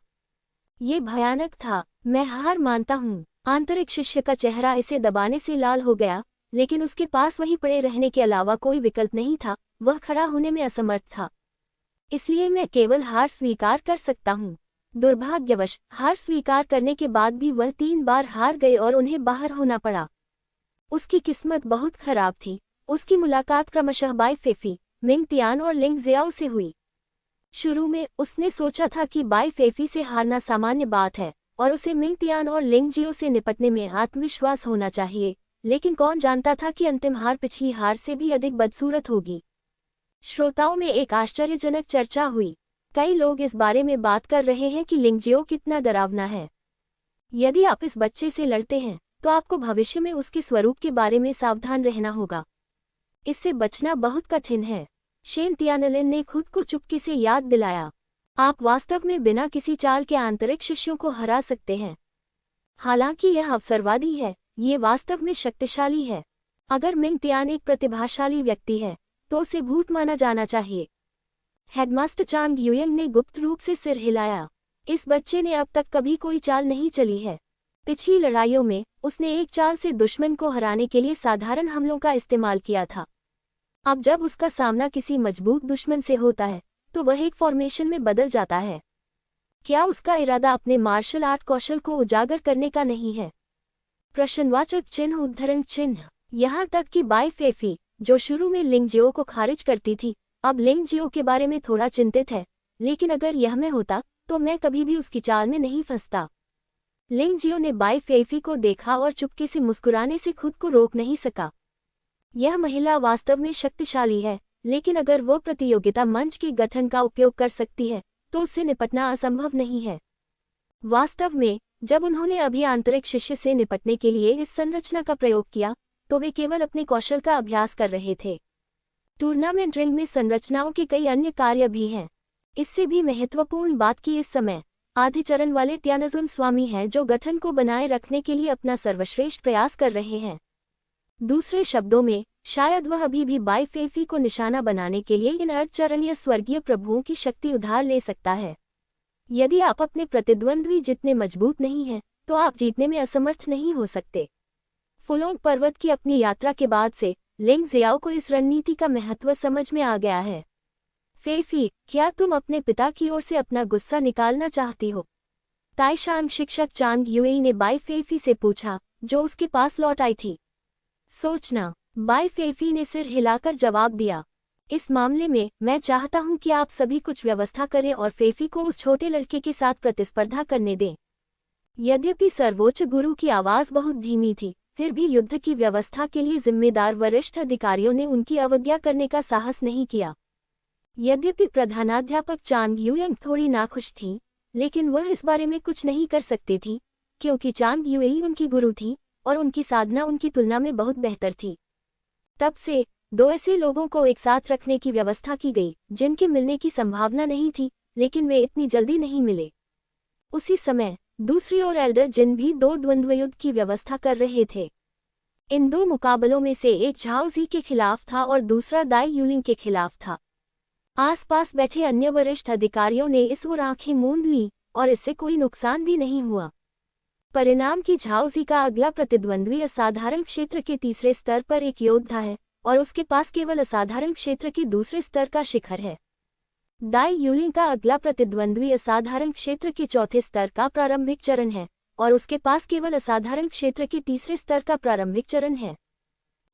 ये भयानक था। मैं हार मानता हूँ। आंतरिक शिष्य का चेहरा इसे दबाने से लाल हो गया, लेकिन उसके पास वहीं पड़े रहने के अलावा कोई विकल्प नहीं था। वह खड़ा होने में असमर्थ था। इसलिए मैं केवल हार स्वीकार कर सकता हूँ। दुर्भाग्यवश हार स्वीकार करने के बाद भी वह 3 बार हार गए और उन्हें बाहर होना पड़ा। उसकी किस्मत बहुत खराब थी। उसकी मुलाकात क्रमशः बाई फेफी, मिंगटियान और लिंग जियाओ से हुई। शुरू में उसने सोचा था कि बाई फेफी से हारना सामान्य बात है और उसे मिंगटियान और लिंग जियो से निपटने में आत्मविश्वास होना चाहिए, लेकिन कौन जानता था कि अंतिम हार पिछली हार से भी अधिक बदसूरत होगी। श्रोताओं में एक आश्चर्यजनक चर्चा हुई। कई लोग इस बारे में बात कर रहे हैं कि लिंग जियो कितना डरावना है। यदि आप इस बच्चे से लड़ते हैं तो आपको भविष्य में उसके स्वरूप के बारे में सावधान रहना होगा। इससे बचना बहुत कठिन है। शेन तियानलिन ने खुद को चुपके से याद दिलाया। आप वास्तव में बिना किसी चाल के आंतरिक शिष्यों को हरा सकते हैं। हालांकि यह अवसरवादी है, ये वास्तव में शक्तिशाली है। अगर मिंगटियान एक प्रतिभाशाली व्यक्ति है तो उसे भूत माना जाना चाहिए। हेडमास्टर चांग युयंग ने गुप्त रूप से सिर हिलाया। इस बच्चे ने अब तक कभी कोई चाल नहीं चली है। पिछली लड़ाइयों में उसने एक चाल से दुश्मन को हराने के लिए साधारण हमलों का इस्तेमाल किया था। अब जब उसका सामना किसी मजबूत दुश्मन से होता है तो वह एक फॉर्मेशन में बदल जाता है। क्या उसका इरादा अपने मार्शल आर्ट कौशल को उजागर करने का नहीं है? प्रश्नवाचक चिन्ह उद्धरण चिन्ह। यहाँ तक कि बाई फेफी, जो शुरू में लिंग जियो को खारिज करती थी, अब लिंग जियो के बारे में थोड़ा चिंतित है। लेकिन अगर यह मैं होता तो मैं कभी भी उसकी चाल में नहीं फंसता। लिंग जियो ने बाई फेफी को देखा और चुपके से मुस्कुराने से खुद को रोक नहीं सका। यह महिला वास्तव में शक्तिशाली है, लेकिन अगर वो प्रतियोगिता मंच के गठन का उपयोग कर सकती है तो उससे निपटना असंभव नहीं है। वास्तव में जब उन्होंने अभी आंतरिक शिष्य से निपटने के लिए इस संरचना का प्रयोग किया तो वे केवल अपने कौशल का अभ्यास कर रहे थे। टूर्नामेंट रिंग में संरचनाओं के कई अन्य कार्य भी हैं। इससे भी महत्वपूर्ण बात की इस समय आधे चरण वाले त्यानजुन स्वामी हैं जो गठन को बनाए रखने के लिए अपना सर्वश्रेष्ठ प्रयास कर रहे हैं। दूसरे शब्दों में शायद वह अभी भी बाई फेफी को निशाना बनाने के लिए इन अर्धचरणीय स्वर्गीय प्रभुओं की शक्ति उधार ले सकता है। यदि आप अपने प्रतिद्वंद्वी जितने मजबूत नहीं हैं तो आप जीतने में असमर्थ नहीं हो सकते। फुलोंग पर्वत की अपनी यात्रा के बाद से लिंग जियाओ को इस रणनीति का महत्व समझ में आ गया है। फेफी, क्या तुम अपने पिता की ओर से अपना गुस्सा निकालना चाहती हो? ताइशांग शिक्षक चांग युई ने बाई फेफी से पूछा, जो उसके पास लौट आई थी। सोचना, बाई फेफी ने सिर हिलाकर जवाब दिया। इस मामले में मैं चाहता हूं कि आप सभी कुछ व्यवस्था करें और फेफी को उस छोटे लड़के के साथ प्रतिस्पर्धा करने दें। यद्यपि सर्वोच्च गुरु की आवाज बहुत धीमी थी, फिर भी युद्ध की व्यवस्था के लिए जिम्मेदार वरिष्ठ अधिकारियों ने उनकी अवज्ञा करने का साहस नहीं किया। यद्यपि प्रधानाध्यापक चांग युई थोड़ी नाखुश थी, लेकिन वह इस बारे में कुछ नहीं कर सकती थी, क्योंकि चांग युई उनकी गुरु थी और उनकी साधना उनकी तुलना में बहुत बेहतर थी। तब से दो ऐसे लोगों को एक साथ रखने की व्यवस्था की गई जिनके मिलने की संभावना नहीं थी, लेकिन वे इतनी जल्दी नहीं मिले। उसी समय दूसरी ओर एल्डर जिन भी दो द्वंद्वयुद्ध की व्यवस्था कर रहे थे। इन दो मुकाबलों में से एक झाओजी के खिलाफ था और दूसरा दाई यूलिंग के खिलाफ था। आसपास बैठे अन्य वरिष्ठ अधिकारियों ने इस ओर आंखें मूंद लीं और इससे कोई नुकसान भी नहीं हुआ। परिणाम की झाओजी का अगला प्रतिद्वंद्वी असाधारण क्षेत्र के तीसरे स्तर पर एक योद्धा है और उसके पास केवल असाधारण क्षेत्र के दूसरे स्तर का शिखर है। दाई यूलिंग का अगला प्रतिद्वंद्वी असाधारण क्षेत्र के चौथे स्तर का प्रारंभिक चरण है और उसके पास केवल असाधारण क्षेत्र के तीसरे स्तर का प्रारंभिक चरण है।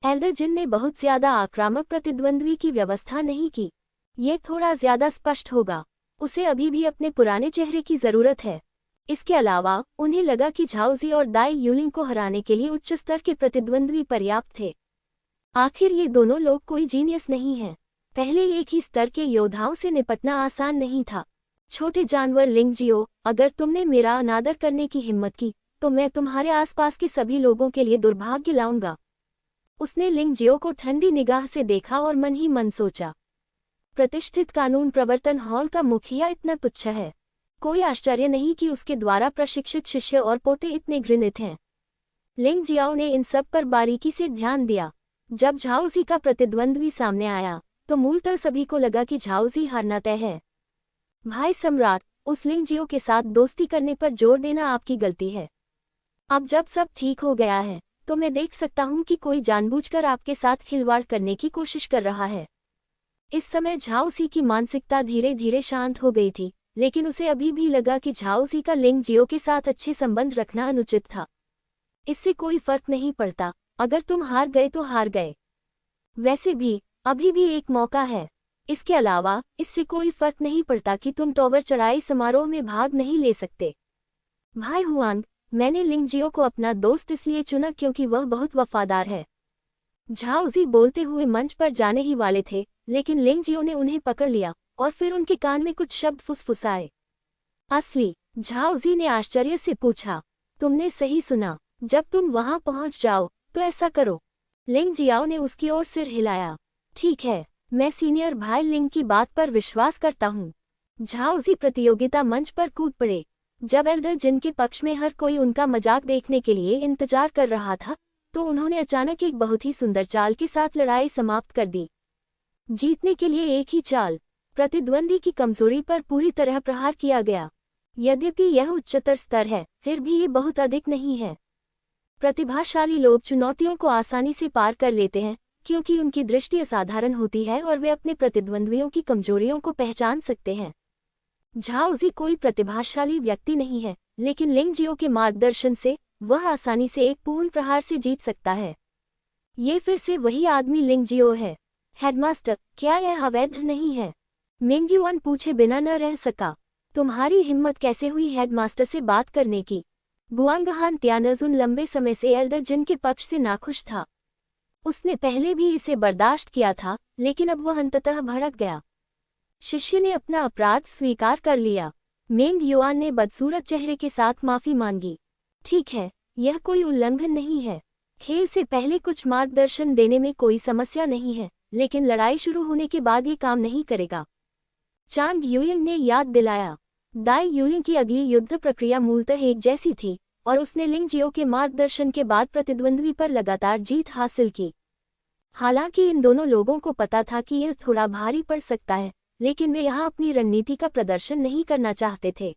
एल्डर जिन ने बहुत ज्यादा आक्रामक प्रतिद्वंद्वी की व्यवस्था नहीं की। ये थोड़ा ज्यादा स्पष्ट होगा, उसे अभी भी अपने पुराने चेहरे की जरूरत है। इसके अलावा उन्हें लगा कि झाओजी और दाई यूलिंग को हराने के लिए उच्च स्तर के प्रतिद्वंद्वी पर्याप्त थे। आखिर ये दोनों लोग कोई जीनियस नहीं हैं। पहले एक ही स्तर के योद्धाओं से निपटना आसान नहीं था। छोटे जानवर लिंग जियो, अगर तुमने मेरा अनादर करने की हिम्मत की तो मैं तुम्हारे आसपास के सभी लोगों के लिए दुर्भाग्य लाऊंगा। उसने लिंग जियो को ठंडी निगाह से देखा और मन ही मन सोचा, प्रतिष्ठित कानून प्रवर्तन हॉल का मुखिया इतना तुच्छ है। कोई आश्चर्य नहीं कि उसके द्वारा प्रशिक्षित शिष्य और पोते इतने घृणित हैं। लिंग जियाओ ने इन सब पर बारीकी से ध्यान दिया। जब झाओजी का प्रतिद्वंद्वी सामने आया तो मूलतः सभी को लगा कि झाओजी हारना तय है। भाई सम्राट, उस लिंग जियो के साथ दोस्ती करने पर जोर देना आपकी गलती है। अब जब सब ठीक हो गया है तो मैं देख सकता हूं कि कोई जानबूझकर आपके साथ खिलवाड़ करने की कोशिश कर रहा है। इस समय झाओजी की मानसिकता धीरे धीरे शांत हो गई थी, लेकिन उसे अभी भी लगा कि झाओजी का लिंग जियो के साथ अच्छे संबंध रखना अनुचित था। इससे कोई फर्क नहीं पड़ता, अगर तुम हार गए तो हार गए। वैसे भी अभी भी एक मौका है। इसके अलावा इससे कोई फर्क नहीं पड़ता कि तुम टॉवर चढ़ाई समारोह में भाग नहीं ले सकते। भाई हुआंग, मैंने लिंग जियो को अपना दोस्त इसलिए चुना क्योंकि वह बहुत वफादार है। झाओजी बोलते हुए मंच पर जाने ही वाले थे, लेकिन लिंग जियो ने उन्हें पकड़ लिया और फिर उनके कान में कुछ शब्द फुसफुसाए। असली? झाओजी ने आश्चर्य से पूछा। तुमने सही सुना, जब तुम वहां पहुंच जाओ तो ऐसा करो। लिंग जियाओ ने उसकी ओर सिर हिलाया। ठीक है, मैं सीनियर भाई लिंग की बात पर विश्वास करता हूँ। झाओजी प्रतियोगिता मंच पर कूद पड़े। जब एल्डर जिन के पक्ष में हर कोई उनका मजाक देखने के लिए इंतजार कर रहा था तो उन्होंने अचानक एक बहुत ही सुंदर चाल के साथ लड़ाई समाप्त कर दी। जीतने के लिए एक ही चाल, प्रतिद्वंदी की कमजोरी पर पूरी तरह प्रहार किया गया। यद्यपि यह उच्चतर स्तर है, फिर भी ये बहुत अधिक नहीं है। प्रतिभाशाली लोग चुनौतियों को आसानी से पार कर लेते हैं क्योंकि उनकी दृष्टि असाधारण होती है और वे अपने प्रतिद्वंद्वियों की कमजोरियों को पहचान सकते हैं। झाओजी कोई प्रतिभाशाली व्यक्ति नहीं है, लेकिन लिंग जियो के मार्गदर्शन से वह आसानी से एक पूर्ण प्रहार से जीत सकता है। ये फिर से वही आदमी लिंग जियो है। हेडमास्टर, क्या यह अवैध नहीं है? मिंगयुआन पूछे बिना न रह सका। तुम्हारी हिम्मत कैसे हुई हेडमास्टर से बात करने की? गुआंगहान त्यानजुन लंबे समय से एल्डर जिन के पक्ष से नाखुश था। उसने पहले भी इसे बर्दाश्त किया था, लेकिन अब वह अंततः भड़क गया। शिष्य ने अपना अपराध स्वीकार कर लिया। मेंग युआन ने बदसूरत चेहरे के साथ माफी मांगी। ठीक है, यह कोई उल्लंघन नहीं है। खेल से पहले कुछ मार्गदर्शन देने में कोई समस्या नहीं है, लेकिन लड़ाई शुरू होने के बाद ये काम नहीं करेगा। चांग यूइंग ने याद दिलाया। दाई यूइंग की अगली युद्ध प्रक्रिया मूलतः एक जैसी थी और उसने लिंग जियो के मार्गदर्शन के बाद प्रतिद्वंद्वी पर लगातार जीत हासिल की। हालांकि इन दोनों लोगों को पता था कि यह थोड़ा भारी पड़ सकता है, लेकिन वे यहाँ अपनी रणनीति का प्रदर्शन नहीं करना चाहते थे।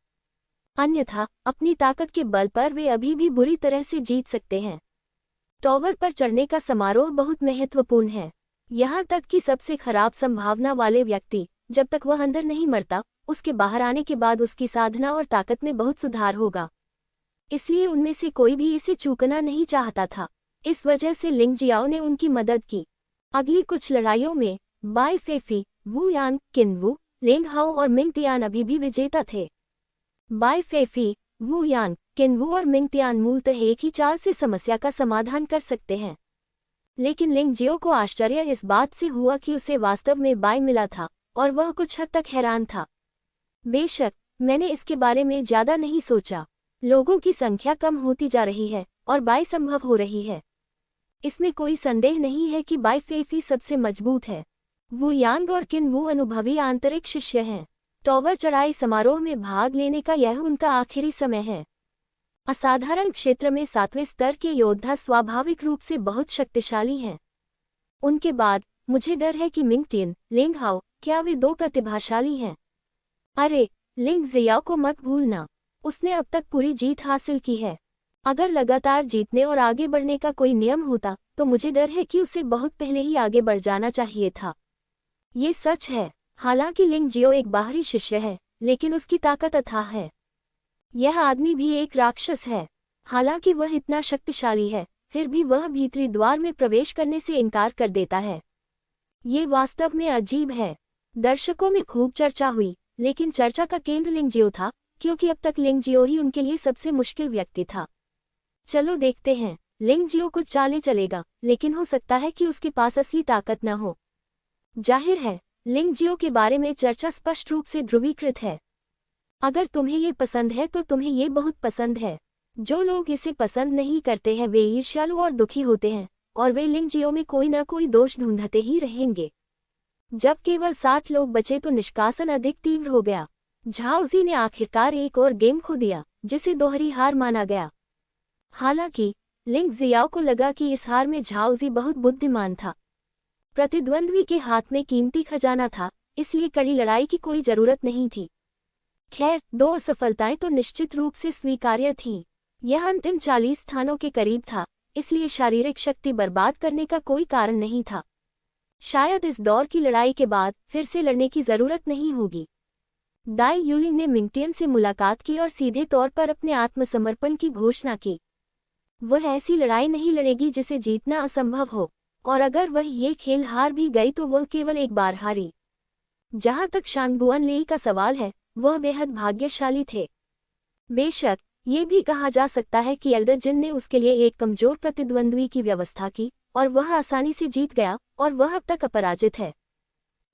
अन्यथा अपनी ताकत के बल पर वे अभी भी बुरी तरह से जीत सकते हैं। टॉवर पर चढ़ने का समारोह बहुत महत्वपूर्ण है। यहाँ तक कि सबसे खराब संभावना वाले व्यक्ति, जब तक वह अंदर नहीं मरता, उसके बाहर आने के बाद उसकी साधना और ताकत में बहुत सुधार होगा। इसलिए उनमें से कोई भी इसे चूकना नहीं चाहता था। इस वजह से लिंग जियाओ ने उनकी मदद की। अगली कुछ लड़ाइयों में बाई फेफी, वू यान, किनवू, लेंग हाओ और मिंग तियान अभी भी विजेता थे। बाई फेफी, वू यान, किनवू और मिंग तियान मूलतः एक ही चाल से समस्या का समाधान कर सकते हैं। लेकिन लिंग जियो को आश्चर्य इस बात से हुआ कि उसे वास्तव में बाई मिला था और वह कुछ हद तक हैरान था। बेशक मैंने इसके बारे में ज्यादा नहीं सोचा। लोगों की संख्या कम होती जा रही है और बाई संभव हो रही है। इसमें कोई संदेह नहीं है कि बाई फेफी सबसे मजबूत है। वू यांग और किनवू अनुभवी आंतरिक शिष्य हैं। टॉवर चढ़ाई समारोह में भाग लेने का यह उनका आखिरी समय है। असाधारण क्षेत्र में 7वें स्तर के योद्धा स्वाभाविक रूप से बहुत शक्तिशाली हैं। उनके बाद मुझे डर है कि मिंग टियन, लिंग हाओ, क्या वे दो प्रतिभाशाली हैं? अरे, लिंग जियाओ को मत भूलना। उसने अब तक पूरी जीत हासिल की है। अगर लगातार जीतने और आगे बढ़ने का कोई नियम होता तो मुझे डर है कि उसे बहुत पहले ही आगे बढ़ जाना चाहिए था। ये सच है। हालांकि लिंग जियो एक बाहरी शिष्य है, लेकिन उसकी ताकत अथाह है। यह आदमी भी एक राक्षस है। हालांकि वह इतना शक्तिशाली है, फिर भी वह भीतरी द्वार में प्रवेश करने से इनकार कर देता है। ये वास्तव में अजीब है। दर्शकों में खूब चर्चा हुई, लेकिन चर्चा का केंद्र लिंग जियो था, क्योंकि अब तक लिंग जियो ही उनके लिए सबसे मुश्किल व्यक्ति था। चलो देखते हैं। लिंग जियो कुछ चाले चलेगा, लेकिन हो सकता है कि उसके पास असली ताकत न हो। जाहिर है, लिंग जियो के बारे में चर्चा स्पष्ट रूप से ध्रुवीकृत है। अगर तुम्हें ये पसंद है तो तुम्हें ये बहुत पसंद है। जो लोग इसे पसंद नहीं करते हैं वे ईर्ष्यालु और दुखी होते हैं, और वे लिंग जियो में कोई न कोई दोष ढूंढते ही रहेंगे। जब केवल 7 लोग बचे तो निष्कासन अधिक तीव्र हो गया। झाओजी ने आखिरकार एक और गेम खो दिया, जिसे दोहरी हार माना गया। हालांकि लिंग जियाओ को लगा कि इस हार में झाओजी बहुत बुद्धिमान था। प्रतिद्वंद्वी के हाथ में कीमती खजाना था, इसलिए कड़ी लड़ाई की कोई जरूरत नहीं थी। खैर, 2 असफलताएं तो निश्चित रूप से स्वीकार्य थीं। यह अंतिम 40 स्थानों के करीब था, इसलिए शारीरिक शक्ति बर्बाद करने का कोई कारण नहीं था। शायद इस दौर की लड़ाई के बाद फिर से लड़ने की जरूरत नहीं होगी। दाई यूलिंग ने मिंग टियन से मुलाकात की और सीधे तौर पर अपने आत्मसमर्पण की घोषणा की। वह ऐसी लड़ाई नहीं लड़ेगी जिसे जीतना असंभव हो, और अगर वह ये खेल हार भी गई तो वह केवल एक बार हारी। जहां तक शांगुआन लेई का सवाल है, वह बेहद भाग्यशाली थे। बेशक ये भी कहा जा सकता है कि एल्डर जिन ने उसके लिए एक कमजोर प्रतिद्वंद्वी की व्यवस्था की और वह आसानी से जीत गया और वह अब तक अपराजित है।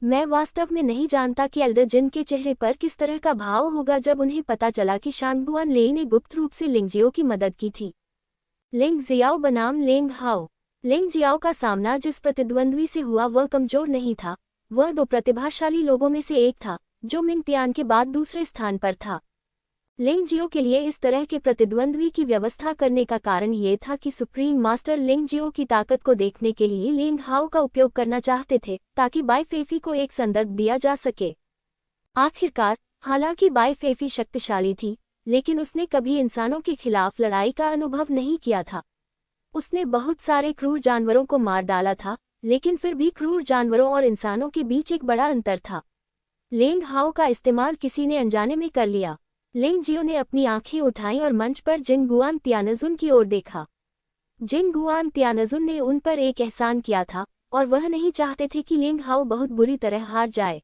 मैं वास्तव में नहीं जानता कि एल्डर जिन के चेहरे पर किस तरह का भाव होगा जब उन्हें पता चला कि शांगुआन लेई ने गुप्त रूप से लिंग जियो की मदद की थी। लिंग जियाओ बनाम लेंग हाओ। लिंग जियाओ का सामना जिस प्रतिद्वंद्वी से हुआ वह कमजोर नहीं था, वह 2 प्रतिभाशाली लोगों में से एक था, जो मिंग तियान के बाद दूसरे स्थान पर था। लिंग जियो के लिए इस तरह के प्रतिद्वंद्वी की व्यवस्था करने का कारण ये था कि सुप्रीम मास्टर लिंग जियो की ताकत को देखने के लिए लिंग हाओ का उपयोग करना चाहते थे, ताकि बाई फेफी को एक संदर्भ दिया जा सके। आखिरकार हालांकि बाई फेफी शक्तिशाली थी, लेकिन उसने कभी इंसानों के खिलाफ लड़ाई का अनुभव नहीं किया था। उसने बहुत सारे क्रूर जानवरों को मार डाला था, लेकिन फिर भी क्रूर जानवरों और इंसानों के बीच एक बड़ा अंतर था। लेंग हाओ का इस्तेमाल किसी ने अनजाने में कर लिया। लिंग जियो ने अपनी आंखें उठाईं और मंच पर जिन गुआन तियानजुन की ओर देखा। जिन गुआन तियानजुन ने उन पर एक एहसान किया था, और वह नहीं चाहते थे कि लिंग हाओ बहुत बुरी तरह हार जाए।